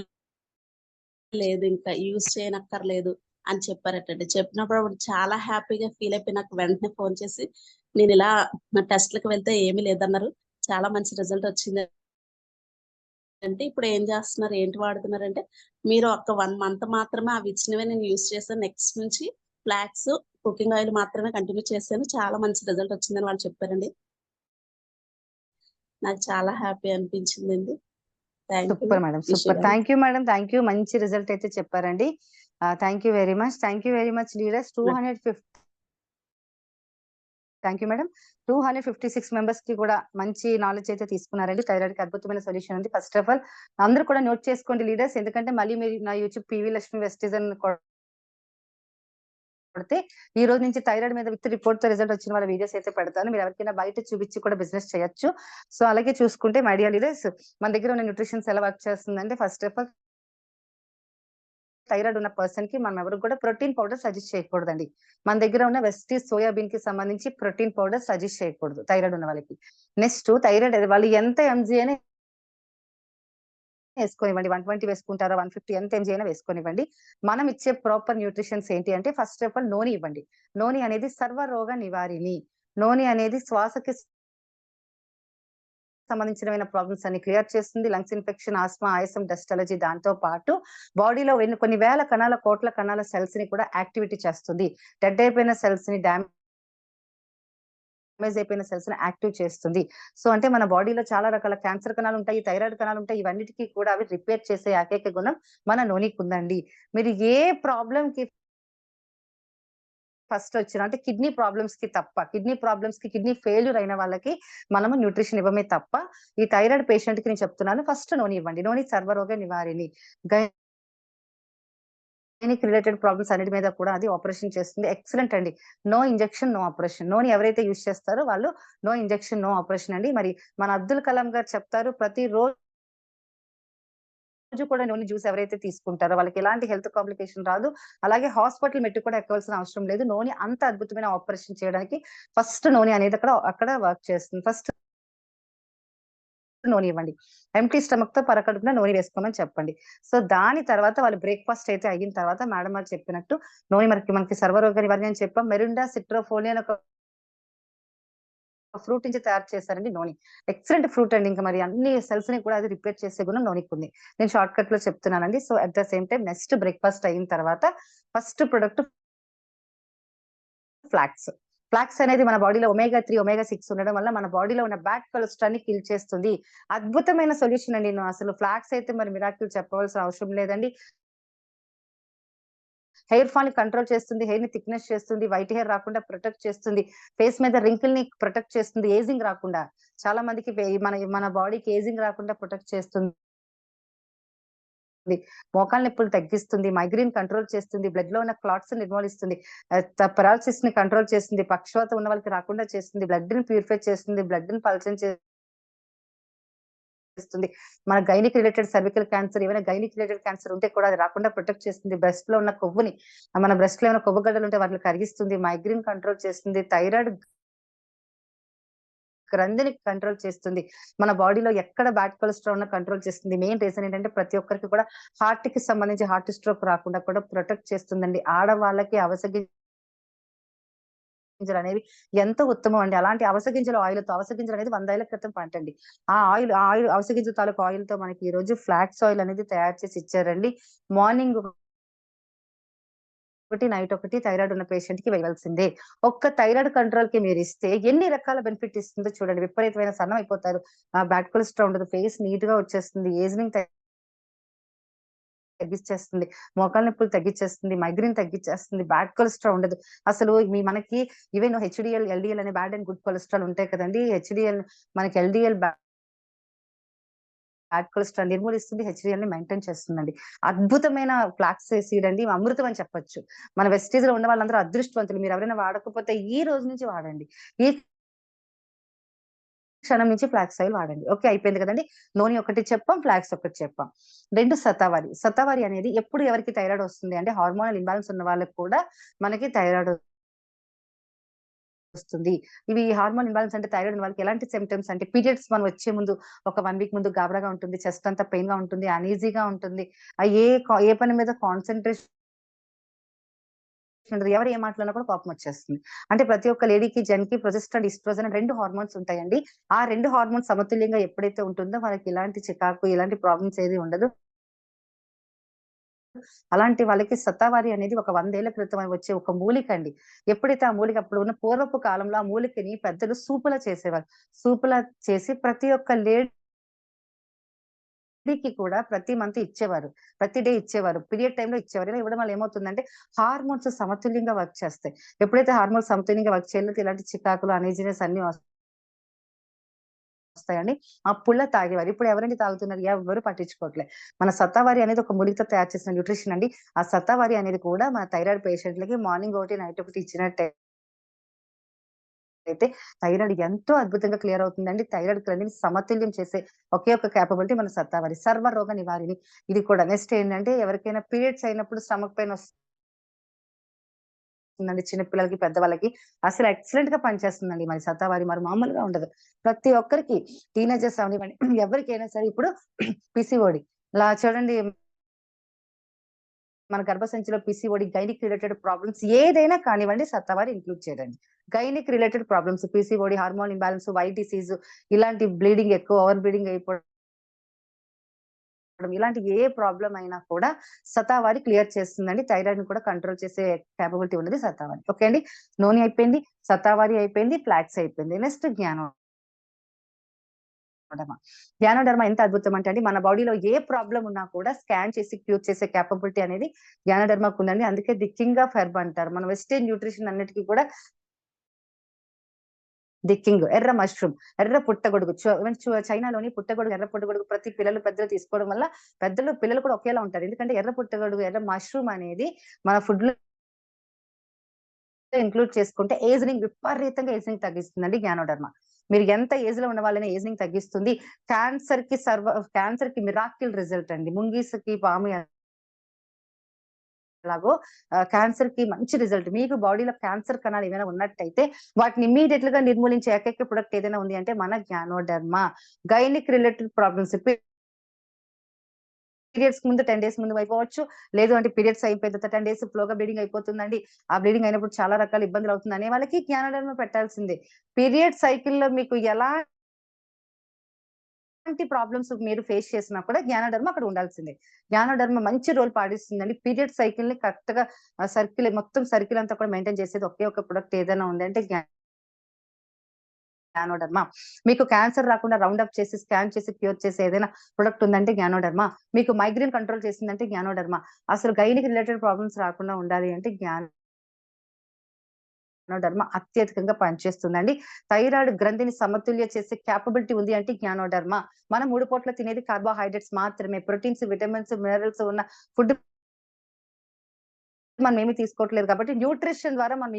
లేదు, ఇంకా యూజ్ చేయనక్కర్లేదు అని చెప్పారటండి. చెప్పినప్పుడు అప్పుడు చాలా హ్యాపీగా ఫీల్ అయిపోయి నాకు వెంటనే ఫోన్ చేసి నేను ఇలా నా టెస్ట్లకు వెళ్తే ఏమీ లేదన్నారు, చాలా మంచి రిజల్ట్ వచ్చింది అంటే ఇప్పుడు ఏం చేస్తున్నారు, ఏంటి వాడుతున్నారంటే మీరు ఒక 1 month మాత్రమే అవి ఇచ్చినవే నేను యూజ్ చేశాను, నెక్స్ట్ నుంచి ఫ్లాక్స్, కుకింగ్ ఆయిల్ మాత్రమే కంటిన్యూ చేశాను, చాలా మంచి రిజల్ట్ వచ్చిందని వాళ్ళు చెప్పారండి. నాకు చాలా హ్యాపీ అనిపించిందండి. Super madam, super. Thank you madam, thank you. మంచి రిజల్ట్ అయితే చెప్పారండి. Thank you very much. Thank you very much leaders. 250 thank you madam. 256 members కి కూడా మంచి నాలెడ్జ్ అయితే తీసుకున్నారండి. థైరాయిడ్ కి అద్భుతమైన సొల్యూషన్ ఉంది. ఫస్ట్ ఆఫ్ ఆల్ అందరూ కూడా నోట్ చేసుకోండి లీడర్స్, ఎందుకంటే మళ్ళీ మీరు నా యూట్యూబ్ పివి లక్ష్మి వెస్టిజన్ కొడితే ఈ రోజు నుంచి థైరాయిడ్ మీద విత్ రిపోర్ట్ తో రిజల్ట్ వచ్చిన వాళ్ళ వీడియోస్ అయితే పెడతాను. మీరు ఎవరికైనా బయట చూపించి కూడా బిజినెస్ చేయొచ్చు. సో అలాగే చూసుకుంటే మై డియర్ లీడర్స్, మన దగ్గర ఉన్న న్యూట్రిషన్స్ ఎలా వర్క్ చేస్తుందంటే ఫస్ట్ ఆఫ్ ఆల్ థైరాయిడ్ ఉన్న పర్సన్ కి మనం ఎవరికి కూడా ప్రోటీన్ పౌడర్ సజెస్ట్ చేయకూడదండి. మన దగ్గర ఉన్న వెస్టీజ్ సోయాబీన్ కి సంబంధించి ప్రోటీన్ పౌడర్ సజెస్ట్ చేయకూడదు థైరాయిడ్ ఉన్న వాళ్ళకి. నెక్స్ట్ థైరాయిడ్ వాళ్ళు ఎంత ఎంజీ అని వేసుకోనివ్వండి, 120 వేసుకుంటారా 150 ఎంత ఎంజీ అయినా వేసుకోనివ్వండి. మనం ఇచ్చే ప్రాపర్ న్యూట్రిషన్స్ ఏంటి అంటే ఫస్ట్ ఆఫ్ ఆల్ నోని ఇవ్వండి. నోని అనేది సర్వరోగ నివారిణి. నోని అనేది శ్వాసకి సంబంధించిన ప్రాబ్లమ్స్ అన్ని క్లియర్ చేస్తుంది. లంగ్స్ ఇన్ఫెక్షన్, ఆస్మా, ఆయాసం, డస్ట్ అలర్జీ, దాంతో పాటు బాడీలో కొన్ని వేల కణాల, కోట్ల కణాల సెల్స్ ని కూడా యాక్టివిటీ చేస్తుంది. డెడ్ అయిపోయిన సెల్స్ ని, డ్యామేజ్ అయిపోయిన సెల్స్ ని యాక్టివ్ చేస్తుంది. సో అంటే మన బాడీలో చాలా రకాల క్యాన్సర్ కణాలు ఉంటాయి, థైరాయిడ్ కణాలు ఉంటాయి, ఇవన్నిటికీ కూడా అవి రిపేర్ చేసే ఏకైక గుణం మన నోనికి ఉందండి. మీరు ఏ ప్రాబ్లం కి ఫస్ట్ వచ్చిన అంటే కిడ్నీ ప్రాబ్లమ్స్ కి తప్ప, కిడ్నీ ఫెయిల్యూర్ అయిన వాళ్ళకి మనము న్యూట్రిషన్ ఇవ్వమే తప్ప, ఈ థైరాయిడ్ పేషెంట్ కి నేను చెప్తున్నాను ఫస్ట్ నోని ఇవ్వండి. నోని సర్వరోగ నివారిణి. గైనిక్ రిలేటెడ్ ప్రాబ్లమ్స్ అన్నిటి మీద కూడా అది ఆపరేషన్ చేస్తుంది. ఎక్సలెంట్ అండి. No injection, no operation. Noni ఎవరైతే యూజ్ చేస్తారో వాళ్ళు నో ఇంజెక్షన్, నో ఆపరేషన్ అండి. మరి మన అబ్దుల్ కలాం గారు చెప్తారు, ప్రతి రోజు కూడా నూనె జ్యూస్ ఎవరైతే తీసుకుంటారో వాళ్ళకి ఎలాంటి హెల్త్ కాంప్లికేషన్ రాదు. అలాగే హాస్పిటల్ మెట్టు కూడా ఎక్కవలసిన అవసరం లేదు. నూనె అంత అద్భుతమైన ఆపరేషన్ చేయడానికి ఫస్ట్ నూనె అనేది అక్కడ వర్క్ చేస్తుంది. ఫస్ట్ నూనె ఇవ్వండి. ఎంటీ స్టమక్ తో పరకడుపున నూనె వేసుకోమని చెప్పండి. సో దాని తర్వాత వాళ్ళు బ్రేక్ఫాస్ట్ అయితే అయిన తర్వాత మేడం వాళ్ళు చెప్పినట్టు నూనె మనకి సర్వరోగ నివారణ అని చెప్పాం. మెరుండా సిట్రోఫోలియా అని ఒక ఫ్రూట్ నుంచి తయారు చేశారండి నూనె. ఎక్సలెంట్ ఫ్రూట్ అండి. ఇంకా మరి అన్ని సెల్స్ ని కూడా అది రిపేర్ చేసే గుణం నూనెకి ఉంది. నేను షార్ట్ కట్ లో చెప్తున్నానండి. So at the same time next breakfast అయిన తర్వాత ఫస్ట్ ప్రొడక్ట్ ఫ్లాక్స్. ఫ్లాక్స్ అనేది మన బాడీలో omega-3 omega-6 ఉండడం వల్ల మన బాడీలో ఉన్న బ్యాడ్ కొలెస్ట్రాల్ ని కిల్ చేస్తుంది. అద్భుతమైన సొల్యూషన్ అండి. అసలు ఫ్లాక్స్ అయితే మరి మిరాకిల్ చెప్పవలసిన అవసరం లేదండి. హెయిర్ ఫాల్ ని కంట్రోల్ చేస్తుంది, హెయిర్ ని థిక్నెస్ చేస్తుంది, వైట్ హెయిర్ రాకుండా ప్రొటెక్ట్ చేస్తుంది, ఫేస్ మీద రింకిల్ ని ప్రొటెక్ట్ చేస్తుంది, ఏజింగ్ రాకుండా. చాలా మందికి మన బాడీకి ఏజింగ్ రాకుండా ప్రొటెక్ట్ చేస్తుంది, మోకాళ్ళ నొప్పులు తగ్గిస్తుంది, మైగ్రేన్ కంట్రోల్ చేస్తుంది, బ్లడ్ లో ఉన్న క్లాట్స్ నిర్మూలిస్తుంది, పెరాలసిస్ ని కంట్రోల్ చేస్తుంది, పక్షవాతం ఉన్న వాళ్ళకి రాకుండా చేస్తుంది, బ్లడ్ ని ప్యూరిఫై చేస్తుంది, బ్లడ్ ని పల్చం చేస్తుంది. మన గైనిక్ రిలేటెడ్ సర్వికల్ క్యాన్సర్, ఏమైనా గైనిక్ రిలేటెడ్ క్యాన్సర్ ఉంటే కూడా అది రాకుండా ప్రొటెక్ట్ చేస్తుంది. బ్రెస్ట్ లో ఉన్న కొవ్వుని, మన బ్రెస్ట్ లో ఏమైనా కొవ్వు గడ్డలు ఉంటే వాటిని కరిగిస్తుంది, మైగ్రేన్ కంట్రోల్ చేస్తుంది, థైరాయిడ్ గ్రంథిని కంట్రోల్ చేస్తుంది, మన బాడీలో ఎక్కడ బ్యాడ్ కొలెస్ట్రాల్ ఉన్న కంట్రోల్ చేస్తుంది. మెయిన్ రీజన్ ఏంటంటే ప్రతి ఒక్కరికి కూడా హార్ట్ కి సంబంధించి హార్ట్ స్ట్రోక్ రాకుండా కూడా ప్రొటెక్ట్ చేస్తుందండి. ఆడవాళ్ళకి అవసగింజలు అనేవి ఎంతో ఉత్తమం అండి. అలాంటి అవసగింజల ఆయిల్ తో, అవసగింజలు అనేది 100 ఏళ్ల క్రితం పంట అండి. ఆ ఆయిల్ అవసగింజల తాలూకు ఆయిల్ తో మనకి ఈ రోజు ఫ్లాక్స్ ఆయిల్ అనేది తయారు చేసి ఇచ్చారండి. మార్నింగ్ ఒకటి, నైట్ ఒకటి థైరాయిడ్ ఉన్న పేషెంట్ కి వేయాల్సిందే. ఒక్క థైరాయిడ్ కంట్రోల్ కి మీరు ఇస్తే ఎన్ని రకాల బెనిఫిట్ ఇస్తుందో చూడండి. విపరీతమైన సన్నం అయిపోతారు, బ్యాడ్ కొలెస్ట్రాల్ ఉండదు, ఫేస్ నీట్ గా వచ్చేస్తుంది, ఏజింగ్ తగ్గించేస్తుంది, మోకాళ్ళ నొప్పులు తగ్గించేస్తుంది, మైగ్రేన్ తగ్గించేస్తుంది, బ్యాడ్ కొలెస్ట్రాల్ ఉండదు. అసలు మనకి ఈవెన్ HDL, LDL అనే బ్యాడ్ అండ్ గుడ్ కొలెస్ట్రాల్ ఉంటాయి కదండి. HDL మనకి LDL బ్యాడ్ కొలెస్ట్రాల్ నిర్మూలిస్తుంది, HDL ని మెయింటైన్ చేస్తుందండి. అద్భుతమైన ఫ్లాక్స్ సీడ్ అండి, అమృతం అని చెప్పొచ్చు. మన వెస్టేజ్ లో ఉన్న వాళ్ళందరూ అదృష్టవంతులు. మీరు ఎవరైనా వాడకపోతే ఈ రోజు నుంచి వాడండి, ఈ క్షణం నుంచి ఫ్లాక్స్ ఆయిల్ వాడండి. ఓకే, అయిపోయింది కదండి. నూనె ఒకటి చెప్పాం, ఫ్లాక్స్ ఒకటి చెప్పాం. 2 శతావరి. శతావరి అనేది ఎప్పుడు ఎవరికి థైరాయిడ్ వస్తుంది అంటే హార్మోనల్ ఇంబాలెన్స్ ఉన్న వాళ్ళకి కూడా మనకి థైరాయిడ్ వస్తుంది. ఇవి హార్మోన్ ఇంబాలెన్స్ అంటే థైరాయిడ్ ఉన్న వాళ్ళకి ఎలాంటి సిమ్టమ్స్ అంటే పీరియడ్స్ మనం వచ్చే ముందు ఒక 1 వీక్ ముందు గాబరాగా ఉంటుంది, చెస్ట్ అంతా పెయిన్ గా ఉంటుంది, అనీజీగా ఉంటుంది, ఏ పని మీద కాన్సన్ట్రేషన్ ఉండదు, ఎవరు ఏ మాట్లాడినా కూడా కోపం వచ్చేస్తుంది. అంటే ప్రతి ఒక్క లేడీకి, జెన్‌కి ప్రొజెస్ట్రాన్, ఈస్ట్రోజన్ 2 హార్మోన్స్ ఉంటాయండి. ఆ 2 హార్మోన్స్ సమతుల్యంగా ఎప్పుడైతే ఉంటుందో వాళ్ళకి ఇలాంటి చికాకు, ఇలాంటి ప్రాబ్లమ్స్ ఏది ఉండదు. అలాంటి వాళ్ళకి శతావరి అనేది ఒక 100 ఏళ్ల క్రితం వచ్చే ఒక మూలిక అండి. ఎప్పుడైతే ఆ మూలిక అప్పుడు ఉన్న పూర్వపు కాలంలో ఆ మూలికని పెద్దలు సూపులా చేసేవారు. సూపులా చేసి ప్రతి ఒక్క లేడీకి కూడా ప్రతి మంత్ ఇచ్చేవారు, ప్రతి డే ఇచ్చేవారు, పీరియడ్ టైంలో ఇచ్చేవారు. ఇలా ఇవ్వడం వల్ల ఏమవుతుందంటే హార్మోన్స్ సమతుల్యంగా వర్క్ చేస్తాయి. ఎప్పుడైతే హార్మోన్స్ సమతుల్యంగా వర్క్ చేయలేదో ఇలాంటి చికాకులు, అనీజీనెస్ అన్ని వస్తాయండి. ఆ పుల్ల తాగేవారు. ఇప్పుడు ఎవరండి తాగుతున్నారు? ఎవరు పట్టించుకోవట్లేదు. మన శతావరి అనేది ఒక మూలికతో తయారు చేసిన న్యూట్రిషన్ అండి. ఆ శతావరి అనేది కూడా మన థైరాయిడ్ పేషెంట్లకి మార్నింగ్ ఒకటి, నైట్ ఒకటి ఇచ్చినట్టయితే థైరాయిడ్ ఎంతో అద్భుతంగా క్లియర్ అవుతుందండి. థైరాయిడ్ గ్రంథిని సమతుల్యం చేసే ఒకే ఒక కేపబిలిటీ మన శతావరి. సర్వరోగ నివారిణి ఇది కూడా. నెక్స్ట్ ఏంటంటే ఎవరికైనా పీరియడ్స్ అయినప్పుడు స్టమక్ పెయిన్ వస్తుందండి, చిన్నపిల్లలకి, పెద్దవాళ్ళకి అసలు ఎక్సలెంట్ గా పనిచేస్తుందండి మరి శతావరి. మరి మామూలుగా ఉండదు. ప్రతి ఒక్కరికి, టీనేజర్స్ అవనివ్వండి, ఎవరికైనా సరే ఇప్పుడు పిసిఓడి ఇలా చూడండి, మన గర్భసంచిలో పిసిఓడి, గైనిక్ రిలేటెడ్ ప్రాబ్లమ్స్ ఏదైనా కానివ్వండి, శతావరి ఇంక్లూడ్ చేయదండి. Gynaec related problems, PCOD, hormone imbalance, white disease, ఇలాంటి బ్లీడింగ్ ఎక్కువ, ఓవర్ బ్లీడింగ్ అయిపోవడం, ఇలాంటి ఏ ప్రాబ్లం అయినా కూడా శతావరి క్లియర్ చేస్తుందండి. థైరాయిడ్ ని కూడా కంట్రోల్ చేసే కేపబిలిటీ ఉన్నది శతావరి. ఓకే అండి. నూనె అయిపోయింది, శతావరి అయిపోయింది, ఫ్లాక్స్ అయిపోయింది. నెక్స్ట్ జ్ఞానోడర్మా ఎంత అద్భుతం అంటే అండి, మన బాడీలో ఏ ప్రాబ్లం ఉన్నా కూడా స్కాన్ చేసి క్యూర్ చేసే కేపబిలిటీ అనేది జ్ఞానోడర్మాకు ఉందండి. అందుకే ది కింగ్ ఆఫ్ హెర్బ్ అంటారు. మన వెస్టర్న్ న్యూట్రిషన్ అన్నిటికీ కూడా ది కింగ్. ఎర్ర మష్రూమ్, ఎర్ర పుట్టగొడుగు, చైనాలోని పుట్టగొడుగు, ఎర్ర పుట్టగొడుగు ప్రతి పిల్లలు, పెద్దలు తీసుకోవడం వల్ల పిల్లలు కూడా ఒకేలా ఉంటారు. ఎందుకంటే ఎర్ర పుట్టగొడుగు, ఎర్ర మష్రూమ్ అనేది మన ఫుడ్ లో ఇంక్లూడ్ చేసుకుంటే విపరీతంగా ఏజింగ్ తగ్గిస్తుందండి జ్ఞానోడర్మా. మీరు ఎంత ఏజ్ లో ఉన్న వాళ్ళైనా ఏజింగ్ తగ్గిస్తుంది. క్యాన్సర్ కి మిరాకిల్ రిజల్ట్ అండి. ముంగీసకి పాము ఎలాగో క్యాన్సర్ కి మంచి రిజల్ట్. మీకు బాడీలో క్యాన్సర్ కణాలు ఏమైనా ఉన్నట్టయితే వాటిని ఇమ్మీడియట్ గా నిర్మూలించే ఏకైక ప్రొడక్ట్ ఏదైనా ఉంది అంటే మన జ్ఞానోడర్మా. గైనిక్ రిలేటెడ్ ప్రాబ్లమ్స్, పీరియడ్స్ ముందు 10 డేస్ ముందు అయిపోవచ్చు, లేదు అంటే పీరియడ్స్ అయిపోయిన తర్వాత 10 డేస్ ఫ్లోగా బ్లీడింగ్ అయిపోతుందండి, ఆ బ్లీడింగ్ అయినప్పుడు చాలా రకాల ఇబ్బందులు అవుతుంది అనే వాళ్ళకి జ్ఞానోడర్మా పెట్టాల్సిందే. పీరియడ్ సైకిల్ లో మీకు ఎలా ఎలాంటి ప్రాబ్లమ్స్ మీరు ఫేస్ చేసినా కూడా జ్ఞానధర్మ అక్కడ ఉండాల్సిందే. జ్ఞానధర్మ మంచి రోల్ పాటిస్తుందండి. పీరియడ్ సైకిల్ ని కరెక్ట్ గా సర్కిల్ మొత్తం సర్కిల్ అంతా కూడా మెయింటైన్ చేసేది ఒకే ఒక ప్రొడక్ట్ ఏదైనా ఉంది అంటే జ్ఞానోడర్మా. మీకు క్యాన్సర్ రాకుండా రౌండ్ అప్ చేసి స్కాన్ చేసి క్యూర్ చేసి ఏదైనా ప్రొడక్ట్ ఉందంటే జ్ఞానోడర్మా. మీకు మైగ్రేన్ కంట్రోల్ చేసిందంటే జ్ఞానోడర్మా. అసలు గైనిక్ రిలేటెడ్ ప్రాబ్లమ్స్ రాకుండా ఉండాలి అంటే జ్ఞానోడర్మా అత్యధికంగా పనిచేస్తుందండి. థైరాయిడ్ గ్రంథిని సమతుల్య చేసే క్యాపబిలిటీ ఉంది అంటే జ్ఞానోడర్మా. మనం 3 పూట్ల తినేది కార్బోహైడ్రేట్స్ మాత్రమే. ప్రోటీన్స్, విటమిన్స్, మినరల్స్ ఉన్న ఫుడ్ మనం ఏమి తీసుకోవట్లేదు కాబట్టి న్యూట్రిషన్ ద్వారా మనం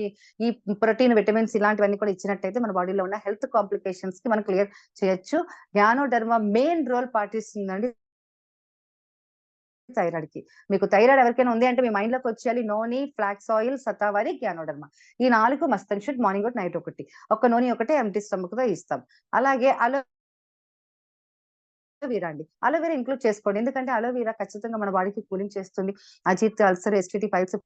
ఈ ప్రోటీన్, విటమిన్స్ ఇలాంటివన్నీ కూడా ఇచ్చినట్టయితే మన బాడీలో ఉన్న హెల్త్ కాంప్లికేషన్స్ కి మనం క్లియర్ చేయొచ్చు. జ్ఞానోడర్మా మెయిన్ రోల్ పాటిస్తుందండి థైరాయిడ్ కి. మీకు థైరాయిడ్ ఎవరికైనా ఉంది అంటే మీ మైండ్ లోకి వచ్చేయాలి నోని, ఫ్లాక్స్ ఆయిల్, సతావరి, జ్ఞానోడర్మా. ఈ 4 మస్ట్ అండ్ షుడ్ మార్నింగ్ ఒకటి, నైట్ ఒకటి. ఒక్క నూనె ఒకటే ఎంప్టీ స్టమక్ తో ఇస్తాం. అలాగే అలోవెరా అండి. అలోవెరా ఇంక్లూడ్ చేసుకోండి. ఎందుకంటే అలోవెరా ఖచ్చితంగా మన బాడీకి కూలింగ్ చేస్తుంది. అజిత్, అల్సర్, ఎస్టిటీ, పైల్స్,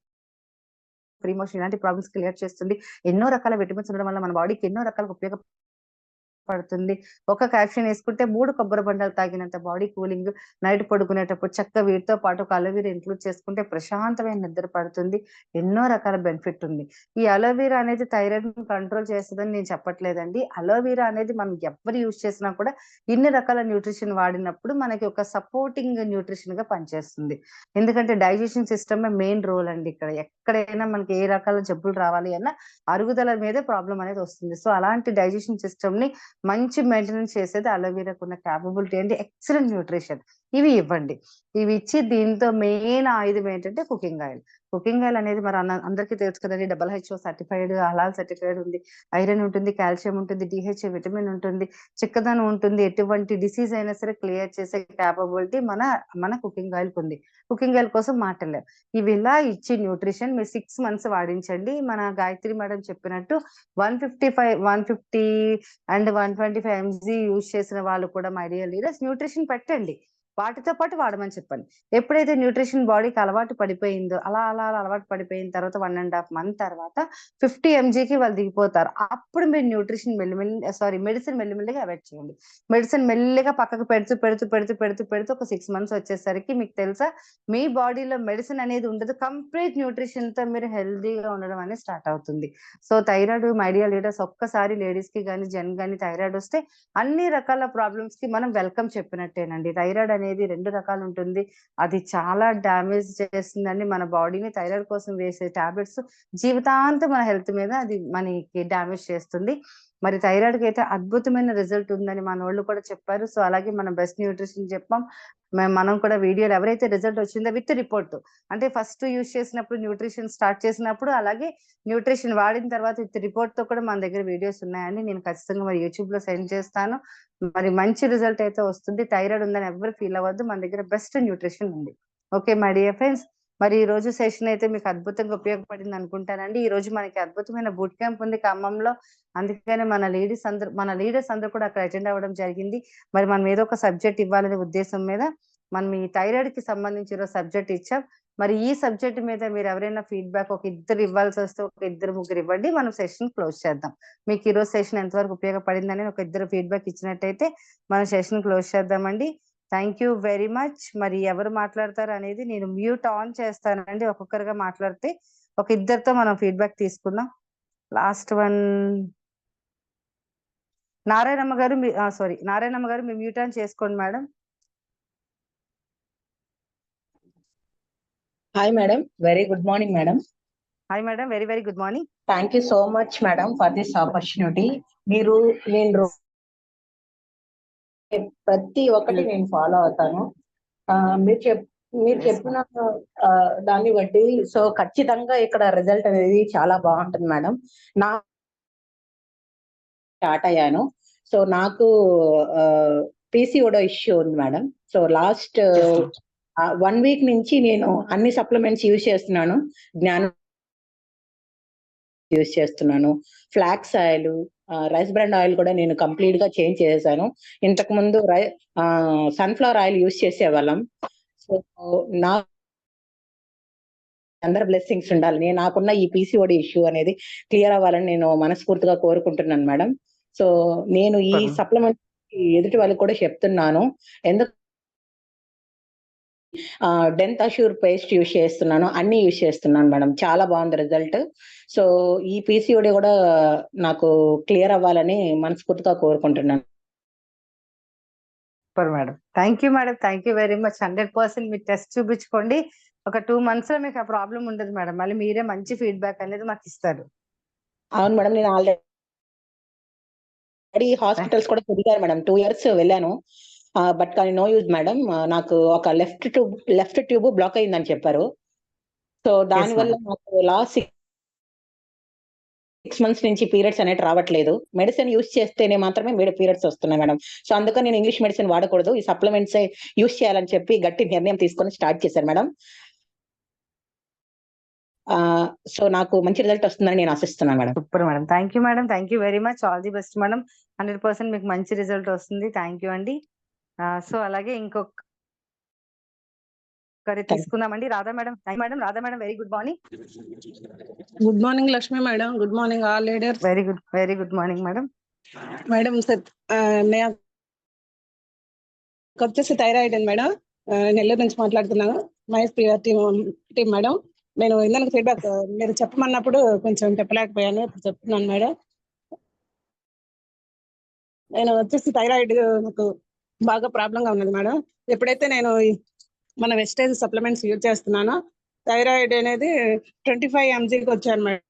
ప్రీమోషన్ ఇలాంటి ప్రాబ్లమ్స్ క్లియర్ చేస్తుంది. ఎన్నో రకాల విటమిన్స్ ఉండడం వల్ల మన బాడీకి ఎన్నో రకాలుగా ఉపయోగపడుతుంది. ఒక క్యాప్షన్ వేసుకుంటే 3 కొబ్బరి బొండాలు తాగినంత బాడీ కూలింగ్. నైట్ పడుకునేటప్పుడు చక్కగా వీటితో పాటు ఒక అలోవెరా ఇంక్లూడ్ చేసుకుంటే ప్రశాంతమైన నిద్ర పడుతుంది. ఎన్నో రకాల బెనిఫిట్ ఉంది. ఈ అలోవెరా అనేది థైరాయిడ్ ని కంట్రోల్ చేస్తుందని నేను చెప్పట్లేదండి. అలోవెరా అనేది మనం ఎవరు యూజ్ చేసినా కూడా ఇన్ని రకాల న్యూట్రిషన్ వాడినప్పుడు మనకి ఒక సపోర్టింగ్ న్యూట్రిషన్ గా పనిచేస్తుంది. ఎందుకంటే డైజెషన్ సిస్టమ్ మెయిన్ రోల్ అండి ఇక్కడ. ఎక్కడైనా మనకి ఏ రకాల జబ్బులు రావాలి అన్నా అరుగుదల మీదే ప్రాబ్లం అనేది వస్తుంది. సో అలాంటి డైజెషన్ సిస్టమ్ ని మంచి మెయింటెనెన్స్ చేసేది అలోవెరాకు ఉన్న క్యాపబిలిటీ అండి. Excellent nutrition. ఇవి ఇవ్వండి. ఇవి ఇచ్చి దీంతో మెయిన్ ఆయుధం ఏంటంటే కుకింగ్ ఆయిల్. కుకింగ్ ఆయిల్ అనేది మరి అందరికీ తెలుసు కదండి. WHO సర్టిఫైడ్, హలాల్ సర్టిఫైడ్ ఉంది. ఐరన్ ఉంటుంది, కాల్షియం ఉంటుంది, DHA విటమిన్ ఉంటుంది, చిక్కదనం ఉంటుంది. ఎటువంటి డిసీజ్ అయినా సరే క్లియర్ చేసే క్యాపబిలిటీ మన కుకింగ్ ఆయిల్ ఉంది. కుకింగ్ ఆయిల్ కోసం మాటలేదు. ఇవి ఇలా ఇచ్చి న్యూట్రిషన్ మీరు 6 మంత్స్ వాడించండి. మన గాయత్రి మేడం చెప్పినట్టు 150 అండ్ 125 mg యూజ్ చేసిన వాళ్ళు కూడా మై డియర్ లీడర్స్ న్యూట్రిషన్ పెట్టండి. వాటితో పాటు వాడమని చెప్పండి. ఎప్పుడైతే న్యూట్రిషన్ బాడీకి అలవాటు పడిపోయిందో అలా అలవాటు పడిపోయిన తర్వాత 1.5 month తర్వాత 50 mg కి వాళ్ళు దిగిపోతారు. అప్పుడు మీరు న్యూట్రిషన్ మెడిసిన్ మెల్లిమెల్లిగా అవాయిడ్ చేయండి. మెడిసిన్ మెల్లిగా పక్కకు పెడుతూ ఒక 6 months వచ్చేసరికి మీకు తెలుసా మీ బాడీలో మెడిసిన్ అనేది ఉండదు. కంప్లీట్ న్యూట్రిషన్ తో మీరు హెల్దీగా ఉండడం అనేది స్టార్ట్ అవుతుంది. So thyroid my dear leaders ఒక్కసారి లేడీస్ కి కానీ జెన్ కానీ థైరాయిడ్ వస్తే అన్ని రకాల ప్రాబ్లమ్స్ కి మనం వెల్కమ్ చెప్పినట్టేనండి. థైరాయిడ్ అనేది 2 రకాలు ఉంటుంది. అది చాలా డ్యామేజ్ చేస్తుందండి మన బాడీని. థైరాయిడ్ కోసం వేసే టాబ్లెట్స్ జీవితాంతం మన హెల్త్ మీద అది మనకి డ్యామేజ్ చేస్తుంది. మరి థైరాయిడ్ కి అయితే అద్భుతమైన రిజల్ట్ ఉందని మన వాళ్ళు కూడా చెప్పారు. సో అలాగే మనం బెస్ట్ న్యూట్రిషన్ చెప్పాం. మనం కూడా వీడియోలో ఎవరైతే రిజల్ట్ వచ్చిందో విత్ రిపోర్ట్ అంటే ఫస్ట్ యూజ్ చేసినప్పుడు న్యూట్రిషన్ స్టార్ట్ చేసినప్పుడు అలాగే న్యూట్రిషన్ వాడిన తర్వాత విత్ రిపోర్ట్ తో కూడా మన దగ్గర వీడియోస్ ఉన్నాయండి. నేను ఖచ్చితంగా మరి యూట్యూబ్ లో సెండ్ చేస్తాను. మరి మంచి రిజల్ట్ అయితే వస్తుంది. థైరాయిడ్ ఉందని ఎవరు ఫీల్ అవ్వద్దు. మన దగ్గర బెస్ట్ న్యూట్రిషన్ ఉంది. Okay my dear friends. మరి ఈ రోజు సెషన్ అయితే మీకు అద్భుతంగా ఉపయోగపడింది అనుకుంటానండి. ఈ రోజు మనకి అద్భుతమైన బూట్ క్యాంప్ ఉంది ఖమ్మంలో. అందుకనే మన లీడర్స్ అందరూ కూడా అక్కడ అటెండ్ అవ్వడం జరిగింది. మరి మనం ఏదో ఒక సబ్జెక్ట్ ఇవ్వాలనే ఉద్దేశం మీద మనం ఈ థైరాయిడ్ కి సంబంధించిన సబ్జెక్ట్ ఇచ్చాం. మరి ఈ సబ్జెక్ట్ మీద మీరు ఎవరైనా ఫీడ్బ్యాక్ ఒక 2 ఇవ్వాల్సి వస్తే ఒక 2, 3 ఇవ్వండి. మనం సెషన్ క్లోజ్ చేద్దాం. మీకు ఈ రోజు సెషన్ ఎంతవరకు ఉపయోగపడిందని ఒక 2 ఫీడ్బ్యాక్ ఇచ్చినట్టయితే మనం సెషన్ క్లోజ్ చేద్దామండి. Thank you very much. మరి ఎవరు మాట్లాడతారు అనేది నేను మ్యూట్ ఆన్ చేస్తానండి. ఒక్కొక్కరుగా మాట్లాడితే ఒక 2తో మనం ఫీడ్బ్యాక్ తీసుకుందాం. లాస్ట్ వన్ నారాయణమ్మ గారు నారాయణమ్మ గారు మీరు మ్యూట్ ఆన్ చేసుకోండి madam. Hi madam, very good morning madam. Hi madam, very very good morning. Thank you so much madam for this opportunity. నేను ప్రతి ఒక్కటి నేను ఫాలో అవుతాను. మీరు చెప్పిన దాన్ని బట్టి సో ఖచ్చితంగా ఇక్కడ రిజల్ట్ అనేది చాలా బాగుంటుంది మేడం. నా స్టార్ట్ అయ్యాను. సో నాకు PCOD ఇష్యూ ఉంది మేడం. సో లాస్ట్ 1 week నుంచి నేను అన్ని సప్లిమెంట్స్ యూజ్ చేస్తున్నాను. యూజ్ చేస్తున్నాను. Flax oil, rice brand oil కూడా నేను కంప్లీట్ గా చేంజ్ చేశాను. ఇంతకు ముందు సన్ఫ్లవర్ ఆయిల్ యూజ్ చేసేవాళ్ళం. సో నా అందరి బ్లెస్సింగ్స్ ఉండాలని, నాకున్న ఈ PCOD ఇష్యూ అనేది క్లియర్ అవ్వాలని నేను మనస్ఫూర్తిగా కోరుకుంటున్నాను మేడం. సో నేను ఈ సప్లిమెంట్ ఎదుటి వాళ్ళకి కూడా చెప్తున్నాను. ఎందుకు డెంత్ అష్యూర్ పేస్ట్ యూజ్ చేస్తున్నాను. అన్నీ యూజ్ చేస్తున్నాను మేడం. చాలా బాగుంది రిజల్ట్. సో, ఈ పీసీఓడి కూడా నాకు క్లియర్ అవ్వాలని మనస్ఫూర్తిగా కోరుకుంటున్నాను. Super madam. Thank you madam. Thank you very much. 100% మీరు టెస్ట్ చూపించుకోండి. ఒక 2 months లో మీకు ఆ ప్రాబ్లం ఉండదు మేడం. మళ్ళీ మీరే మంచి ఫీడ్‌బ్యాక్ అనేది మాకు ఇస్తారు. అవును మేడం. నేను ఆల్రెడీ హాస్పిటల్స్ కూడా తిరిగాను మేడం. 2 years వెళ్ళాను. బట్ కానీ నో యూజ్ మేడం. నాకు ఒక లెఫ్ట్ ట్యూబ్ బ్లాక్ అయిందని చెప్పారు. సో, దానివల్ల మేడం. నాకు లాస్ట్ 6 months నుంచి పీరియడ్స్ అనేవి రావట్లేదు. మెడిసిన్ యూజ్ చేస్తేనే మాత్రమే పీరియడ్స్ వస్తున్నాయి మేడం. సో, అందుకని నేను ఇంగ్లీష్ మెడిసిన్ వాడకూడదు. ఈ సప్లిమెంట్సే యూజ్ చేయాలని చెప్పి గట్టి నిర్ణయం తీసుకొని స్టార్ట్ చేశాను మేడం. సో, నాకు మంచి రిజల్ట్ వస్తుందని నేను ఆశిస్తున్నాను madam. Super madam. Thank you madam. Thank you very much. All the best madam. 100% మీకు మంచి రిజల్ట్ వస్తుంది. థ్యాంక్ యూ అండి. సో, అలాగే ఇంకొకరి తీసుకుందామండి. Radha madam. Madam Radha madam, very good morning. Good morning Lakshmi madam. Good morning all leaders. Very good morning madam. Madam నాకు వచ్చేసి థైరాయిడ్ అండి మేడం. నెల్లూరు నుంచి మాట్లాడుతున్నాను. Mahesh Priya team madam. నేను ఇందాక ఫీడ్బ్యాక్ మీరు చెప్పమన్నప్పుడు కొంచెం చెప్పలేకపోయాను. ఇప్పుడు చెప్తున్నాను మేడం. నేను వచ్చేసి థైరాయిడ్ నాకు బాగా ప్రాబ్లంగా ఉన్నది మేడం. ఎప్పుడైతే నేను మన వెస్టేజ్ సప్లిమెంట్స్ యూజ్ చేస్తున్నానో థైరాయిడ్ అనేది 25 mgకి వచ్చాను madam.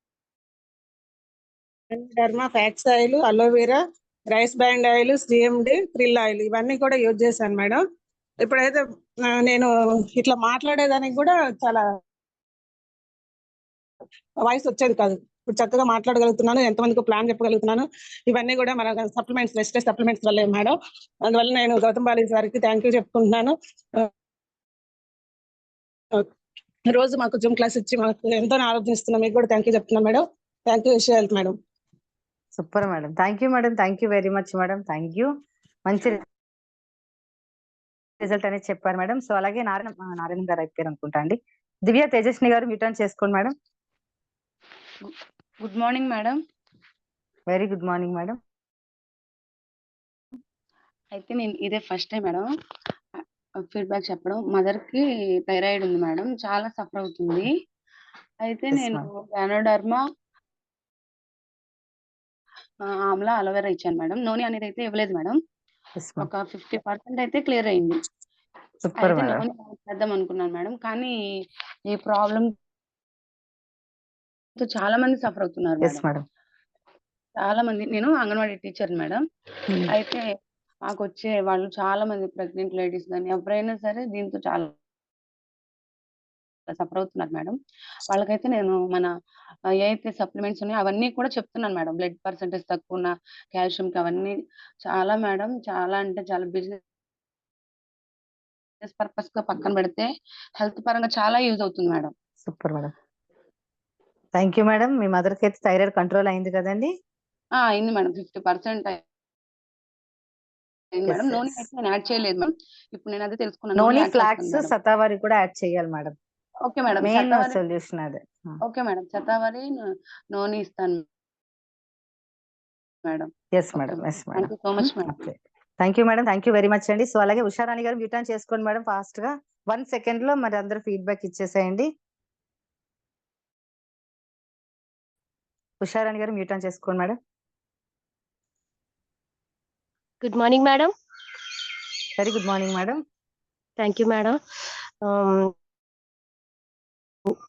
Derma, flax oil, aloe vera, rice brand oil, CMD, krill oil ఇవన్నీ కూడా యూజ్ చేశాను మేడం. ఇప్పుడైతే నేను ఇట్లా మాట్లాడేదానికి కూడా చాలా వాయిస్ వచ్చేది కాదు. ఇప్పుడు చక్కగా మాట్లాడగలుగుతున్నాను. ఎంతమందికి ప్లాన్ చెప్పగలుగుతున్నాను. ఇవన్నీ కూడా మన సప్లిమెంట్స్, వెస్టేజ్ సప్లిమెంట్స్ వల్లే మేడం. అందువల్ల నేను గౌతమ్ బాలి సార్కి థ్యాంక్ యూ చెప్పుకుంటున్నాను. రోజు మాకు జూమ్ క్లాస్ ఇచ్చి మాకు ఎంతో ఆలోచిస్తున్నాం. మీకు కూడా థ్యాంక్ యూ చెప్తున్నాను మేడం. థ్యాంక్ యూ విషయ health madam. Super madam. Thank you madam. Thank you very much madam. Thank you. మంచి రిజల్ట్ అనేది చెప్పారు మేడం. సో, అలాగే నారాయణ గారు అయిపోయారు అనుకుంటా అండి. దివ్య తేజస్ని గారు మ్యూట్ చేసుకోండి madam. Good morning madam. Very good morning madam. అయితే నేను ఇదే ఫస్ట్ టైం మేడం ఫీడ్బ్యాక్ చెప్పడం. మదర్ కి థైరాయిడ్ ఉంది మేడం. చాలా సఫర్ అవుతుంది. అయితే Yes, నేను ma'am. గ్యానోడర్మా, ఆమ్లా, అలోవెరా ఇచ్చాను మేడం. నోని అనేది అయితే ఇవ్వలేదు మేడం. Yes, ma'am. ఒక 50% అయితే క్లియర్ అయింది. సూపర్ అయితే మేడం. నోని చేద్దాం అనుకున్నాను మేడం. కానీ ఈ ప్రాబ్లం చాలా మంది సఫర్ అవుతున్నారు ఎస్ మేడం. మేడం. చాలా మంది. నేను అంగన్వాడీ టీచర్ మేడం. అయితే మాకు వచ్చే వాళ్ళు చాలా మంది ప్రెగ్నెంట్ లేడీస్ కానీ ఎవరైనా సరే దీంతో చాలా సఫర్ అవుతున్నారు మేడం. వాళ్ళకైతే నేను మన ఏవైతే సప్లిమెంట్స్ ఉన్నాయో అవన్నీ కూడా చెప్తున్నాను మేడం. బ్లడ్ పర్సెంటేజ్ తక్కువ ఉన్న కాల్షియంకి అవన్నీ చాలా మేడం. చాలా అంటే చాలా బిజినెస్ పర్పస్ గా పక్కన పెడితే హెల్త్ పరంగా చాలా యూజ్ అవుతుంది madam. Super madam. Thank you madam. Me mother కి అయితే థైరాయిడ్ కంట్రోల్ అయింది కదండి? అయింది మేడం. 50% అయింది మేడం. నోని అయితే నేను యాడ్ చేయలేదు మేడం. ఇప్పుడు నేను అదే తెలుసుకున్నాను. నోని నోని, యాడ్ చేస్తాను ఫ్లాక్స్, మేడం. సతావారి కూడా యాడ్ చేయాలి madam. Okay madam. Main Shatavari solution అదే. Okay madam. శతావరి, నోని ఇస్తాను madam. Yes okay madam. Madam. Yes madam. Thank you so much madam. Okay. Thank you madam. Thank you very much అండి. సో, అలాగే ఉషారాణి గారు మ్యూట్ చేసుకోండి మేడం ఫాస్ట్ గా. 1 సెకండ్ లో మరి అందరూ ఫీడ్బ్యాక్ ఇచ్చేసేయండి. ఉషారాణి గారు మ్యూట్ చేసుకోండి madam. Good morning madam. Very good morning madam. Thank you madam.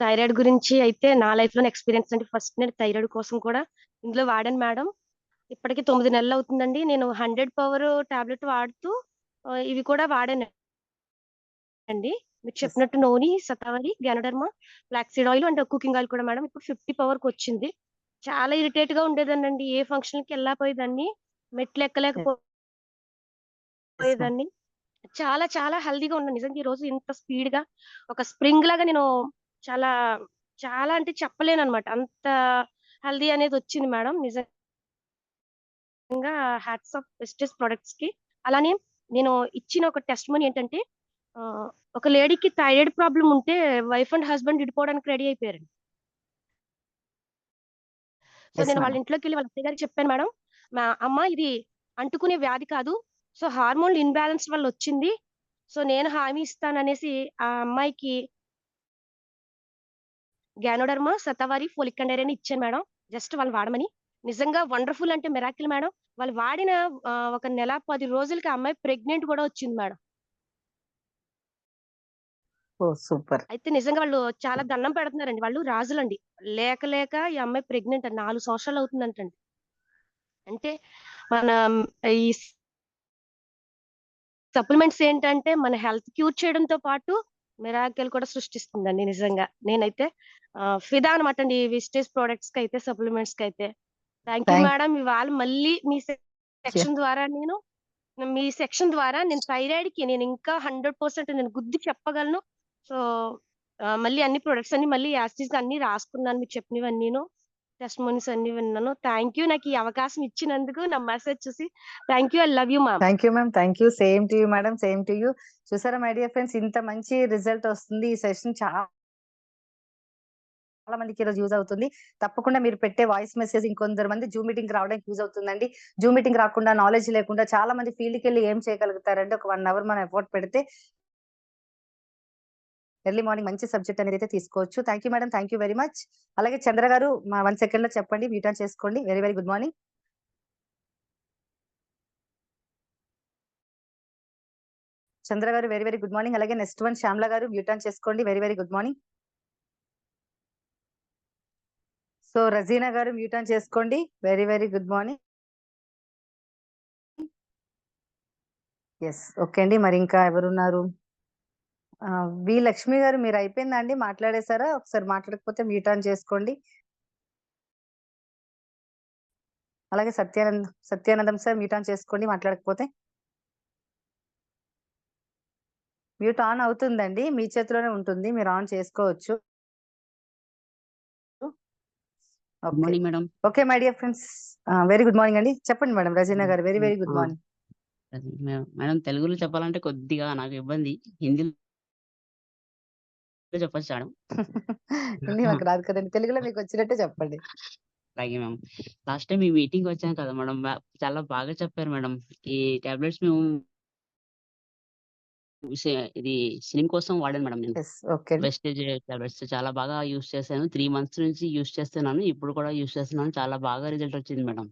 Thyroid గురించి అయితే నా లైఫ్ లో ఎక్స్పీరియన్స్ అంటే ఫస్ట్ నేను థైరాయిడ్ కోసం కూడా ఇందులో వాడాను మేడం. ఇప్పటికి 9 నెలలు అవుతుందండి. నేను 100 పవర్ టాబ్లెట్ వాడుతూ ఇవి కూడా వాడాను అండి. మీరు చెప్పినట్టు noni, Shatavari, ganoderma, flaxseed oil and cooking oil కూడా మేడం. ఇప్పుడు 50 పవర్కి వచ్చింది. చాలా ఇరిటేట్ గా ఉండేదాన్ని. ఏ ఫంక్షన్ కి వెళ్ళకపోయేదాన్ని, మెట్లు ఎక్కలేకపోయేదాన్ని. చాలా చాలా హెల్దీగా ఉన్నాను. నిజంగా ఈ రోజు ఇంత స్పీడ్ గా ఒక స్ప్రింగ్ లాగా నేను చాలా చాలా అంటే చెప్పలేను అనమాట. అంత హెల్దీ అనేది వచ్చింది మేడం. నిజంగా హ్యాట్స్ ఆఫ్ వెస్టేజ్ ప్రొడక్ట్స్ కి. అలానే నేను ఇచ్చిన ఒక టెస్ట్ మనీ ఏంటంటే ఒక లేడీకి థైరాయిడ్ ప్రాబ్లం ఉంటే వైఫ్ అండ్ హస్బెండ్ విడిపోవడానికి రెడీ అయిపోయారు. సో Yes, నేను వాళ్ళ madam. ఇంట్లోకి వెళ్ళి వాళ్ళ అత్తయ్య గారికి చెప్పాను మేడం. మా అమ్మ ఇది అంటుకునే వ్యాధి కాదు, సో హార్మోన్ ఇన్బ్యాలెన్స్ వల్ల వచ్చింది. సో నేను హామీ ఇస్తాననేసి ఆ అమ్మాయికి గ్యానోడర్మా, శతావారి, ఫోలిక్ అండ్ ఐరన్ ఇచ్చాను మేడం. జస్ట్ వాళ్ళు వాడమని. నిజంగా వండర్‌ఫుల్ అంటే మిరాకిల్ మేడం. వాళ్ళు వాడిన ఒక నెల 10 రోజులకి ఆ అమ్మాయి ప్రెగ్నెంట్ కూడా వచ్చింది మేడం. ఓహ్! సూపర్. అయితే నిజంగా వాళ్ళు చాలా దండం పెడుతున్నారండి. వాళ్ళు రాజులండి. లేక లేక ఈ అమ్మాయి ప్రెగ్నెంట్ 4 సంవత్సరాలు అవుతుందంటండి. అంటే మన ఈ సప్లిమెంట్స్ ఏంటంటే మన హెల్త్ క్యూర్ చేయడంతో పాటు మిరాకిల్ కూడా సృష్టిస్తుందండి నిజంగా. నేనైతే ఫిదా అనమాట అండి ఈ విస్టేజ్ ప్రొడక్ట్స్‌కి అయితే, సప్లిమెంట్స్‌కి అయితే. Thank you thank madam. ఇవాళ మళ్ళీ మీ యూ. సెక్షన్ ద్వారా నేను థైరాయిడ్‌కి నేను ఇంకా 100% నేను గుద్ది చెప్పగలను. సో, మళ్ళీ అన్ని ప్రొడక్ట్స్ అన్ని మళ్ళీ యాజ్ ఇట్ ఈస్‌గా అన్నీ రాసుకున్నాను మీరు చెప్పినవన్నీను. టెస్టిమోనీస్ అన్నీ విన్నాను. Thank you. నాకు ఈ అవకాశం ఇచ్చినందుకు నా మెసేజ్ చూసి thank you. I love you ma'am. Thank you ma'am. Thank you. Same to you madam. Same to you. చూసారా మై డియర్ ఫ్రెండ్స్, ఇంత మంచి రిజల్ట్ వస్తుంది. ఈ సెషన్ చాలా మందికి ఈరోజు యూజ్ అవుతుంది. తప్పకుండా మీరు పెట్టే వాయిస్ మెసేజ్ ఇంకొందరు మంది జూమ్ మీటింగ్‌కి రావడానికి యూజ్ అవుతుందండి. జూమ్ మీటింగ్ రాకుండా, నాలెడ్జ్ లేకుండా చాలా మంది ఫీల్డ్‌కెళ్ళి ఏం చేయగలుగుతారంటే ఒక 1 అవర్ మనం ఎఫర్ట్ పెడితే ఎర్లీ మార్నింగ్ మంచి సబ్జెక్ట్ అనేది అయితే తీసుకోవచ్చు. Thank you madam. Thank you very much. అలాగే చంద్ర గారు 1 సెకండ్‌లో చెప్పండి. మ్యూట్ ఆన్ చేసుకోండి. Very very good morning. Chandra garu very very good morning. అలాగే next one Shyamala garu mute on చేసుకోండి. Very very good morning. So Razina garu mute on చేసుకోండి. Very very good morning. Yes. Okay అండి. మరి ఇంకా ఎవరున్నారు? వి లక్ష్మి గారు మీరు అయిపోయిందా అండి? మాట్లాడేసారా? ఒకసారి మాట్లాడకపోతే మ్యూట్ ఆన్ చేసుకోండి. అలాగే సత్యానందం సార్ మ్యూట్ ఆన్ చేసుకోండి మాట్లాడకపోతే. మ్యూట్ ఆన్ అవుతుందండి. మీ చేతిలోనే ఉంటుంది. మీరు ఆన్ చేసుకోవచ్చు. Good okay. Morning madam. Okay my dear friends. Very good morning అండి. చెప్పండి మేడం రజీనా గారు. వెరీ వెరీ గుడ్ ఆ! మార్నింగ్. మేడం తెలుగులో చెప్పాలంటే కొద్దిగా నాకు ఇబ్బంది. హిందీలో చెప్పొచ్చా మేడం? హిందీ మాకు రాదు కదండీ. తెలుగులో మీకు వచ్చినట్టే చెప్పండి. అలాగే మ్యామ్. లాస్ట్ టైమ్ మీ మీటింగ్‌కి వచ్చాను కదా మేడం. చాలా బాగా చెప్పారు మేడం. ఈ టాబ్లెట్స్ మేము ఇది స్లిమ్ కోసం వాడాను మేడం నేను. యెస్. ఓకే అండి. వెస్టేజ్ టాబ్లెట్స్ చాలా బాగా యూజ్ చేశాను. 3 మంత్స్ నుంచి యూజ్ చేస్తున్నాను. ఇప్పుడు కూడా యూజ్ చేస్తున్నాను. చాలా బాగా రిజల్ట్ వచ్చింది మేడం.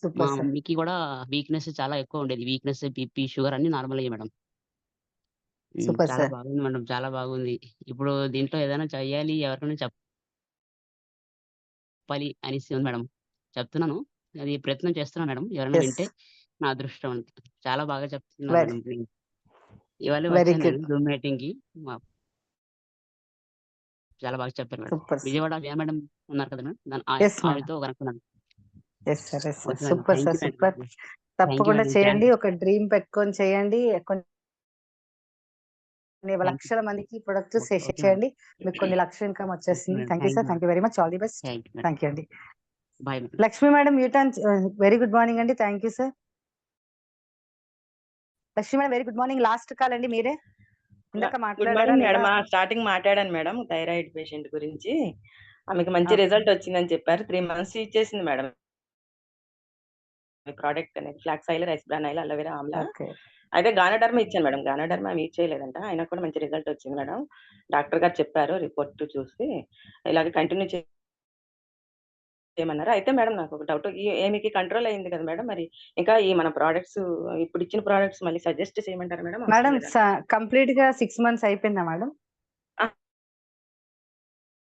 మా సూపర్ సార్. మమ్మీకి కూడా వీక్‌నెస్ చాలా ఎక్కువ ఉండేది. వీక్‌నెస్, బీపీ, షుగర్ అన్నీ నార్మల్ అయ్యాయి మేడం. సూపర్ చాలా సార్. బాగుంది మేడం. చాలా బాగుంది. ఇప్పుడు దీంట్లో ఏదైనా చేయాలి, ఎవరికైనా చెప్పాలి అనేసి ఉంది మేడం. చెప్తున్నాను. అది ప్రయత్నం చేస్తున్నాను మేడం. ఎవరైనా యెస్. వింటే నా అదృష్టం అంతే. చాలా బాగా చెప్తున్నారు వెరీ మేడం. ఇవాళే వెరీ వచ్చాను గుడ్. నేను జూమ్ మీటింగ్‌కి. చాలా బాగా చెప్పారు madam. Super sir. Vijayawada Vijaya madam ఉన్నారు కదా మేడం. Yes madam. ఆవిడతో కనుక్కున్నాను. Yes sir. Yes sir. Okay madam. Super thank sir. You madam. Super. Thank you తప్పకుండా మేడం. చేయండి. ఒక డ్రీమ్ పెట్టుకొని చేయండి. కొన్ని థాంక్ యూ. లక్షల మందికి products okay. Share okay madam. చేయండి. మీకు కొన్ని లక్షల ఇన్‌కమ్ ఓకే వచ్చేస్తుంది. Madam. Thank you thank sir. You thank madam. You very much. All the best. Thank you madam. Thank you అండి. Bye madam. Lakshmi madam mute on very good morning అండి. Thank you sir. Lakshmi madam very good morning. Last call అండి మీరే. ఇందాక గుడ్ మాట్లాడారా మార్నింగ్ మేడం. లేదా? స్టార్టింగ్ మాట్లాడాను మేడం థైరాయిడ్ పేషెంట్ గురించి. ఆమెకి మంచి ఓకే. రిజల్ట్ వచ్చిందని చెప్పారు. 3 మంత్స్ ఇచ్చేసింది మేడం. ఈ ప్రొడక్ట్ అనేది flax oil, rice bran oil, aloe vera, Amla. Okay. అయితే గానోడర్మా ఇచ్చాను మేడం. గానోడర్మా ఆమె యూజ్ చేయలేదంట. అయినా కూడా మంచి రిజల్ట్ వచ్చింది మేడం. డాక్టర్ గారు చెప్పారు రిపోర్ట్ చూసి ఇలాగ కంటిన్యూ చేయమన్నారు. అయితే మేడం నాకు ఒక డౌట్. ఈమెకి కంట్రోల్ అయింది కదా మేడం. మరి ఇంకా ఈ మన ప్రొడక్ట్స్ ఇప్పుడు ఇచ్చిన ప్రొడక్ట్స్ మళ్ళీ సజెస్ట్ చేయమంటారా మేడం? అవసరం మేడం లేదంటారా? కంప్లీట్‌గా 6 మంత్స్ అయిపోయిందా మేడం?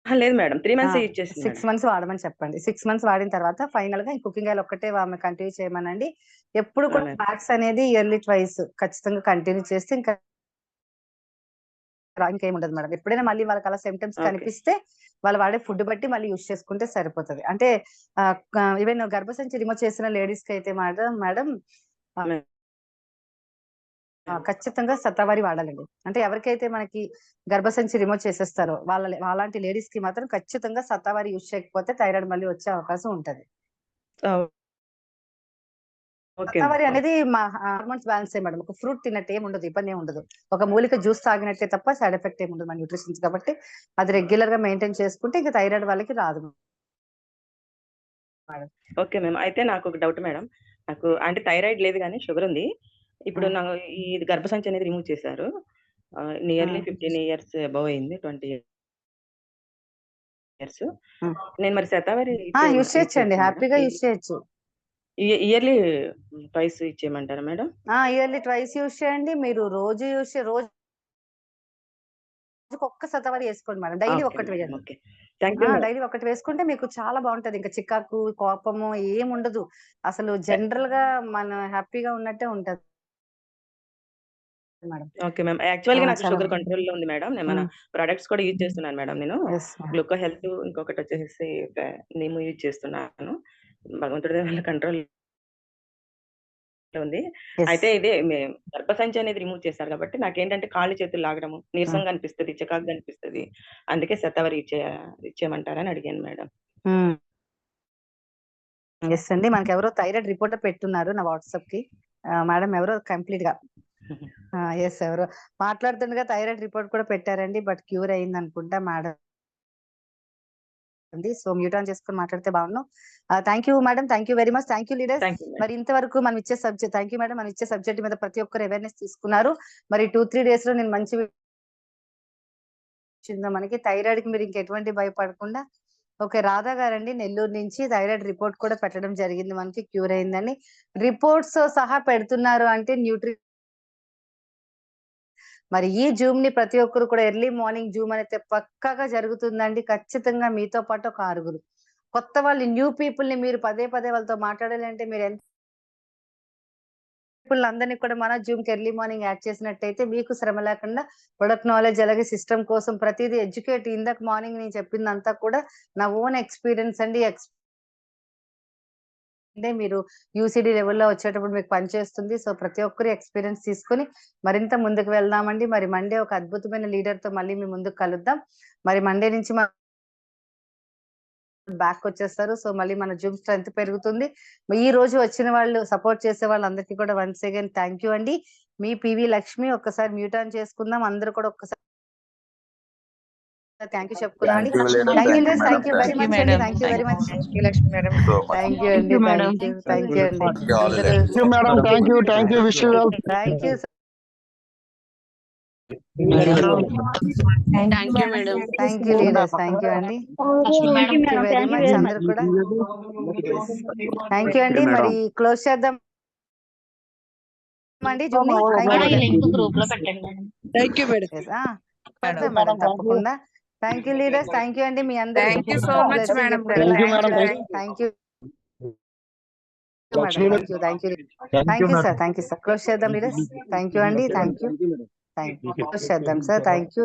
లేదు మేడం. 3 మంత్సే ఇచ్చేసింది 6 మేడం. మంత్స్ వాడమని చెప్పండి. 6 మంత్స్ వాడిన తర్వాత ఫైనల్‌గా ఈ కుకింగ్ ఆయిల్ ఒక్కటే ఆమె కంటిన్యూ చేయమనండి. ఎప్పుడు కూడా మేడం. ఫ్లాక్స్ అనేది ఇయర్లీ ట్వైస్ ఖచ్చితంగా కంటిన్యూ చేస్తే ఇంకా ఇంకేం ఉండదు మేడం. ఎప్పుడైనా మళ్ళీ వాళ్ళకి అలా సింప్టమ్స్ ఓకే. కనిపిస్తే వాళ్ళు వాడే ఫుడ్ బట్టి మళ్ళీ యూజ్ చేసుకుంటే సరిపోతది. అంటే ఈవెన్ గర్భసంచి రిమూవ్ చేసిన లేడీస్‌కి అయితే మేడం ఖచ్చితంగా శతావారి వాడాలండి. అంటే ఎవరికైతే మనకి గర్భసంచి రిమూవ్ చేసేస్తారో అలాంటి లేడీస్‌కి మాత్రం ఖచ్చితంగా శతావారి యూజ్ చేయకపోతే థైరాయిడ్ మళ్ళీ వచ్చే అవకాశం ఉంటది. ఓకే శతావారి మేడం. అనేది మా హార్మోన్స్ బ్యాలెన్సే మేడం. ఒక ఫ్రూట్ తిన్నట్టు ఏమి ఉండదు. ఇబ్బంది ఏమి ఉండదు. ఒక మూలిక జ్యూస్ తాగినట్టే తప్ప సైడ్ ఎఫెక్ట్ ఏమి ఉండదు మన న్యూట్రిషన్స్ కాబట్టి అది రెగ్యులర్‌గా మెయింటైన్ చేసుకుంటే ఇంక థైరాయిడ్ వాళ్ళకి రాదు మేడం. Okay ma'am. అయితే నాకు ఒక డౌట్ మేడం. నాకు అంటే థైరాయిడ్ లేదు కానీ షుగర్ ఉంది. ఇప్పుడు ఉమ్, నాకు ఈ గర్భసంచి అనేది రిమూవ్ చేశారు. నియర్లీ ఉమ్, 15 ఇయర్స్ అబవ్ అయింది, 20 ఇయర్స్. ఉమ్. నేను మరి శతావరి యూజ్ యూజ్ చేయొచ్చండి, చేయొచ్చా మేడం? హ్యాపీగా యూజ్ చేయొచ్చు. ఇయర్లీ ట్వైస్ ఇచ్చేయమంటారా మేడం? ఇయర్లీ ట్వైస్ యూజ్ చేయండి. మీరు రోజు రోజుకి ఒక్క శతావరి వేసుకోండి మేడం. డైలీ ఓకే ఒక్కటి మేడం, వేయండి. Okay. Thank you madam. Daily ఒకటి వేసుకుంటే మీకు చాలా బాగుంటది. ఇంకా చికాకు కోపము ఏం ఉండదు. అసలు జనరల్ గా మన హ్యాపీగా ఉన్నట్టే ఉంటది మేడం. Okay ma'am. యాక్చువల్‌గా నాకు చాలా షుగర్ కంట్రోల్‌లో ఉంది మేడం. నేను మన ప్రొడక్ట్స్ కూడా యూజ్ చేస్తున్నాను మేడం నేను. Yes madam. గ్లూకో హెల్త్, ఇంకొకటి వచ్చేసేసి నీము యూజ్ చేస్తున్నాను. భగవంతుడి దయ వల్ల కంట్రోల్‌లో ఉంది. ఎస్ అయితే ఇదే గర్భసంచి అనేది రిమూవ్ చేశారు కాబట్టి నాకేంటంటే కాళ్ళు చేతులు లాగడము, నీరసంగా అనిపిస్తది, చికాకుగా అనిపిస్తది. అందుకే శతావరి ఇచ్చేయమంటారా అని అడిగాను మేడం. ఎస్ అండి, మనకి ఎవరో థైరాయిడ్ రిపోర్ట్ పెట్టున్నారు నా వాట్సాప్ కి. మేడం ఎవరో కంప్లీట్ గా ఎస్ ఎవరో మాట్లాడుతుండగా థైరాయిడ్ రిపోర్ట్ కూడా పెట్టారండి. బట్ క్యూర్ అయింది అనుకుంటా మేడం. సో మ్యూట్ ఆన్ చేసుకుని మాట్లాడితే బాగున్నాం. Thank you madam, thank you very much, thank you leaders. Thank you madam. మరి ఇంతవరకు మనం ఇచ్చే సబ్జెక్ట్, థ్యాంక్ యూ మేడం, మనం ఇచ్చే సబ్జెక్ట్ మీద ప్రతి ఒక్కరు అవేర్నెస్ తీసుకున్నారు. మరి 2-3 days లో నేను మంచి మనకి థైరాయిడ్ కి మీరు ఇంకెటువంటి భయపడకుండా. ఓకే, రాధా గారండి నెల్లూరు నుంచి థైరాయిడ్ రిపోర్ట్ కూడా పెట్టడం జరిగింది, మనకి క్యూర్ అయిందని. రిపోర్ట్స్ సహా పెడుతున్నారు అంటే మరి ఈ జూమ్ ని ప్రతి ఒక్కరు కూడా ఎర్లీ మార్నింగ్ జూమ్ అయితే పక్కాగా జరుగుతుందండి. ఖచ్చితంగా మీతో పాటు ఒక 6 కొత్త వాళ్ళు, న్యూ పీపుల్ ని మీరు పదే వాళ్ళతో మాట్లాడాలంటే మీరు ఎంత అందరినీ కూడా మన జూమ్ కి ఎర్లీ మార్నింగ్ యాడ్ చేసినట్టయితే మీకు శ్రమ లేకుండా ప్రొడక్ట్ నాలెడ్జ్, అలాగే సిస్టమ్ కోసం ప్రతిదీ ఎడ్యుకేట్. ఇందాక మార్నింగ్ నేను చెప్పిందంతా కూడా నా ఓన్ ఎక్స్పీరియన్స్ అండి. అంటే మీరు యూసిడి లెవెల్లో వచ్చేటప్పుడు మీకు పనిచేస్తుంది. సో ప్రతి ఒక్కరు ఎక్స్పీరియన్స్ తీసుకుని మరింత ముందుకు వెళ్దామండి. మరి మండే ఒక అద్భుతమైన లీడర్ తో మళ్ళీ మీ ముందుకు కలుద్దాం. మరి మండే నుంచి బ్యాక్ వచ్చేస్తారు. సో మళ్ళీ మన జూమ్ స్ట్రెంత్ పెరుగుతుంది. ఈ రోజు వచ్చిన వాళ్ళు, సపోర్ట్ చేసే వాళ్ళందరికీ కూడా వన్స్ అగైన్ థ్యాంక్ యూ అండి. మీ పివి లక్ష్మి. ఒక్కసారి మ్యూట్ ఆన్ చేసుకుందాం అందరూ కూడా. ఒక్కసారి థ్యాంక్ యూ చెప్పుకుందాం అండి. Thank you leaders, thank you very much అండి, thank you very much, thank you Lakshmi madam, thank you అండి, థ్యాంక్ యూ అండి. Thank you, wish you well. Thank you thank you madam. Thank you leaders, thank you అండి, థ్యాంక్ యూ వెరీ మచ్ అందరు కూడా. థ్యాంక్ యూ అండి. మరి క్లోజ్ చేద్దాం అండి జూమ్ ని. Thank you madam. పెడతాం మేడం తప్పకుండా. Thank you leaders, thank you అండి. మీ అందరికీ thank you so much madam. Thank you madam, thank you sir, thank you sir. Close చేద్దాం లీడర్స్. థ్యాంక్ యూ అండి, థ్యాంక్ యూ, క్లోజ్ చేద్దాం సార్. Thank you.